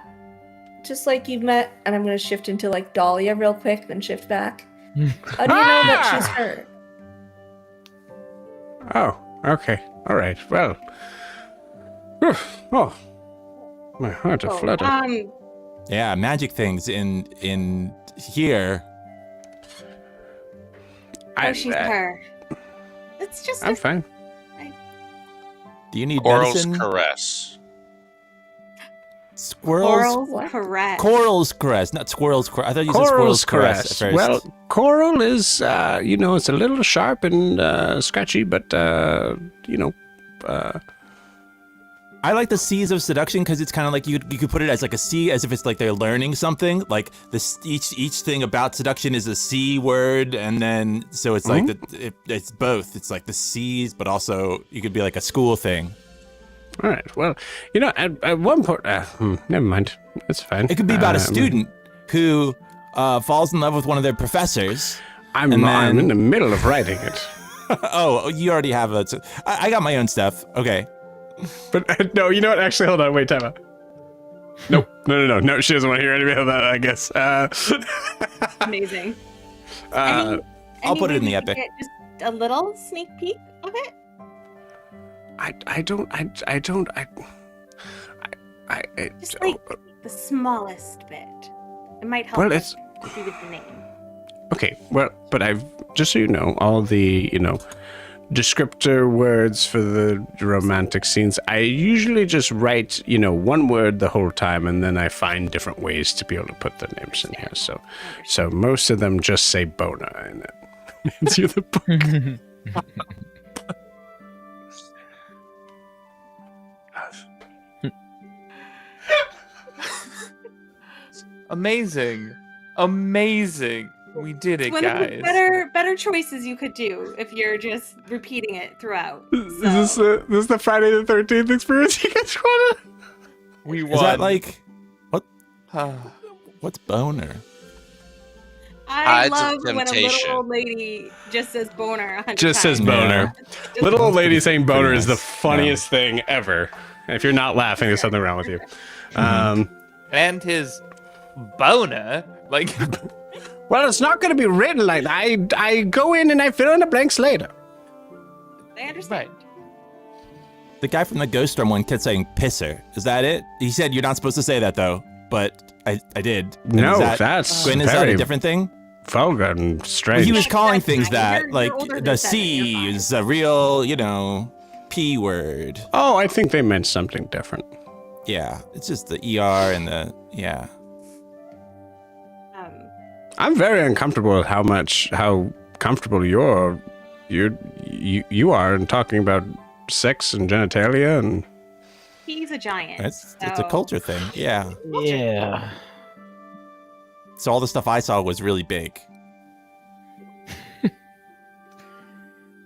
Just like you've met, and I'm gonna shift into like Dahlia real quick, then shift back. How do you know that she's her? Oh, okay. All right. Well. Oh, my heart is fluttered. Yeah, magic things in here. She's her. It's just I'm fine. Do you need Oral's medicine? caress. Squirrels. Coral's Caress. Coral's Crest, not Squirrel's Crest. I thought you said Squirrel's Crest at first. Well, coral is, it's a little sharp and scratchy, but, I like the C's of seduction because it's kind of like you could put it as like a C, as if it's like they're learning something. Like this, each thing about seduction is a C word, and then so it's like it's both. It's like the C's, but also you could be like a school thing. All right. Well, at one point, never mind. It's fine. It could be about a student who falls in love with one of their professors. I'm in the middle of writing it. Oh, you already have it. I got my own stuff. Okay. But no, you know what? Actually, hold on. Wait, time out. Nope. No. She doesn't want to hear any of that, I guess. Amazing. I'll put it in the epic. Just a little sneak peek of it. Just like the smallest bit. It might help. Well, it's you with the name. okay. Well, but I've just so you know, all the descriptor words for the romantic scenes. I usually just write one word the whole time, and then I find different ways to be able to put the names in here. So most of them just say boner, and that means you're the book. Amazing. We did it, One guys. of the better choices you could do if you're just repeating it throughout. Is this the Friday the 13th experience you guys want? We won. Is that like what? What's boner? I It's a love when a temptation. little old lady just says boner 100 Just says times. boner. Just- Little old lady saying boner Pretty is the nice. funniest thing ever. If you're not laughing, there's something wrong with you. And his boner, like. Well, it's not going to be written like that. I go in and I fill in the blanks later. I understand. Right. The guy from the Ghost Storm one kept saying pisser. Is that it? He said you're not supposed to say that though, but I did. And No, is that's Gwen, is that very a different thing? vulgar and strange. He was calling That's things fine. that, You're like older than the 7, you're C fine. is a real, P word. Oh, I think they meant something different. Yeah, it's just the ER and the yeah. I'm very uncomfortable with how comfortable you are in talking about sex and genitalia and. He's a giant. It's a so- culture thing. Yeah. Yeah. So all the stuff I saw was really big.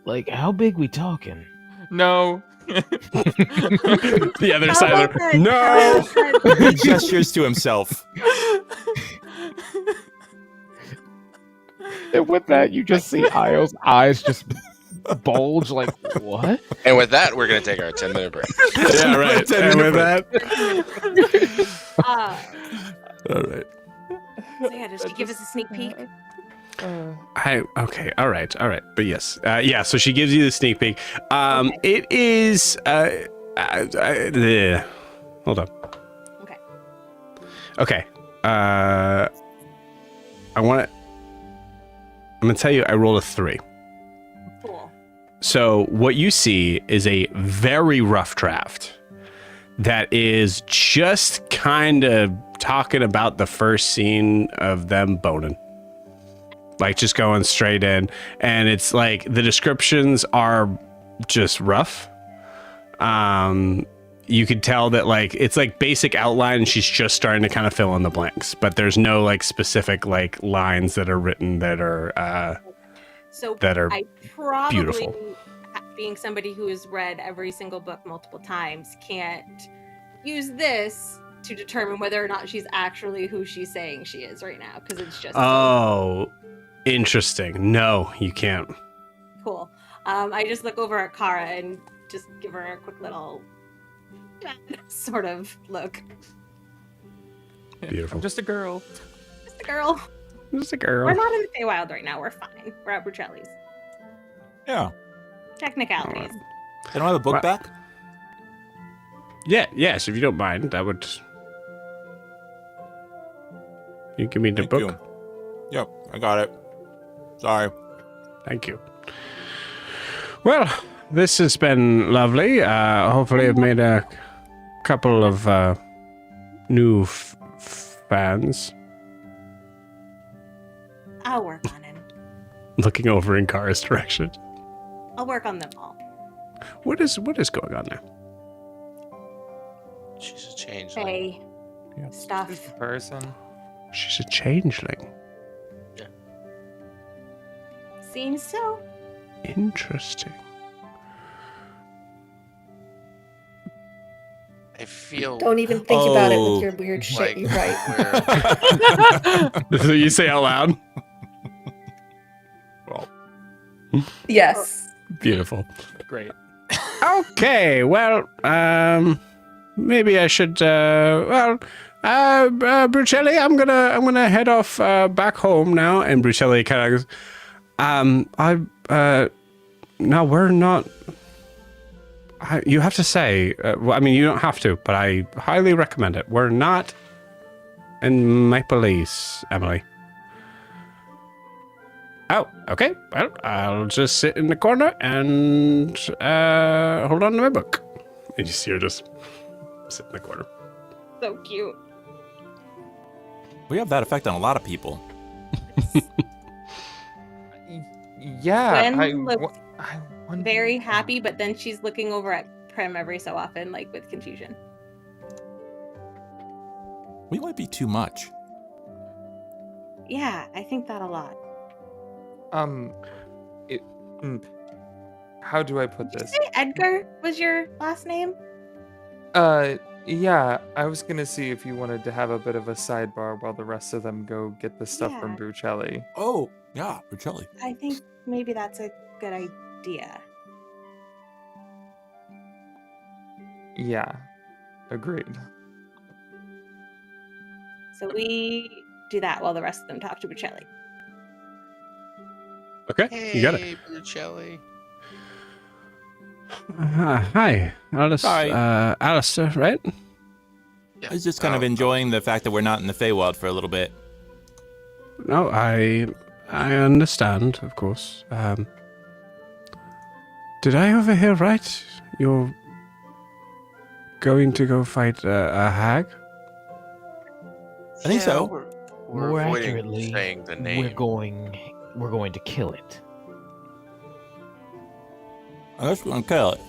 Like, how big we talking? No. The other How side of about the, no. He gestures to himself. And with that, you just see Io's eyes just bulge like, what? And with that, we're going to take our 10-minute break. Yeah, right. And with that, All right. So yeah, does she give us a sneak peek? okay, all right, but yes, so she gives you the sneak peek. It is, hold on. Okay, I'm gonna tell you, I rolled a 3. Cool. So what you see is a very rough draft that is just kind of talking about the first scene of them boning. Like just going straight in, and it's like the descriptions are just rough. You could tell that like it's like basic outline, and she's just starting to kind of fill in the blanks, but there's no like specific like lines that are written that are So that are I probably, beautiful. being somebody who has read every single book multiple times, can't use this to determine whether or not she's actually who she's saying she is right now, because it's just Oh, interesting. No, you can't. cool. I just look over at Kara and just give her a quick little sort of look. Beautiful. I'm just a girl. Just a girl. Just a girl. We're not in the Feywild right now. We're fine. We're at Brucelli's. Yeah. Technicalities. They don't have a book What? back? Yeah, yes, if you don't mind, that would. You give me the Thank book. you. Yep, I got it. Sorry. Thank you. Well, this has been lovely. Hopefully, I've made a couple of new fans. I'll work on him. Looking over in Kara's direction. I'll work on them all. What is going on now? She's a changeling. Hey, Yeah. stuff. Person. She's a changeling. Seems so. Interesting. I feel Don't even think about it Oh, with your weird shit. like You're right. we're So you say out loud? Yes. Beautiful. Great. Okay, well, maybe I should, Brucelli, I'm gonna head off, back home now, and Brucelli kind of goes, no, we're not, you have to say, well, I mean, you don't have to, but I highly recommend it. We're not in my police, Emily. Oh, okay. Well, I'll just sit in the corner and hold on to my book. And you see her just sit in the corner. So cute. We have that effect on a lot of people. Yeah. Gwen looks I wonder- very happy, but then she's looking over at Prim every so often, like with confusion. We might be too much. Yeah, I think that a lot. It, how do I put Did you this? say Edgar was your last name? Yeah, I was gonna see if you wanted to have a bit of a sidebar while the rest of them go get the stuff from Yeah. Brucelli. Oh, yeah, Richelli. I think maybe that's a good idea. Yeah, agreed. So we do that while the rest of them talk to Bocelli. Okay, you got it. Hey, Brucelli. Hi, Alice. Hi. Alistair, right? Yeah. I was just kind of enjoying the fact that we're not in the Feywild for a little bit. No, I understand, of course. Did I overhear right? You're going to go fight a hag? I think so. We're More avoiding accurately, saying the name. we're going to kill it. I guess we're gonna kill it.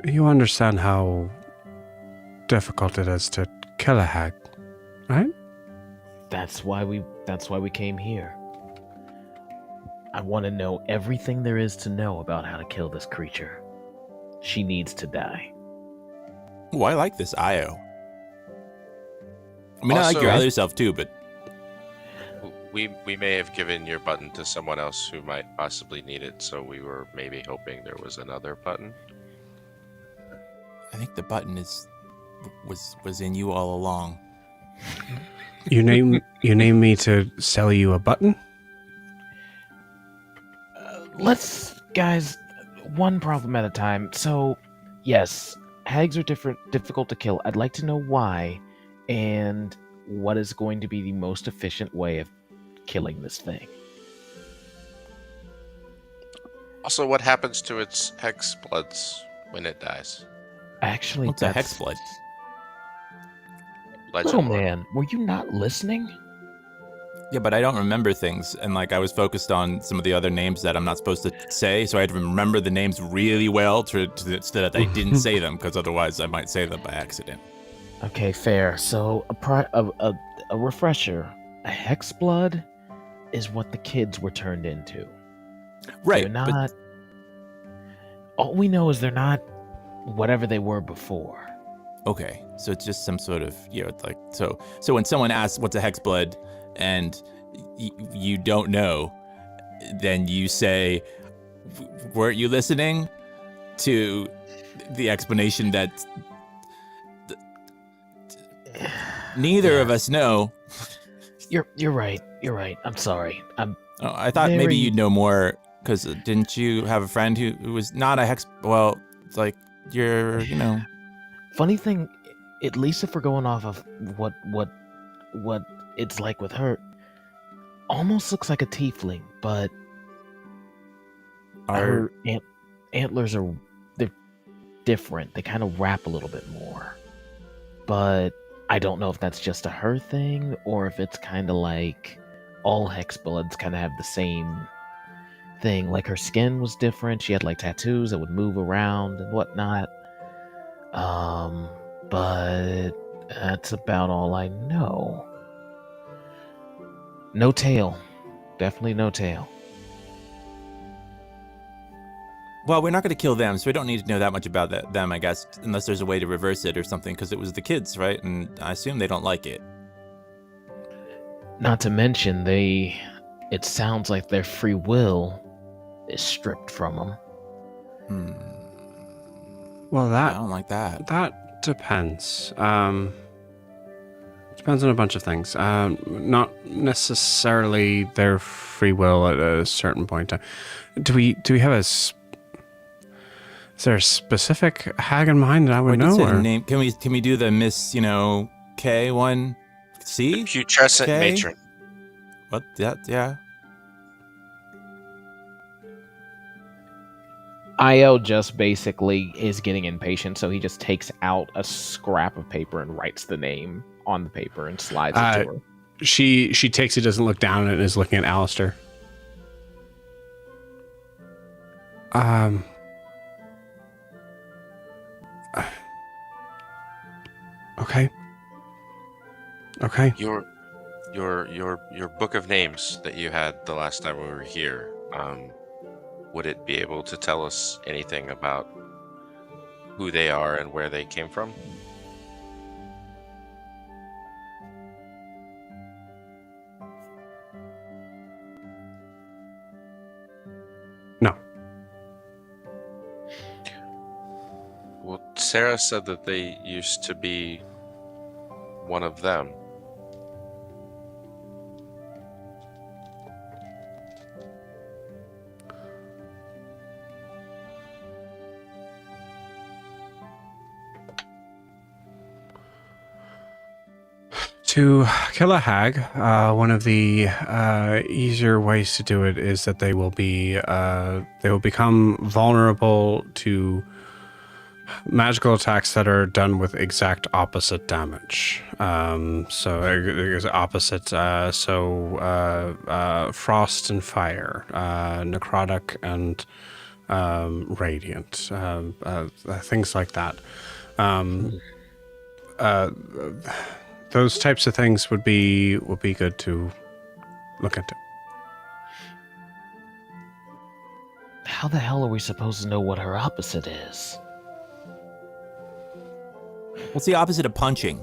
You understand how difficult it is to kill a hag, right? That's why we came here. I want to know everything there is to know about how to kill this creature. She needs to die. Oh, I like this Io. I mean, I like Also- your other self too, but We may have given your button to someone else who might possibly need it, so we were maybe hoping there was another button. I think the button was in you all along. You name me to sell you a button? Let's, guys, one problem at a time. So, yes, hags are difficult to kill. I'd like to know why, and what is going to be the most efficient way of killing this thing. Also, what happens to its hex bloods when it dies? Actually, What's a that's... hex blood? Little Legend lore. man, were you not listening? Yeah, but I don't remember things, and like I was focused on some of the other names that I'm not supposed to say, so I had to remember the names really well so that I didn't say them, because otherwise I might say them by accident. Okay, fair. So, a refresher. A hex blood is what the kids were turned into. Right, They're not... All we know is they're not whatever they were before. okay, so it's just some sort of, like, so when someone asks what's a hex blood and you don't know, then you say, weren't you listening to the explanation that neither of us know? You're right. You're right. I'm sorry. Oh, I thought maybe Very- you'd know more, because didn't you have a friend who was not a hex? Well, it's like you're, Funny thing, at least if we're going off of what it's like with her, almost looks like a tiefling, but are her antlers are different. They kind of rap a little bit more. But I don't know if that's just a her thing or if it's kind of like all Hexbloods kind of have the same thing. Like her skin was different. She had like tattoos that would move around and whatnot. But that's about all I know. No tail. Definitely no tail. Well, we're not going to kill them, so we don't need to know that much about them, I guess, unless there's a way to reverse it or something, because it was the kids, right? And I assume they don't like it. Not to mention, it sounds like their free will is stripped from them. Well, I don't like that. That depends. Depends on a bunch of things. Not necessarily their free will at a certain point. Do we have is there a specific hag in mind that I would know? Or? Name? Can we do the Miss, K one? C? Putrescent K? matron. What? Yeah. IO just basically is getting impatient, so he just takes out a scrap of paper and writes the name on the paper and slides it to her. She takes it, doesn't look down, and is looking at Alistair. Okay. Your book of names that you had the last time we were here. Would it be able to tell us anything about who they are and where they came from? No. Well, Sarah said that they used to be one of them. To kill a hag, one of the easier ways to do it is that they will become vulnerable to magical attacks that are done with exact opposite damage. So there's opposite. Frost and fire, necrotic and radiant, things like that. Those types of things would be good to look into. How the hell are we supposed to know what her opposite is? What's the opposite of punching?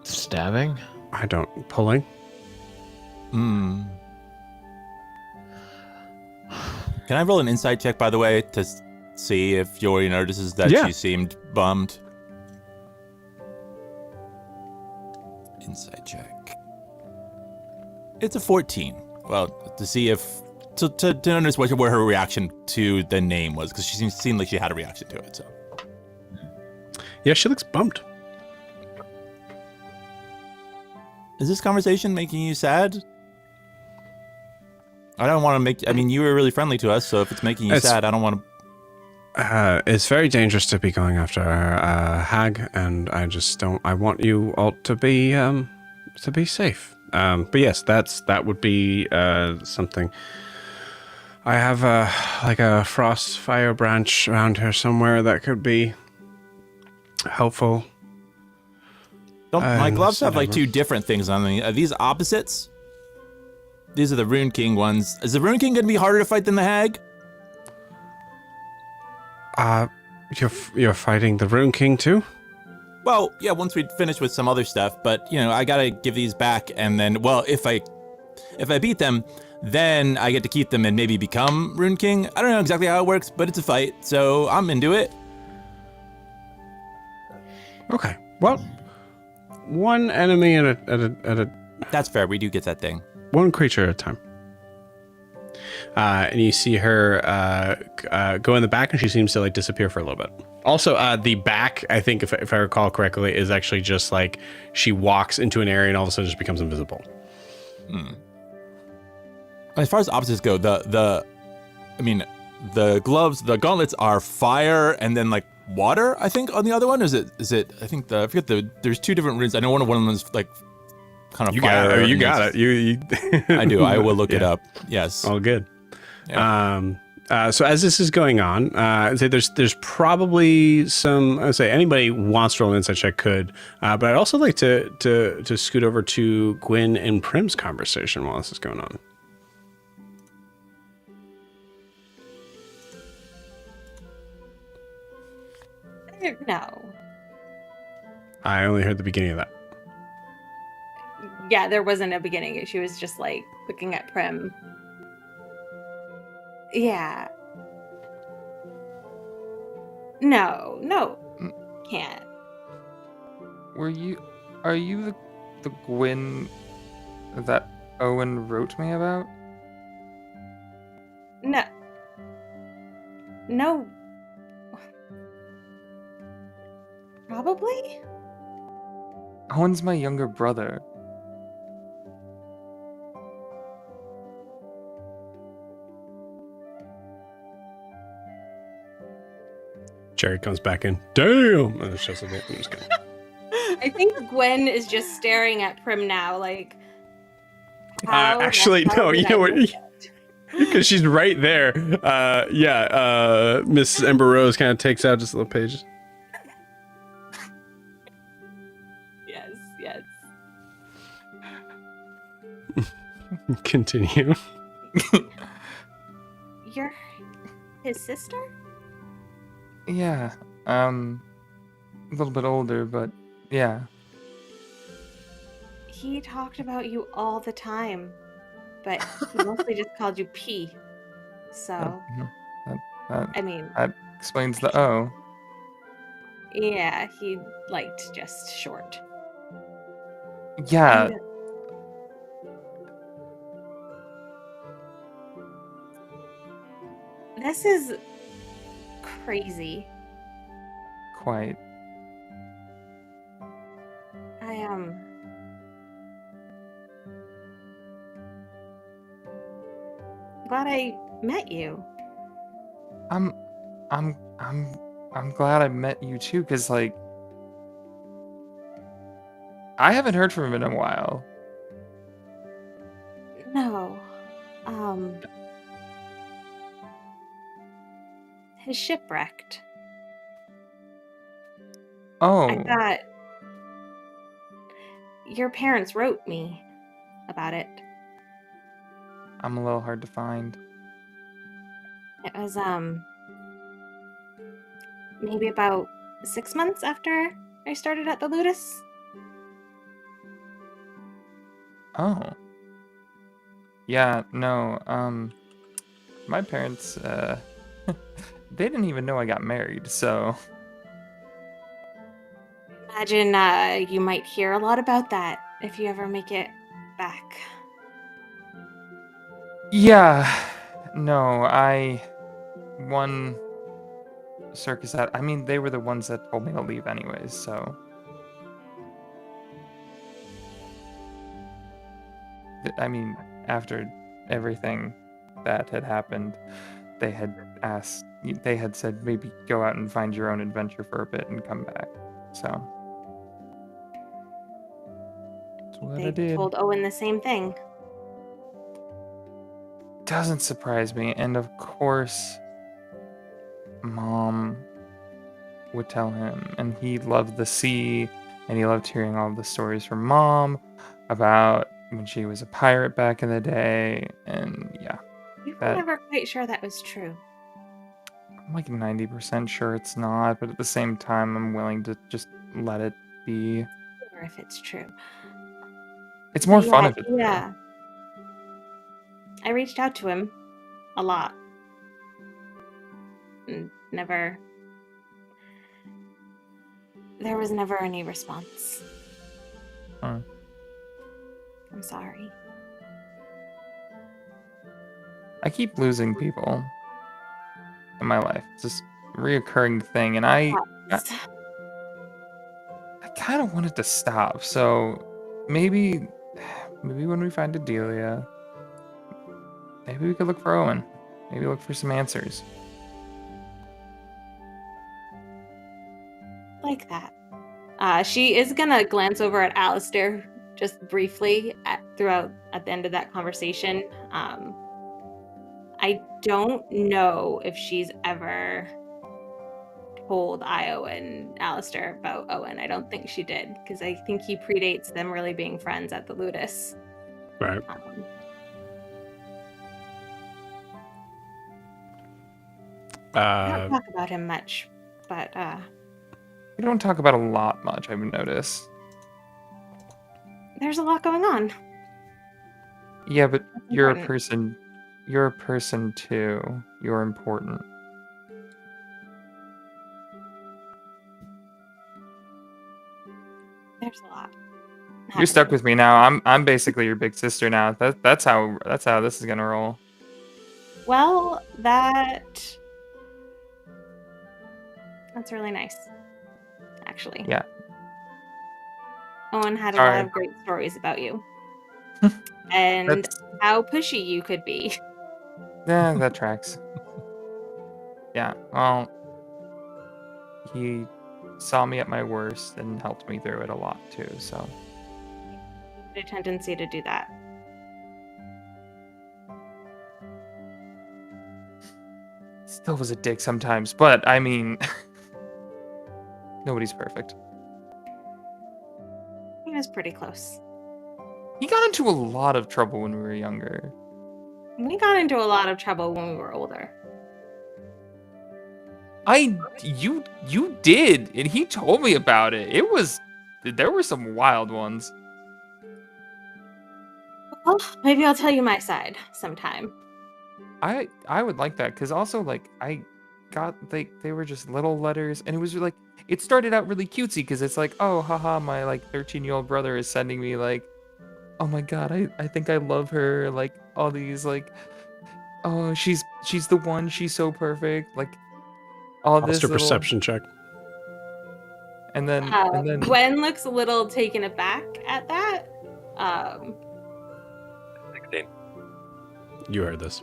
Stabbing? I don't. Pulling? Can I roll an insight check, by the way, to see if Yori notices that she seemed bummed? Insight check. It's a 14. Well, to see if to notice what her reaction to the name was, because she seemed like she had a reaction to it. So. Yeah, she looks bummed. Is this conversation making you sad? I don't want to make. I mean, you were really friendly to us, so if it's making you sad, I don't want to. It's very dangerous to be going after a hag, and I just don't. I want you all to be safe. But yes, that would be something. I have a frost fire branch around here somewhere that could be helpful. My gloves have like two different things on them. Are these opposites? These are the Rune King ones. Is the Rune King going to be harder to fight than the hag? You're fighting the Rune King too? Well, yeah, once we finish with some other stuff, but I gotta give these back, and then, well, if I beat them, then I get to keep them and maybe become Rune King. I don't know exactly how it works, but it's a fight, so I'm into it. Okay. Well, one enemy at a. That's fair. We do get that thing. One creature at a time. And you see her go in the back, and she seems to like disappear for a little bit. Also, the back, I think, if I recall correctly, is actually just like she walks into an area and all of a sudden just becomes invisible. As far as opposites go, the the gloves, the gauntlets are fire and then like water, I think, on the other one. Is it I think I forget there's two different runes. I know one of them is like kind of You fire. got it. You and got it. You I do. I will look it Yeah. up. Yes. All good. Yeah. So as this is going on, I'd say there's probably some. I'd say anybody wants to roll an insight check could, but I'd also like to scoot over to Gwyn and Prim's conversation while this is going on. No. I only heard the beginning of that. Yeah, there wasn't a beginning. She was just like looking at Prim. Yeah. No, can't. Are you the Gwyn that Owen wrote me about? No. Probably? Owen's my younger brother. Jerry comes back in. Damn! And it's just a bit. I'm just kidding. I think Gwen is just staring at Prim now, like. how the Actually, hell no. You did know I what? miss it? Because she's right there. Miss Ember Rose kind of takes out just a little page. Yes. Continue. You're his sister? Yeah. A little bit older, but yeah. He talked about you all the time, but he mostly just called you P. So, That I mean, explains the O. yeah, he liked just short. Yeah. And this is crazy. Quite. I glad I met you. I'm glad I met you too, because like I haven't heard from him in a while. No. His shipwrecked. Oh, I thought your parents wrote me about it. I'm a little hard to find. It was maybe about 6 months after I started at the Ludus. Oh. Yeah, no, my parents, they didn't even know I got married, so. Imagine you might hear a lot about that if you ever make it back. Yeah, no, one circus that, I mean, they were the ones that told me to leave anyways, so. I mean, after everything that had happened, they had said maybe go out and find your own adventure for a bit and come back. So that's what I They did. told Owen the same thing. Doesn't surprise me, and of course, Mom would tell him, and he loved the sea, and he loved hearing all the stories from Mom about when she was a pirate back in the day, and yeah. We were That- never quite sure that was true. I'm like 90% sure it's not, but at the same time, I'm willing to just let it be. Or if it's true. It's more fun if it's true. Yeah. I reached out to him a lot. And never. There was never any response. Huh. I'm sorry. I keep losing people in my life. It's just a reoccurring thing, and I kind of want it to stop. So maybe when we find Adelia, maybe we could look for Owen. Maybe look for some answers. Like that. She is gonna glance over at Alistair just briefly at the end of that conversation. I don't know if she's ever told Io and Alistair about Owen. I don't think she did, because I think he predates them really being friends at the Ludus. Right. I don't talk about him much, but We don't talk about a lot much, I've noticed. there's a lot going on. Yeah, but That's you're a important. person. You're a person too. You're important. There's a lot. You're stuck happening. with me now. I'm basically your big sister now. That's how this is gonna roll. Well, that's really nice, actually. Yeah. Owen had a Sorry. lot of great stories about you. And That's how pushy you could be. yeah, that tracks. Yeah. Well, he saw me at my worst and helped me through it a lot too. So A tendency to do that. still was a dick sometimes, but I mean, nobody's perfect. He was pretty close. He got into a lot of trouble when we were younger. We got into a lot of trouble when we were older. You did, and he told me about it. There were some wild ones. Well, maybe I'll tell you my side sometime. I would like that, because also like I got like they were just little letters, and it was like it started out really cutesy because it's like, oh haha, my like 13-year-old brother is sending me like, oh my god, I think I love her, like all these like, oh she's the one, she's so perfect, like all this Monster little, perception check. and then Gwen looks a little taken aback at that. 16. You heard this.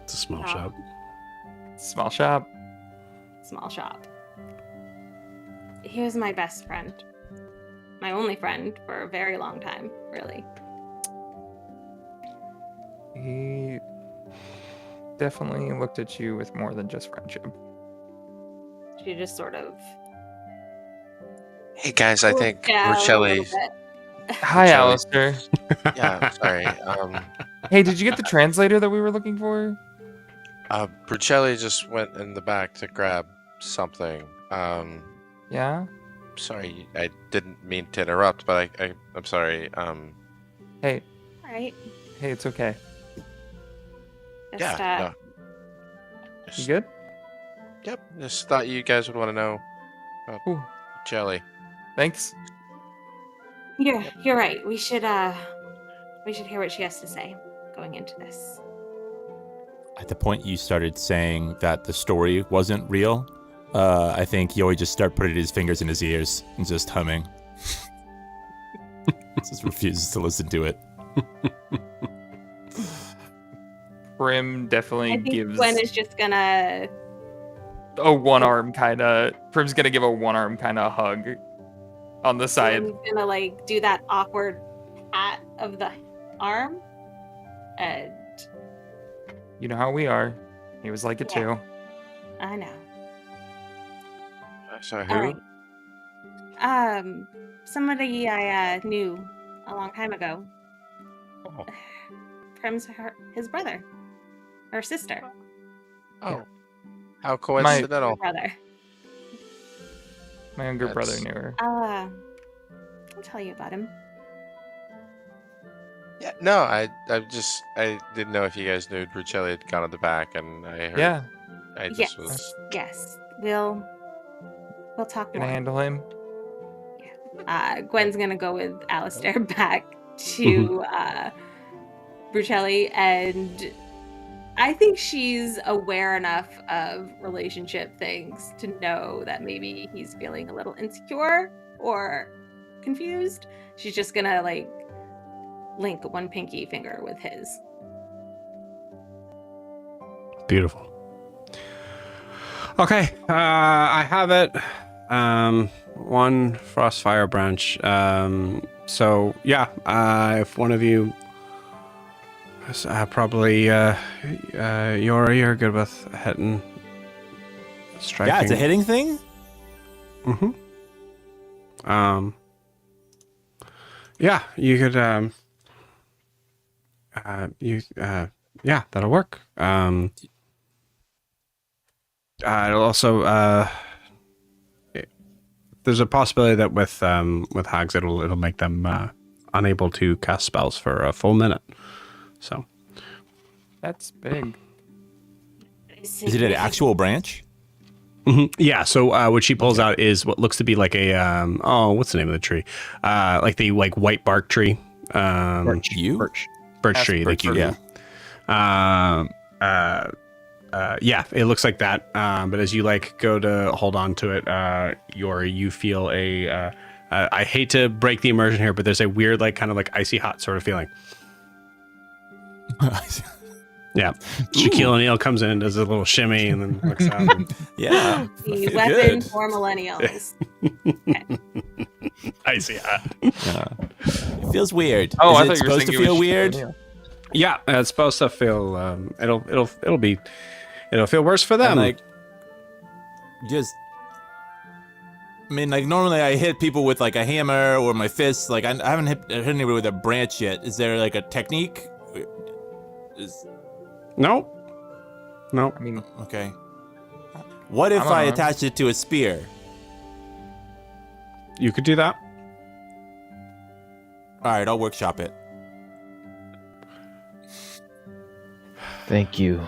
It's a small shop. small shop. Small shop. He was my best friend. My only friend for a very long time, really. He definitely looked at you with more than just friendship. She just sort of Hey guys, I think down a little Rochelle. bit. Hi, Sorry. Alistair. Yeah, sorry. Hey, did you get the translator that we were looking for? Brucelli just went in the back to grab something. Yeah? Sorry, I didn't mean to interrupt, but I'm sorry. Hey, All right. hey, it's okay. Just, Yeah, no. You Just, good? yep, just thought you guys would want to know about Ooh, Jelly. thanks. You're right. We should hear what she has to say going into this. At the point you started saying that the story wasn't real, I think Yoi just started putting his fingers in his ears and just humming. Just refuses to listen to it. Prim definitely I think gives Gwen is just gonna a one arm kind of. Prim's gonna give a one arm kind of hug on the side. Gwen's gonna like do that awkward pat of the arm, and You know how we are. He was like it Yeah. too. I know. Sorry, All who? right. Somebody I knew a long time ago. Oh. Prim's his brother or sister. Oh. How coincidental. Brother. My younger brother That's- knew her. I'll tell you about him. Yeah, no, I didn't know if you guys knew Brucelli had gone in the back, and I heard. Yeah, I just Yes. was. Yes. We'll talk gonna more. handle him. Gwen's gonna go with Alistair back to Brucelli, and I think she's aware enough of relationship things to know that maybe he's feeling a little insecure or confused. She's just gonna like link one pinky finger with his. Beautiful. Okay, I have it. One Frostfire branch. So yeah, if one of you, probably Yori, you're good with hitting, striking. Yeah, it's a hitting thing. Mm-hmm. Yeah, you could. Yeah, that'll work. It'll also. There's a possibility that with hags, it'll make them unable to cast spells for a full minute. So. That's big. Is it an actual branch? Mm-hmm. Yeah. So what she pulls out is what looks to be like a what's the name of the tree? Like the white bark tree. Birch. Birch tree. Birch, Thank you. Yeah. Yeah, it looks like that. But as you go to hold on to it, you feel a. I hate to break the immersion here, but there's a weird kind of icy hot sort of feeling. Yeah. Shaquille O'Neal comes in and does a little shimmy and then looks out. And... Yeah. The weapon for millennials. Icy hot. It feels weird. Oh, Is I it thought you were supposed saying to it feel was weird? Shaquille O'Neal. Yeah, it's supposed to feel. It'll feel worse for them. And, just. I mean, normally I hit people with a hammer or my fists. I haven't hit anybody with a branch yet. Is there a technique? No. I mean, Okay. What if I don't I know. attached it to a spear? You could do that. All right, I'll workshop it. Thank you,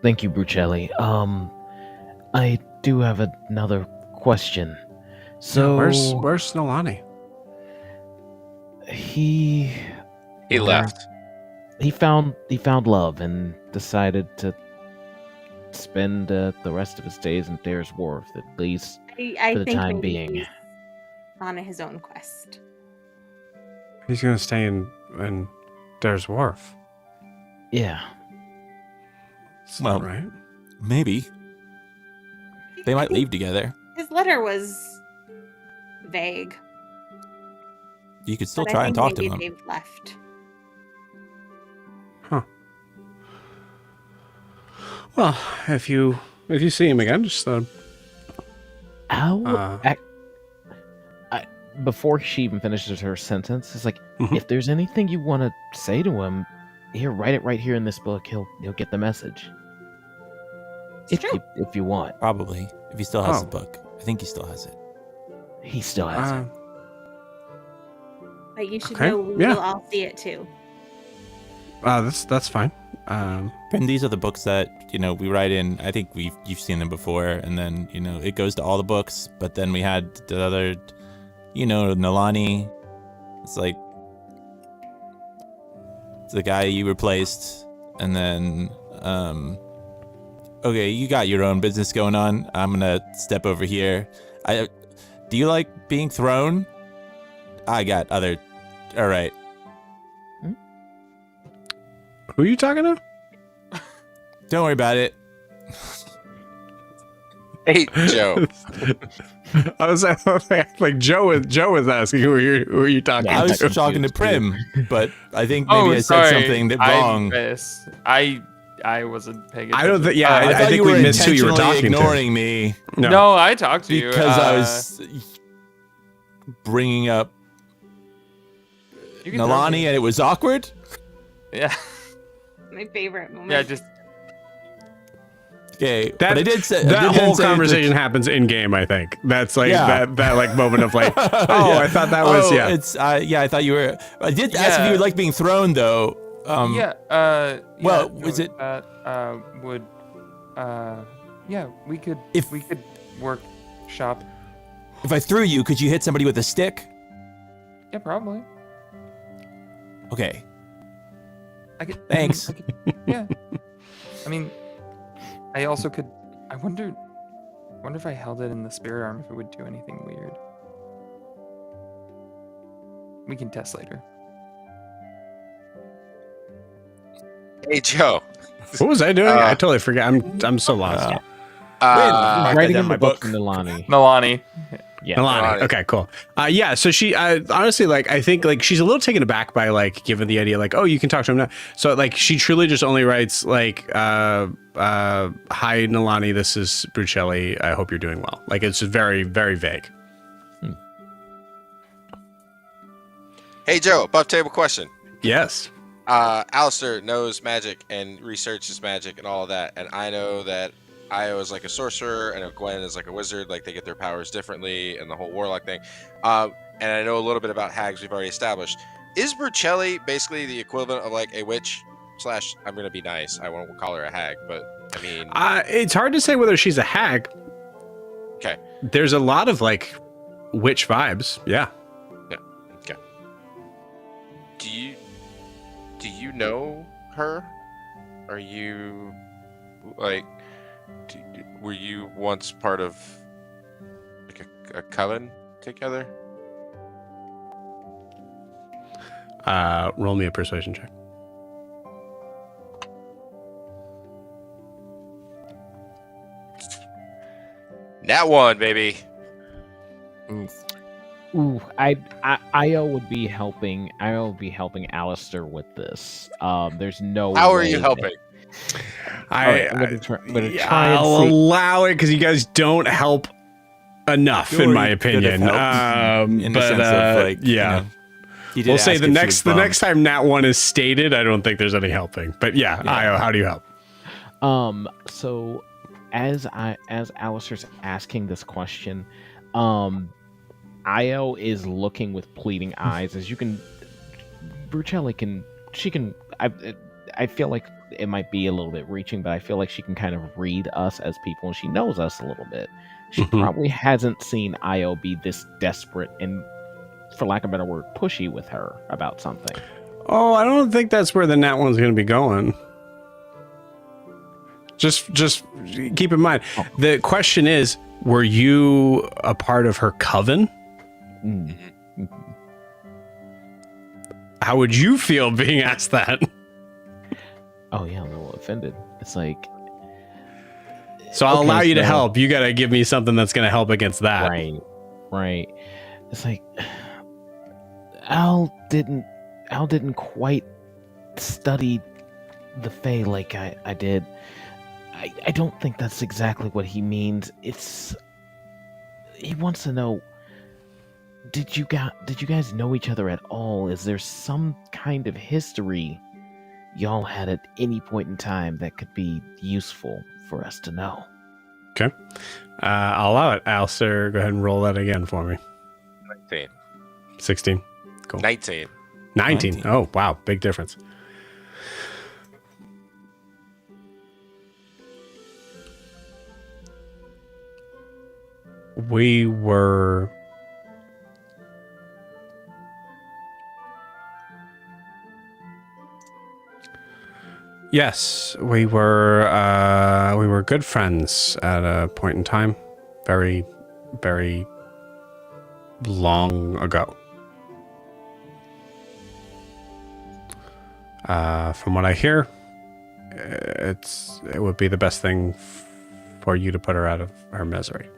Brucelli. I do have another question. So where's Nolani? He left. He found love and decided to spend the rest of his days in Dare's Wharf, at least I for the think time maybe being. he's on his own quest. He's gonna stay in Dare's Wharf. Yeah. Is Well, that right? Maybe. They might leave together. His letter was vague. You could still but try I and think talk to maybe him. they've left. Huh. Well, if you see him again, just How? Before she even finishes her sentence, it's like, Mhm. if there's anything you want to say to him, here, write it right here in this book. He'll get the message. It's true. If you want, Probably. If he still has Oh. the book. I think he still has it. he still has it. But you should Okay, know we yeah. will all see it too. That's fine. And these are the books that, we write in. I think you've seen them before. And then, it goes to all the books. But then we had the other, Nolani. It's it's the guy you replaced. And then, okay, you got your own business going on. I'm going to step over here. Do you like being thrown? I got other. All right. Who are you talking to? Don't worry about it. Hey, Joe. I was like Joe was asking who are you talking I was to? talking to Prim, but I think maybe I said something wrong. I wasn't paying attention. I don't think. Yeah, I I thought think you we were missed who you were intentionally talking ignoring me to. No, I talked to you because I was bringing up you can throw Nolani me. and it was awkward. Yeah, My favorite moment. yeah. Just Okay, but I did say that whole conversation happens in game. I think that's that moment of oh, Yeah. I thought that was yeah. It's I thought you were. I did ask if you would like being thrown though. Well, was it? Would yeah, we could work shop. If I threw you, could you hit somebody with a stick? Yeah, probably. Okay. I could. Thanks. Yeah. I mean, I also could. I wonder if I held it in the spirit arm if it would do anything weird. We can test later. Hey, Joe. What was I doing? I totally forgot. I'm so lost. Mark that Writing down in my the book book. for Nilani. Nilani. Yeah. Nilani. Okay, cool. Yeah, so she honestly, like, I think, like, she's a little taken aback by, like, given the idea, like, oh, you can talk to him now. So, like, she truly just only writes, like, hi, Nilani, this is Brucelli. I hope you're doing well. Like, it's just very, very vague. Hey, Joe, above table question. Yes. Alistair knows magic and researches magic and all of that, and I know that Io is like a sorcerer and Gwen is like a wizard. Like, they get their powers differently and the whole warlock thing. And I know a little bit about hags we've already established. Is Brucelli basically the equivalent of like a witch slash? I'm gonna be nice. I won't call her a hag, but I mean, It's hard to say whether she's a hag. okay. There's a lot of, like, witch vibes. Yeah. Yeah. Okay. Do you know her? Are you like? Were you once part of like a coven together? Roll me a persuasion check. Nat 1, baby. Ooh, Io would be helping. Io would be helping Alistair with this. There's no. How are way you that- helping? All right, I'm gonna try I'll and see. allow it because you guys don't help enough, Sure, in my you could have opinion. helped, in the sense of, like, yeah. He did We'll say ask the if she next was next time Nat 1 is stated, I don't think there's any helping. But yeah, Io, how do you help? So as Alistair's asking this question, Io is looking with pleading eyes. As you can, Brucelli can. I feel like it might be a little bit reaching, but I feel like she can kind of read us as people, and she knows us a little bit. She probably hasn't seen Io be this desperate and, for lack of a better word, pushy with her about something. Oh, I don't think that's where the Nat 1's going to be going. Just keep in mind, the question is, were you a part of her coven? How would you feel being asked that? Oh yeah, I'm a little offended. It's like, so I'll Okay, allow you to so- help. You got to give me something that's going to help against that. right. It's like Al didn't quite study the Fae like I did. I don't think that's exactly what he means. He wants to know, did you guys know each other at all? Is there some kind of history y'all had at any point in time that could be useful for us to know? Okay. I'll allow it. Alistair, go ahead and roll that again for me. 19. 16. Cool. 19. 19. Oh, wow. Big difference. We were... Yes, we were good friends at a point in time. Very, very long ago. From what I hear, it would be the best thing for you to put her out of her misery.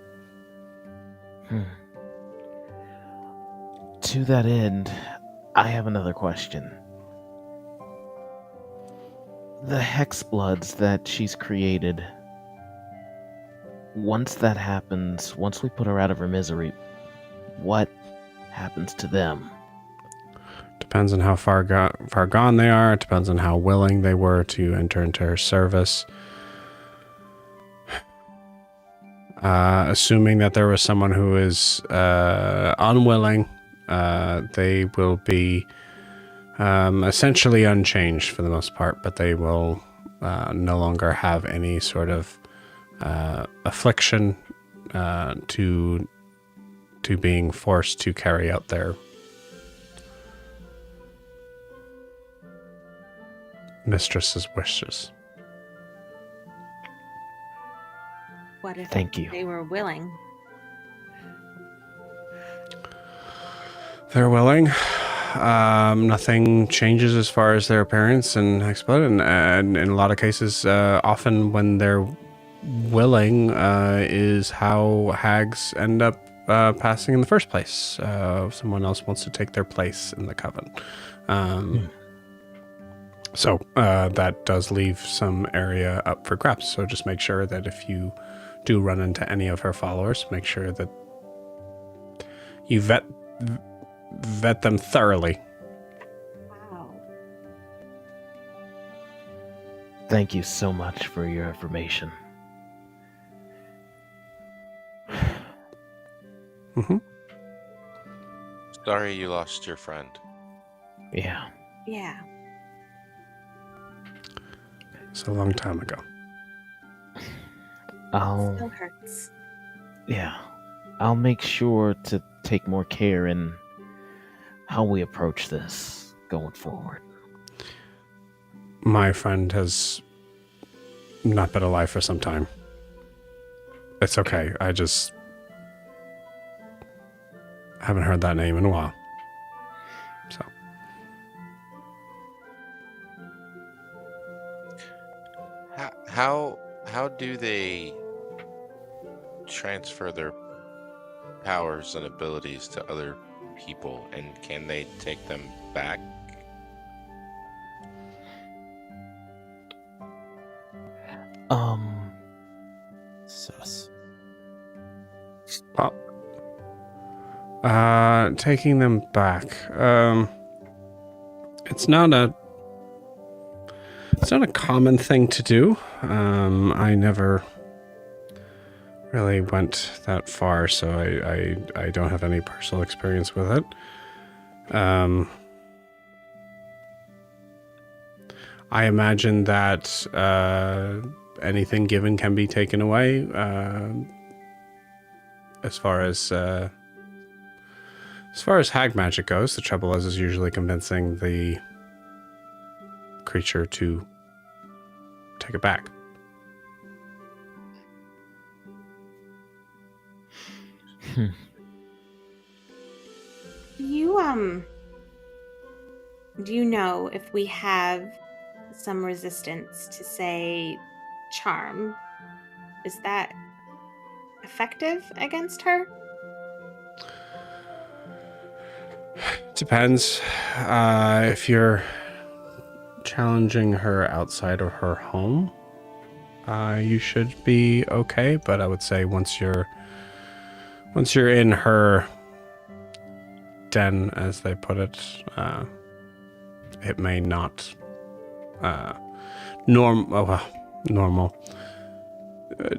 To that end, I have another question. The Hexbloods that she's created, once that happens, once we put her out of her misery, what happens to them? Depends on how far gone they are. It depends on how willing they were to enter into her service. Assuming that there was someone who is unwilling, they will be essentially unchanged for the most part, but they will no longer have any sort of affliction to being forced to carry out their mistress's wishes. What if Thank you. they were willing? They're willing. nothing changes as far as their appearance and Hexblood, and in a lot of cases, often when they're willing, is how hags end up passing in the first place. Someone else wants to take their place in the coven. So that does leave some area up for grabs. So just make sure that if you do run into any of her followers, make sure that you vet them thoroughly. Wow. Thank you so much for your information. Mm-hmm. Sorry you lost your friend. Yeah. Yeah. It's a long time ago. Still hurts. Yeah. I'll make sure to take more care in how we approach this going forward. My friend has not been alive for some time. It's okay. I just haven't heard that name in a while. So. How do they transfer their powers and abilities to other people, and can they take them back? Sus. Taking them back. It's not a common thing to do. I never really went that far, so I don't have any personal experience with it. I imagine that anything given can be taken away. As far as hag magic goes, the trouble is usually convincing the creature to take it back. Do you know if we have some resistance to, say, charm? Is that effective against her? Depends. If you're challenging her outside of her home, you should be okay. But I would say once you're in her den, as they put it, it may not normal.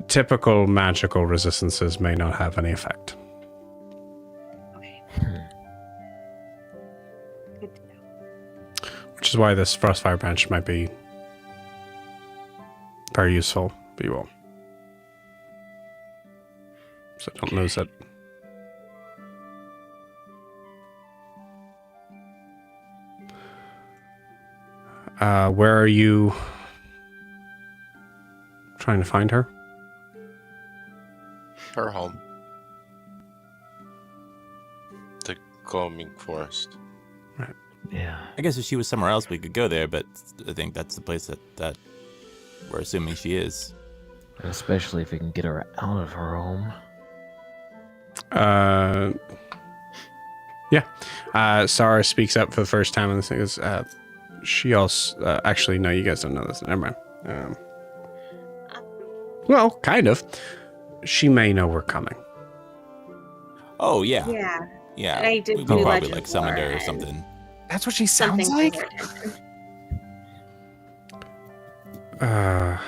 Typical magical resistances may not have any effect. Okay. Good to know. Which is why this Frostfire branch might be very useful for you all. So don't lose it. Where are you trying to find her? Her home. The Gloaming Forest. Right. Yeah. I guess if she was somewhere else, we could go there, but I think that's the place that we're assuming she is. Especially if we can get her out of her home. Yeah. Sarah speaks up for the first time, and this thing is, she also, actually, no, you guys don't know this. Never mind. Well, kind of. She may know we're coming. Oh, yeah. Yeah. Yeah. I did We do probably legend like summoned her lore or and something. That's what she sounds something like. to her attention.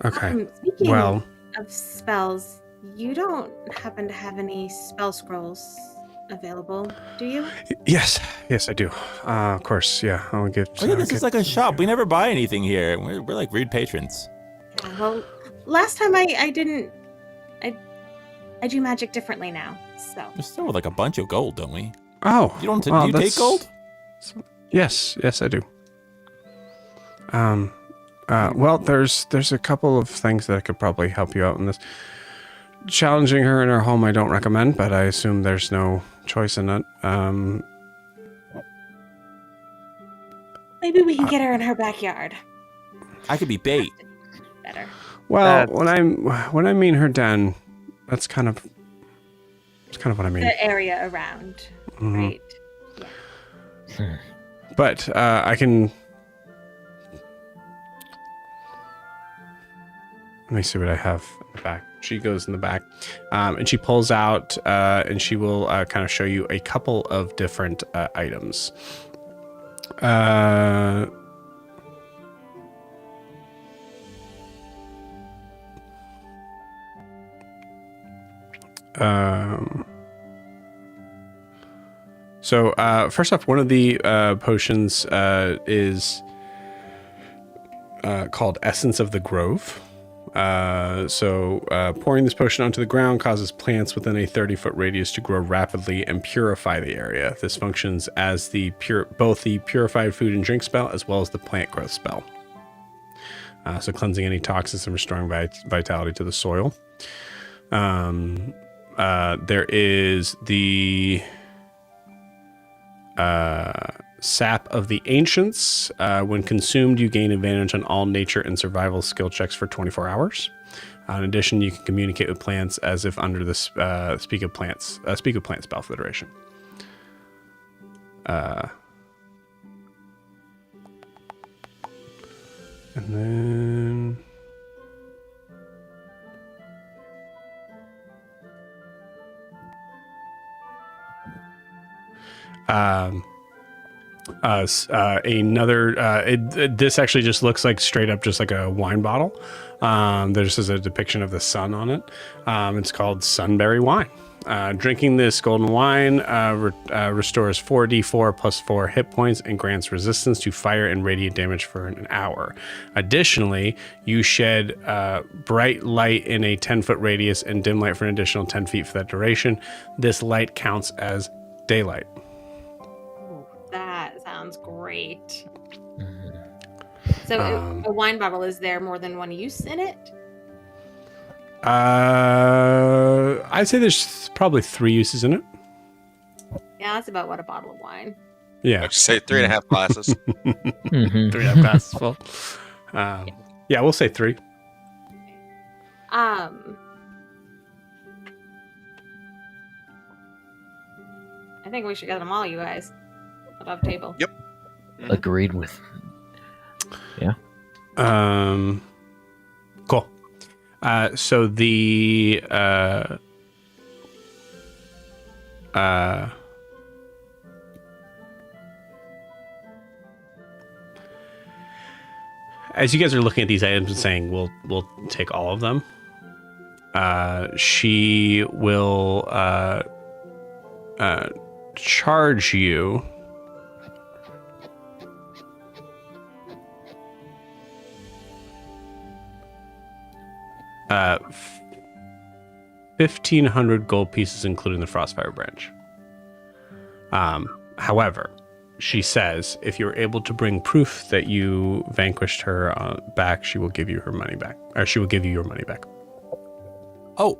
Okay. Speaking Well, of spells, you don't happen to have any spell scrolls available, do you? yes, I do. Of course, yeah. I'll give. Oh, yeah, this is like a shop. We never buy anything here. We're like rude patrons. Yeah, well, last time I didn't. I do magic differently now, so. We're still with like a bunch of gold, don't we? Oh, You don't? well, do you take that's- gold? Yes, I do. Well, there's a couple of things that could probably help you out in this. Challenging her in her home, I don't recommend, but I assume there's no choice in it. Maybe we can get her in her backyard. I could be bait. Better. Well, That's- when I mean her den, that's kind of what I mean. The area around, Mhm. right? But I can. Let me see what I have in the back. She goes in the back, and she pulls out, and she will kind of show you a couple of different items. So first off, one of the potions is called Essence of the Grove. Pouring this potion onto the ground causes plants within a 30-foot radius to grow rapidly and purify the area. This functions as both the purified food and drink spell as well as the plant growth spell. So cleansing any toxins and restoring vitality to the soil. There is the Sap of the Ancients. When consumed, you gain advantage on all nature and survival skill checks for 24 hours. In addition, you can communicate with plants as if under the Speak of Plants spell for the duration. And then this actually just looks like straight up just like a wine bottle. There's just a depiction of the sun on it. It's called Sunberry Wine. Drinking this golden wine restores 4d4 plus 4 hit points and grants resistance to fire and radiant damage for an hour. Additionally, you shed bright light in a 10-foot radius and dim light for an additional 10 feet for that duration. This light counts as daylight. That sounds great. So a wine bottle, is there more than one use in it? I'd say there's probably 3 uses in it. Yeah, that's about what a bottle of wine. Yeah. I'd say 3.5 glasses. 3.5 glasses full. Yeah, we'll say 3. I think we should get them all, you guys. Above table. Yep. Agreed with. Yeah. Cool. So the as you guys are looking at these items and saying we'll take all of them, she will charge you uh 1,500 gold pieces, including the Frostfire branch. However, she says if you're able to bring proof that you vanquished her back, she will give you her money back, or she will give you your money back. Oh,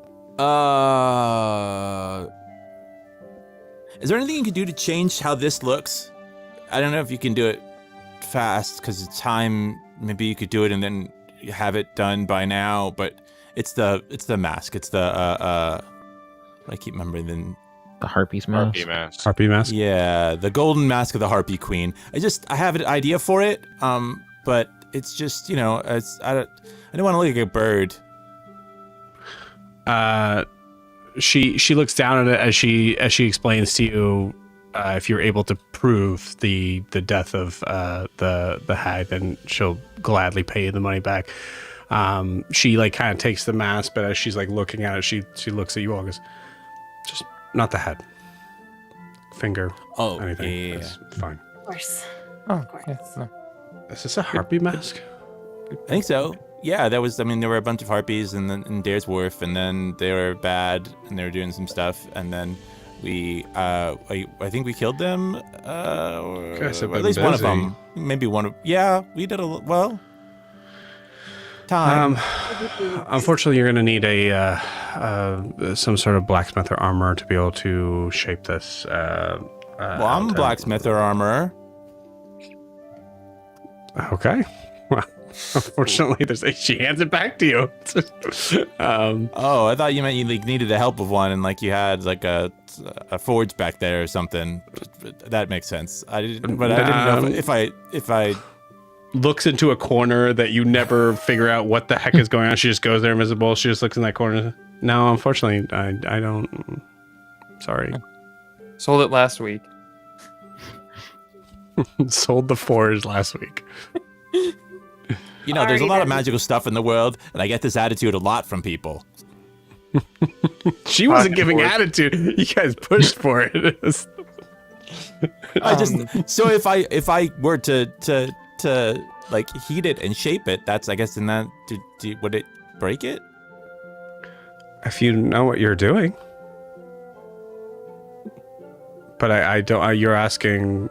is there anything you can do to change how this looks? I don't know if you can do it fast because it's time. Maybe you could do it and then have it done by now. But it's the mask. It's the I keep remembering The Harpy's mask. Harpy mask. Yeah, the golden mask of the Harpy Queen. I have an idea for it. But it's just I don't want to look like a bird. She looks down at it as she explains to you, if you're able to prove the death of the hag, then she'll gladly pay you the money back. She kind of takes the mask, but as she's looking at it, she looks at you all and goes, just not the head, finger, anything. Yeah. That's fine. Of course. Oh, Of course. yeah, no. Is this a harpy mask? I think so. Yeah, there were a bunch of harpies in Dare's Wharf, and then they were bad, and they were doing some stuff, and then we, I think we killed them, or Guys have at least been one of busy. them. Maybe one of, yeah, we did time. Unfortunately, you're going to need some sort of blacksmith or armor to be able to shape this. Well, I'm a blacksmith or armorer. Okay. Well, unfortunately, she hands it back to you. Oh, I thought you meant you like needed the help of one, and like you had like a forge back there or something. That makes sense. I didn't know if I looks into a corner that you never figure out what the heck is going on. She just goes there invisible. She just looks in that corner. No, unfortunately, I don't. Sorry. Sold it last week. Sold the forge last week. You know, there's a Alrighty lot of then. magical stuff in the world, and I get this attitude a lot from people. She wasn't Pocket giving forge. attitude. You guys pushed for it. I just so if I were to like heat it and shape it, that's I guess in that would it break it? If you know what you're doing. But I don't. You're asking.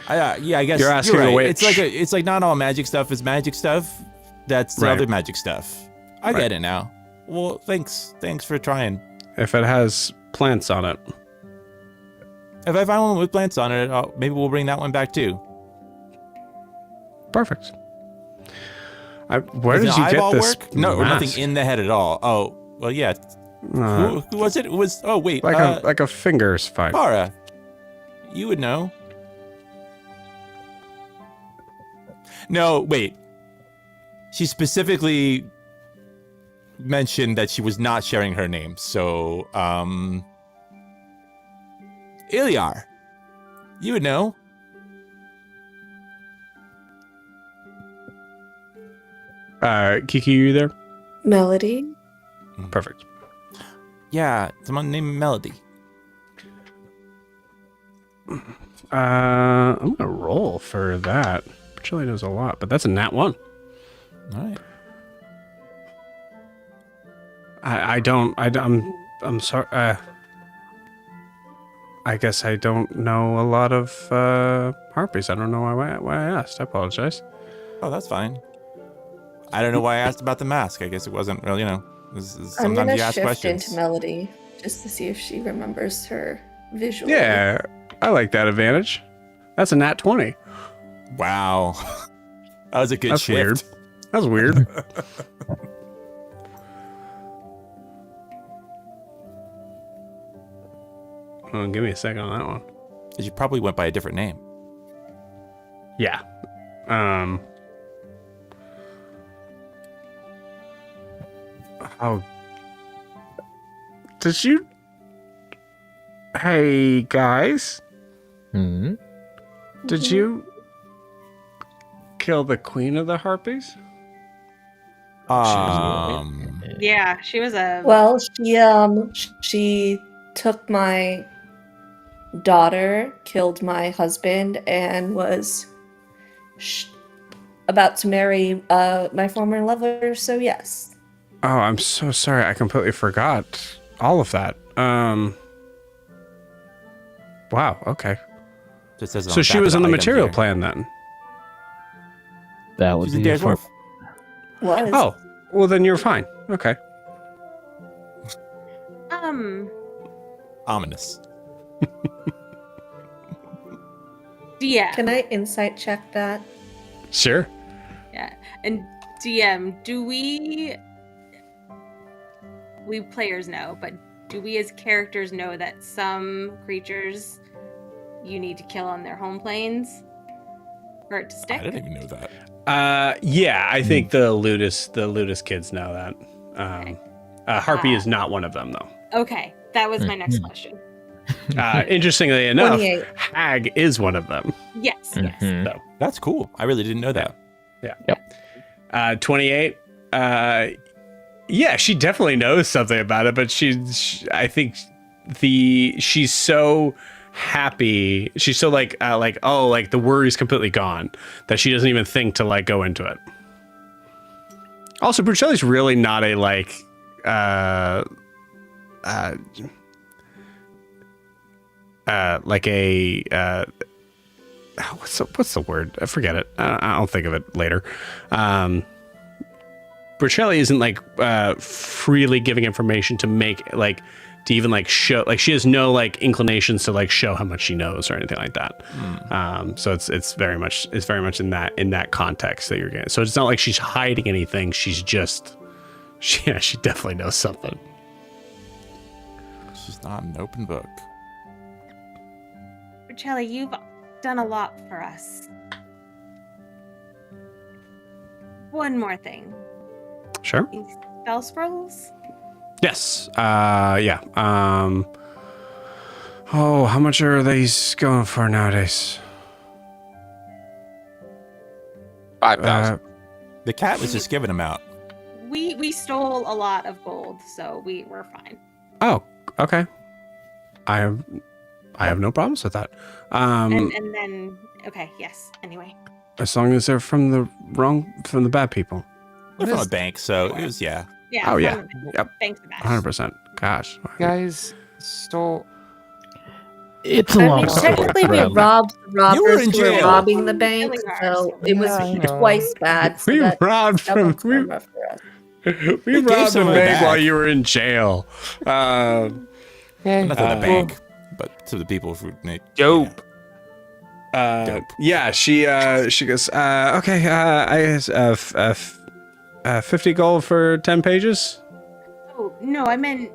Yeah, I guess You're asking right. a witch. It's like not all magic stuff is magic stuff. That's the Right. other magic stuff. I Right. get it now. Well, thanks for trying. If it has plants on it. If I find one with plants on it, maybe we'll bring that one back too. Perfect. Where Does did the you get eyeball this? work? No, or mask? nothing in the head at all. Oh, well, yeah. Who was it? It was. Oh, wait. like a finger's fine. Para. You would know. No, wait. She specifically mentioned that she was not sharing her name. So, Iliar. You would know. Kiki, you there? Melody. Perfect. Yeah, someone named Melody. I'm gonna roll for that. Chili knows a lot, but that's a nat 1. All right. I'm sorry. I guess I don't know a lot of harpies. I don't know why I asked. I apologize. Oh, that's fine. I don't know why I asked about the mask. I guess it wasn't really, I'm sometimes gonna you ask shift questions. into Melody just to see if she remembers her visual. Yeah, I like that advantage. That's a nat 20. Wow. That was a good That's shift. weird. That was weird. Oh, give me a second on that one. You probably went by a different name. Yeah. Oh. Did you? Hey guys, Hmm. did you kill the queen of the harpies? Yeah, she was a. Well, she took my daughter, killed my husband, and was about to marry my former lover. So yes. Oh, I'm so sorry. I completely forgot all of that. Wow. Okay. Just says it So the she back was of on the item material here. plan then. That would She's a be Dare's for Dwarf. Was. Oh, well then you're fine. Okay. Ominous. DM. Can I insight check that? Sure. Yeah. And DM, do we players know, but do we as characters know that some creatures you need to kill on their home planes for it to I stick? didn't even know that. Yeah, I think the Ludus kids know that. Harpy is not one of them though. Okay, that was my next question. Interestingly enough, 28. Hag is one of them. Yes, yes. Mhm. So, That's cool. I really didn't know that. 28. Yeah, she definitely knows something about it, but I think she's so happy. She's so like the worry's completely gone that she doesn't even think to like go into it. Also, Brucelli's really not a what's the word? I forget it. I'll think of it later. Bercelli isn't like freely giving information to make like to even like show like she has no like inclinations to like show how much she knows or anything like that. So it's very much in that context that you're getting. So it's not like she's hiding anything. She's just she definitely knows something. She's not an open book. Bercelli, you've done a lot for us. One more thing. Sure. These spell scrolls? Yes. Yeah. Oh, how much are these going for nowadays? 5,000. The cat was just giving them out. We stole a lot of gold, so we're fine. Oh, okay. I have no problems with that. And then okay, yes. Anyway. As long as they're from the bad people. They're from a bank, so it was, yeah. Yeah. Oh, yeah. Yep. Thanks for that. 100%. Gosh. Guys stole. It's a I long mean, story. technically, we Red. robbed the robbers in who were jail. robbing the bank, Killing ours. so it was Yeah, I know. twice bad. So We that robbed double from we, karma for us. we gave robbed a some of it bank back. while you were in jail. Yeah. Not to the bank, but to the people who need. Dope. Dope. Yeah, she goes, okay, I 50 gold for 10 pages. Oh no, I meant.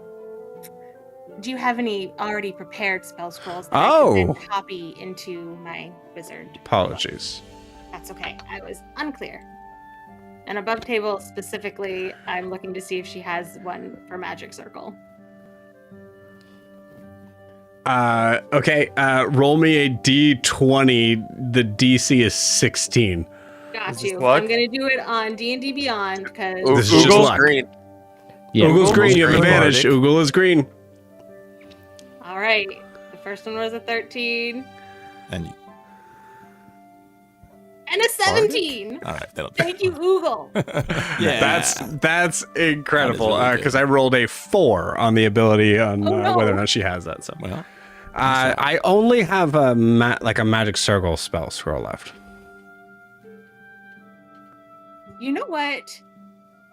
Do you have any already prepared spell scrolls that I Oh. can then copy into my wizard? Apologies. That's okay. I was unclear. And above table specifically, I'm looking to see if she has one for Magic Circle. Okay, roll me a d20. The DC is 16. Got Is this you. luck? I'm gonna do it on D&D Beyond because This is just Google's luck. green. Yeah, Oogle's green, you have green. advantage. Bardic. Oogle is green. all right. The first one was a 13 And and a 17. all right, that'll. Thank you, Oogle. Yeah, That's incredible. That is really Because I rolled a 4 on the ability on Oh, no. whether or not she has that. So Well, I only have a magic circle spell scroll left. You know what?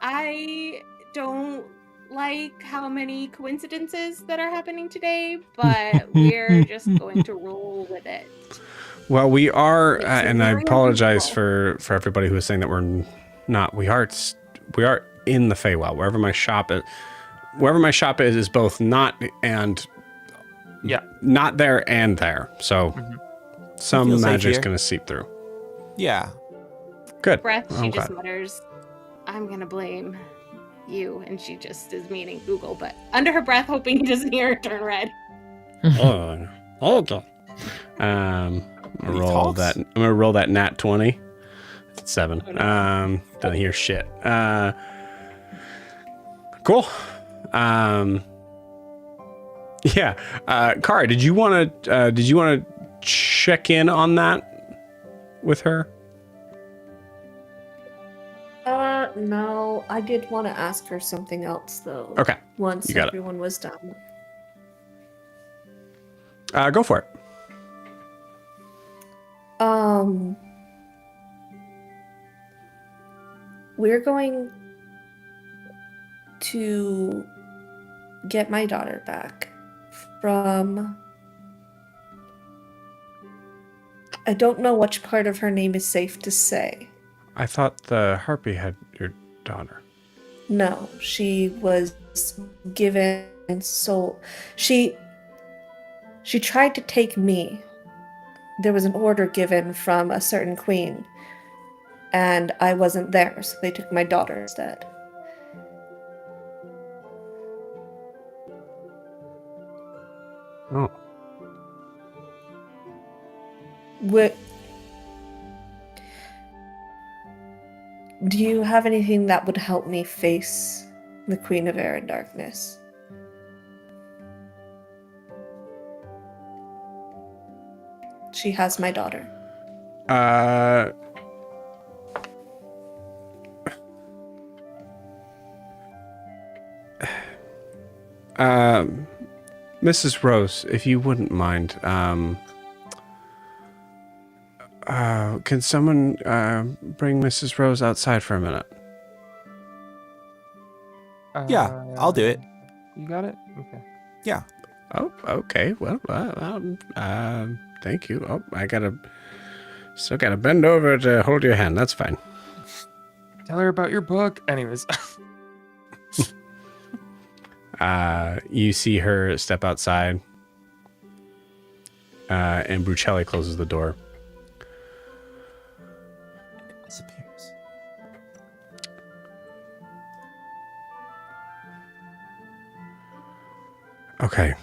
I don't like how many coincidences that are happening today, but we're just going to roll with it. Well, we are, It's and I very apologize unusual. for everybody who is saying that we're not. We are in the Feywild. Wherever my shop is both not and Yeah. not there and there. So some feel safe magic's here. gonna seep through. yeah. Good. Breath, she I'm just glad. mutters, I'm gonna blame you, and she just is meaning Google, but under her breath, hoping he doesn't hear her turn red. Oh, okay. I'm When he gonna roll talks? that. I'm gonna roll that nat 20. It's 7. Oh, no. Doesn't hear shit. Cool. Yeah. Kara, did you want to check in on that with her? No, I did want to ask her something else though. Okay. Once You got it. everyone was done. Go for it. We're going to get my daughter back from. I don't know which part of her name is safe to say. I thought the harpy had your daughter. No, she was given soul. She tried to take me. There was an order given from a certain queen, and I wasn't there, so they took my daughter instead. Oh. Do you have anything that would help me face the Queen of Air and Darkness? She has my daughter. Mrs. Rose, if you wouldn't mind, can someone bring Mrs. Rose outside for a minute? Yeah, I'll do it. You got it? Okay. Yeah. Oh, okay. Well, thank you. Oh, still gotta bend over to hold your hand. That's fine. Tell her about your book. Anyways. You see her step outside, and Brucelli closes the door. Disappears. Okay.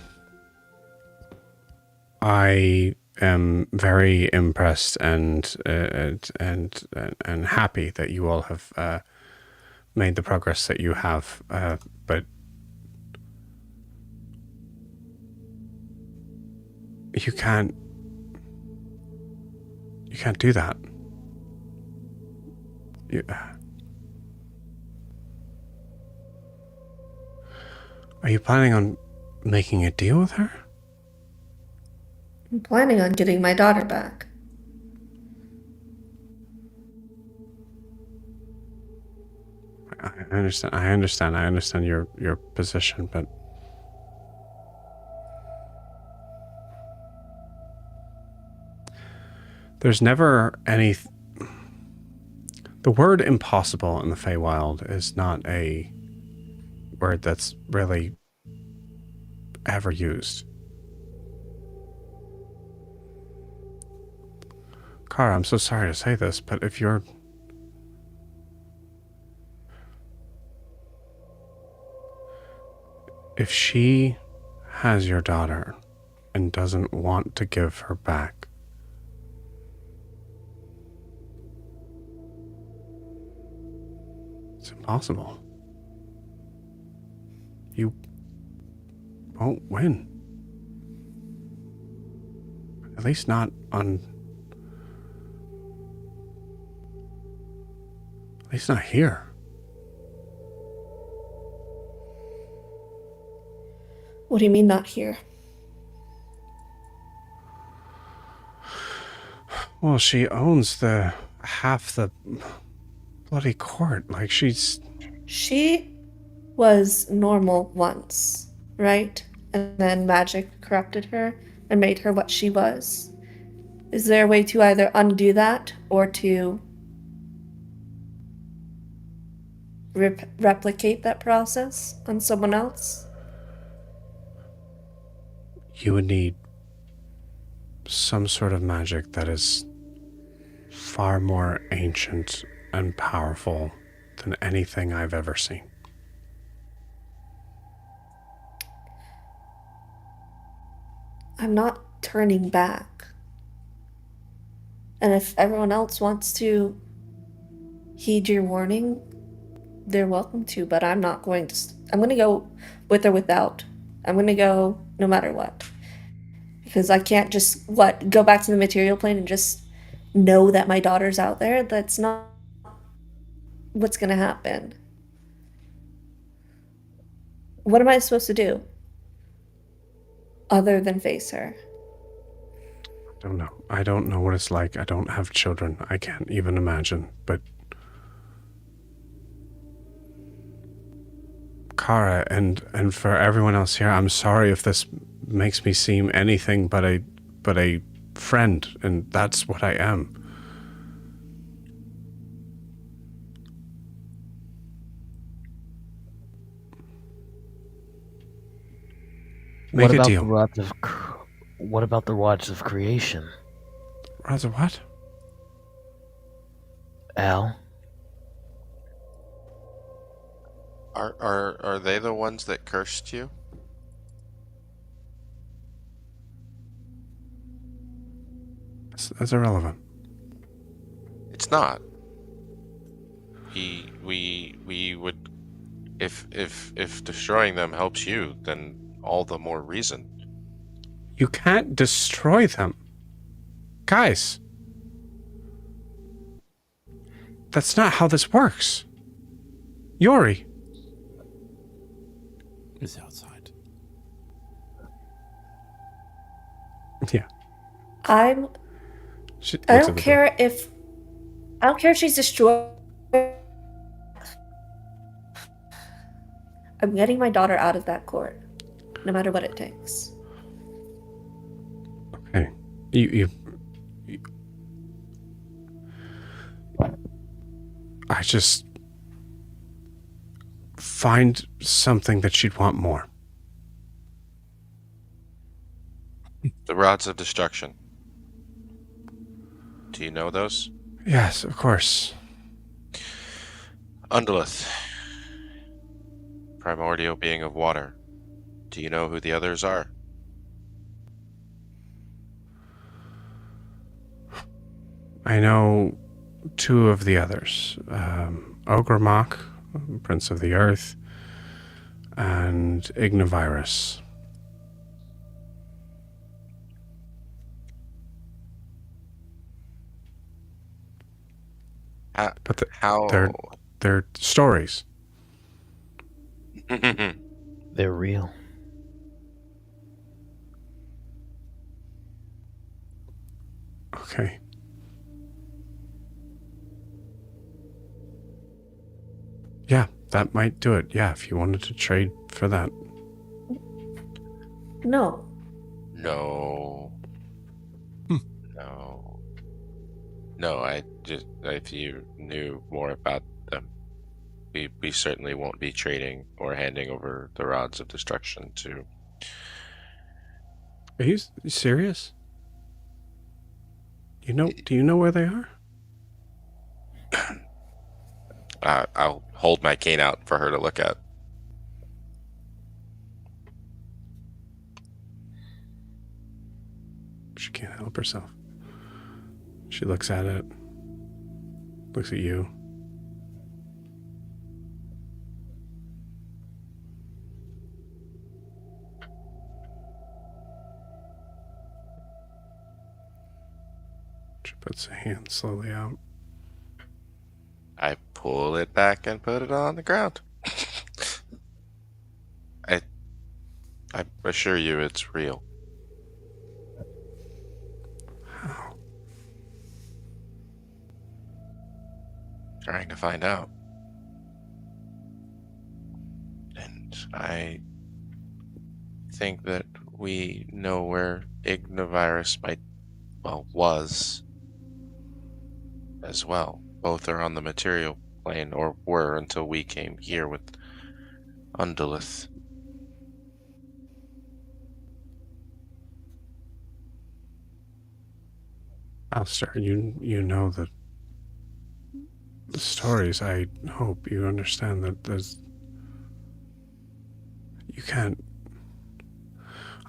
I am very impressed and happy that you all have made the progress that you have. But you can't do that. Are you planning on making a deal with her? I'm planning on getting my daughter back. I understand your position, but there's never any. The word impossible in the Feywild is not a word that's really ever used. Kara, I'm so sorry to say this, but if she has your daughter and doesn't want to give her back, it's impossible. You won't win. At least not here. What do you mean not here? Well, she owns half the bloody court. Like, She was normal once, right? And then magic corrupted her and made her what she was. Is there a way to either undo that or to replicate that process on someone else? You would need some sort of magic that is far more ancient and powerful than anything I've ever seen. I'm not turning back. And if everyone else wants to heed your warning, they're welcome to, but I'm not going to. I'm going to go with or without. I'm going to go no matter what. Because I can't just, go back to the material plane and just know that my daughter's out there. That's not what's going to happen. What am I supposed to do other than face her? I don't know what it's like. I don't have children. I can't even imagine. But Kara, and for everyone else here, I'm sorry if this makes me seem anything but a friend, and that's what I am. Make a deal. What about the rods of creation? Rods of what? Al? Are they the ones that cursed you? That's irrelevant. It's not. We would, if destroying them helps you, then all the more reason. You can't destroy them. Guys. That's not how this works. Yori. Is outside. Yeah. I don't care if she's destroyed. I'm getting my daughter out of that court, no matter what it takes. Okay. You I just find something that she'd want more. The rods of destruction. Do you know those? Yes, of course. Undulith. Primordial being of water. Do you know who the others are? I know two of the others. Ogremock, Prince of the Earth, and Ignivirus. But How? they're stories. They're real. Okay. Yeah, that might do it. Yeah, if you wanted to trade for that. No. No. Hmm. No. No, I just, if you knew more about them, we certainly won't be trading or handing over the rods of destruction to. Are you serious? Do you know where they are? I'll hold my cane out for her to look at. She can't help herself. She looks at it. Looks at you. She puts a hand slowly out. I pull it back and put it on the ground. I assure you it's real. How? Trying to find out. And I think that we know where Ignivirus was as well. Both are on the material plane, or were until we came here with Undulith. Alistair, you know the stories. I hope you understand that you can't.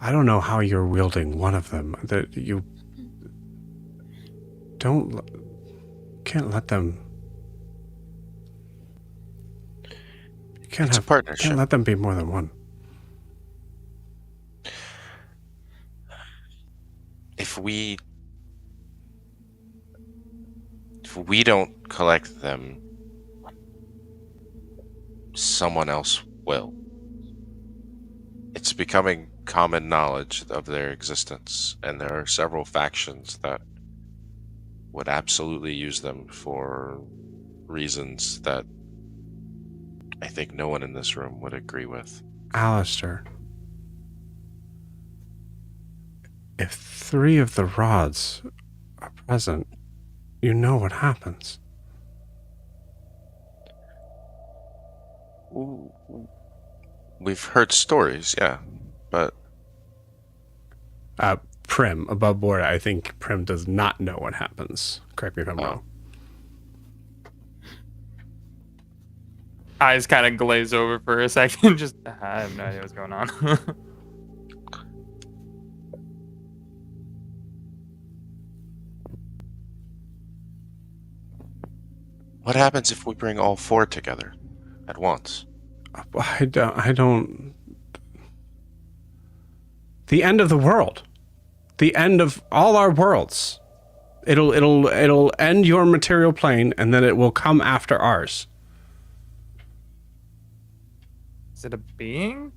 I don't know how you're wielding one of them. That you can't let them. You can't It's a partnership. Can't let them be more than one. If we don't collect them, someone else will. It's becoming common knowledge of their existence, and there are several factions that would absolutely use them for reasons that I think no one in this room would agree with. Alistair, if 3 of the rods are present, you know what happens. Ooh. We've heard stories, yeah, but Prim, above board, I think Prim does not know what happens. Correct me if I'm wrong. Eyes kind of glaze over for a second. Just, I have no idea what's going on. what happens if we bring all 4 together at once? I don't. The end of the world. The end of all our worlds. It'll end your material plane, and then it will come after ours. Is it a being?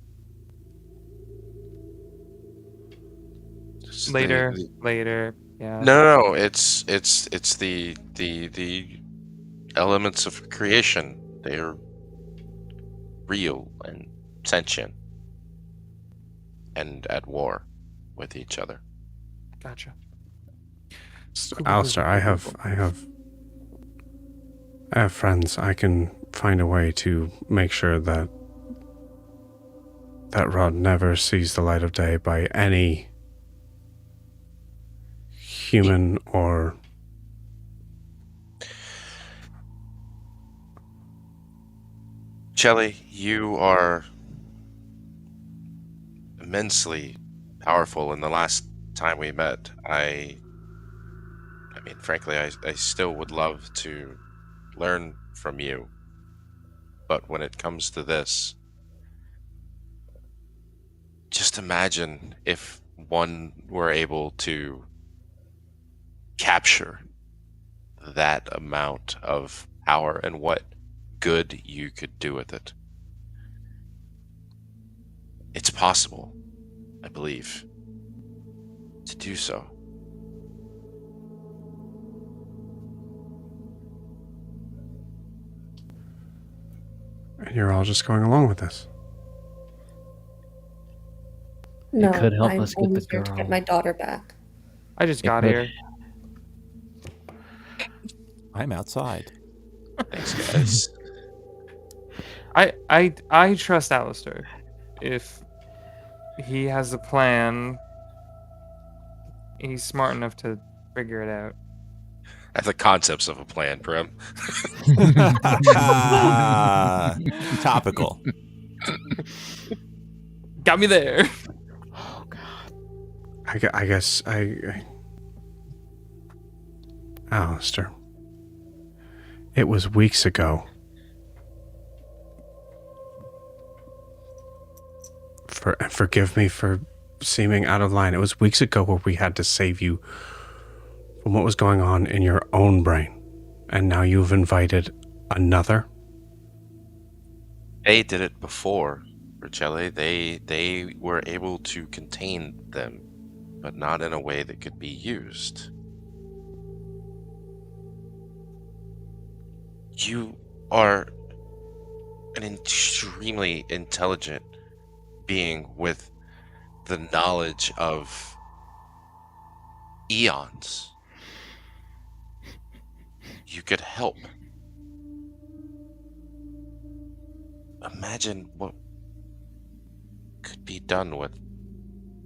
Later, yeah. No, it's the elements of creation. They're real, and sentient and at war with each other. Gotcha. So, Alistair, I have friends. I can find a way to make sure that that rod never sees the light of day by any human or... Shelly, you are immensely powerful. And the last time we met, I mean, frankly, I still would love to learn from you. But when it comes to this, just imagine if one were able to capture that amount of power and what good you could do with it. It's possible, I believe, to do so. And you're all just going along with this. No, could help I'm us get only the here to girl. get my daughter back. I just It got could- here. I'm outside. Thanks, guys. I trust Alistair. If he has a plan, he's smart enough to figure it out. I have the concepts of a plan, Prim. Topical. Got me there. Oh God. I guess Alistair, it was weeks ago. Forgive me for seeming out of line. It was weeks ago where we had to save you from what was going on in your own brain. And now you've invited another? They did it before, Richelle. They were able to contain them, but not in a way that could be used. You are an extremely intelligent being with the knowledge of eons. You could help. Imagine what could be done with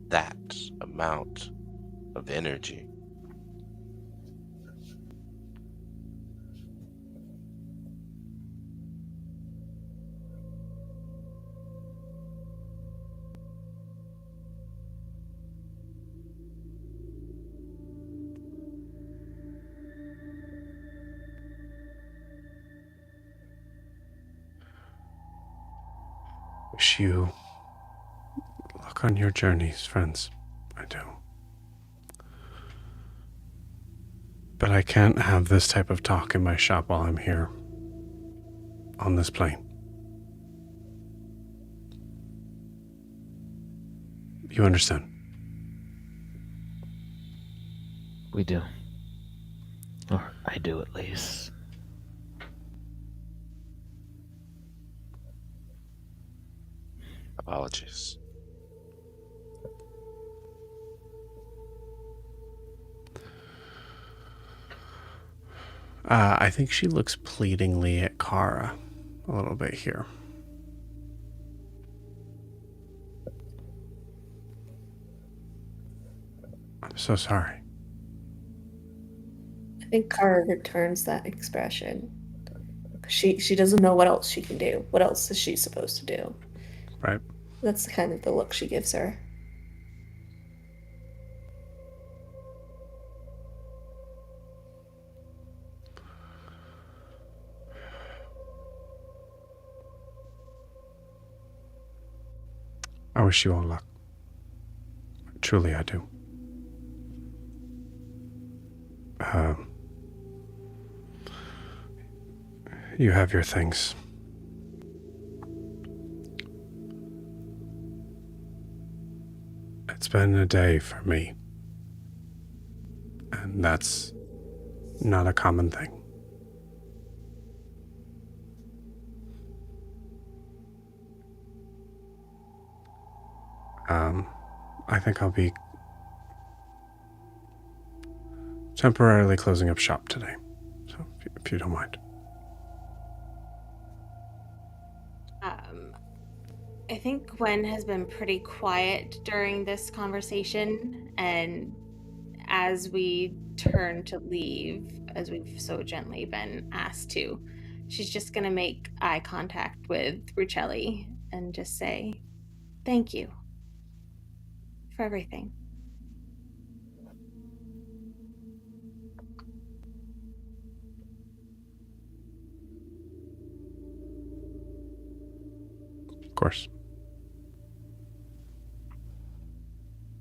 that amount of energy. Wish you luck on your journeys, friends. I do. But I can't have this type of talk in my shop while I'm here on this plane. You understand? We do. Or I do at least. Apologies. I think she looks pleadingly at Kara a little bit here. I'm so sorry. I think Kara returns that expression. She doesn't know what else she can do. What else is she supposed to do? Right. That's kind of the look she gives her. I wish you all luck. Truly, I do. You have your things. It's been a day for me. And that's not a common thing. I think I'll be temporarily closing up shop today. So, if you don't mind. I think Gwen has been pretty quiet during this conversation, and as we turn to leave, as we've so gently been asked to, she's just going to make eye contact with Rucelli and just say, "Thank you for everything." Of course.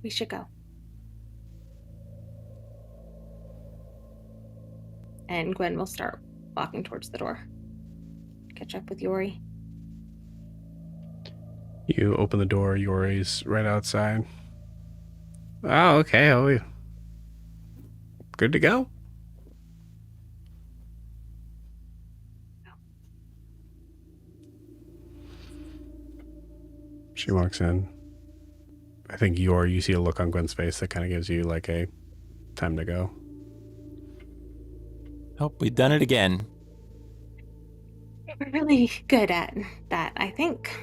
We should go. And Gwen will start walking towards the door. Catch up with Yori. You open the door, Yori's right outside. Oh, okay. Oh, good to go? She walks in. I think you see a look on Gwen's face that kind of gives you like a time to go. Oh, we've done it again. We're really good at that, I think.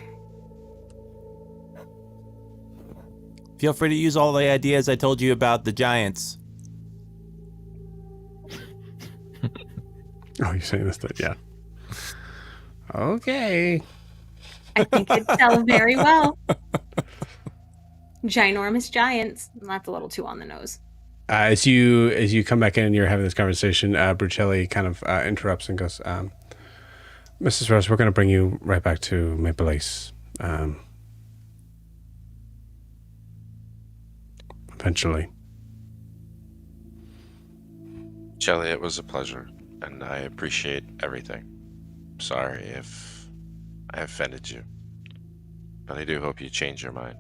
Feel free to use all the ideas I told you about the giants. Oh, you're saying this? Yeah. Okay. I think it'd sell very well. Ginormous giants. That's a little too on the nose. As you come back in and you're having this conversation, Brucelli kind of interrupts and goes, Mrs. Rose, we're going to bring you right back to Maple Lace. Eventually. Shelly, it was a pleasure, and I appreciate everything. Sorry if I offended you, but I do hope you change your mind.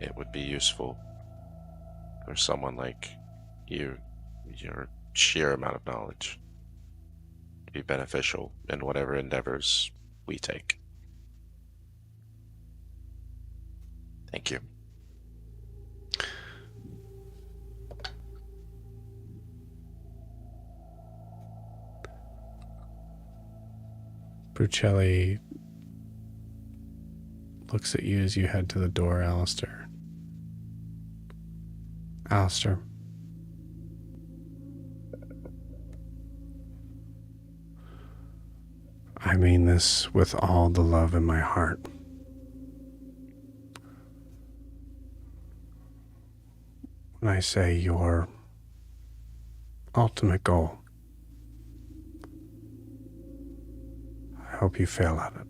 It would be useful for someone like you, your sheer amount of knowledge, to be beneficial in whatever endeavors we take. Thank you. Brucelli looks at you as you head to the door, Alistair. Alistair. I mean this with all the love in my heart. When I say your ultimate goal, I hope you fail at it.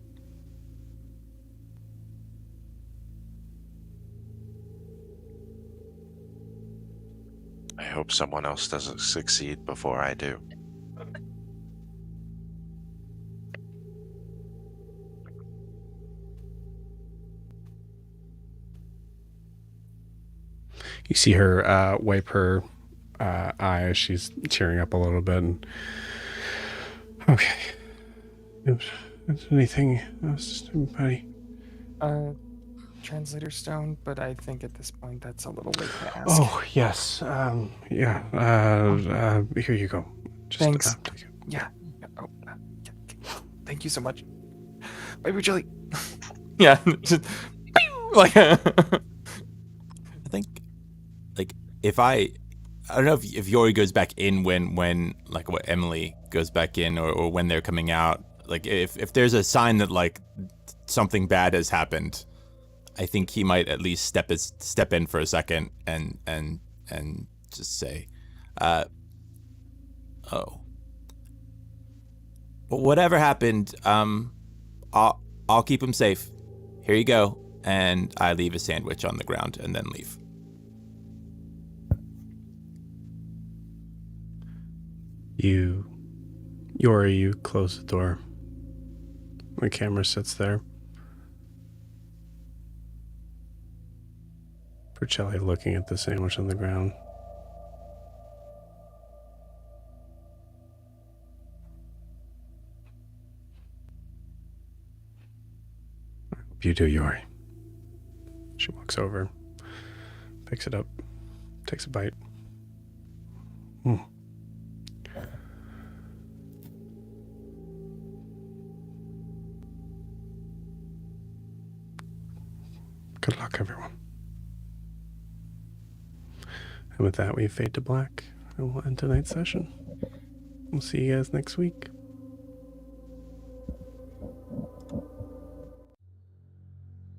I hope someone else doesn't succeed before I do. You see her wipe her eye as she's tearing up a little bit. And, okay. Is anything else, buddy? Translator stone, but I think at this point that's a little late to ask. Oh, yes. Yeah. Here you go. Just, Thanks. Take it. Yeah. Oh, thank you so much. Baby Jelly. Yeah. Just like. I think, like, I don't know if Yori goes back in when like what Emily goes back in or when they're coming out. Like if there's a sign that like something bad has happened, I think he might at least step in for a second and just say, oh, but whatever happened, I'll keep him safe. Here you go. And I leave a sandwich on the ground and then leave. Yori, you close the door. The camera sits there. Brucelli looking at the sandwich on the ground. I hope you do, Yori. She She walks over, picks it up, takes a bite. Good luck, everyone. And with that, we fade to black, and we'll end tonight's session. We'll see you guys next week.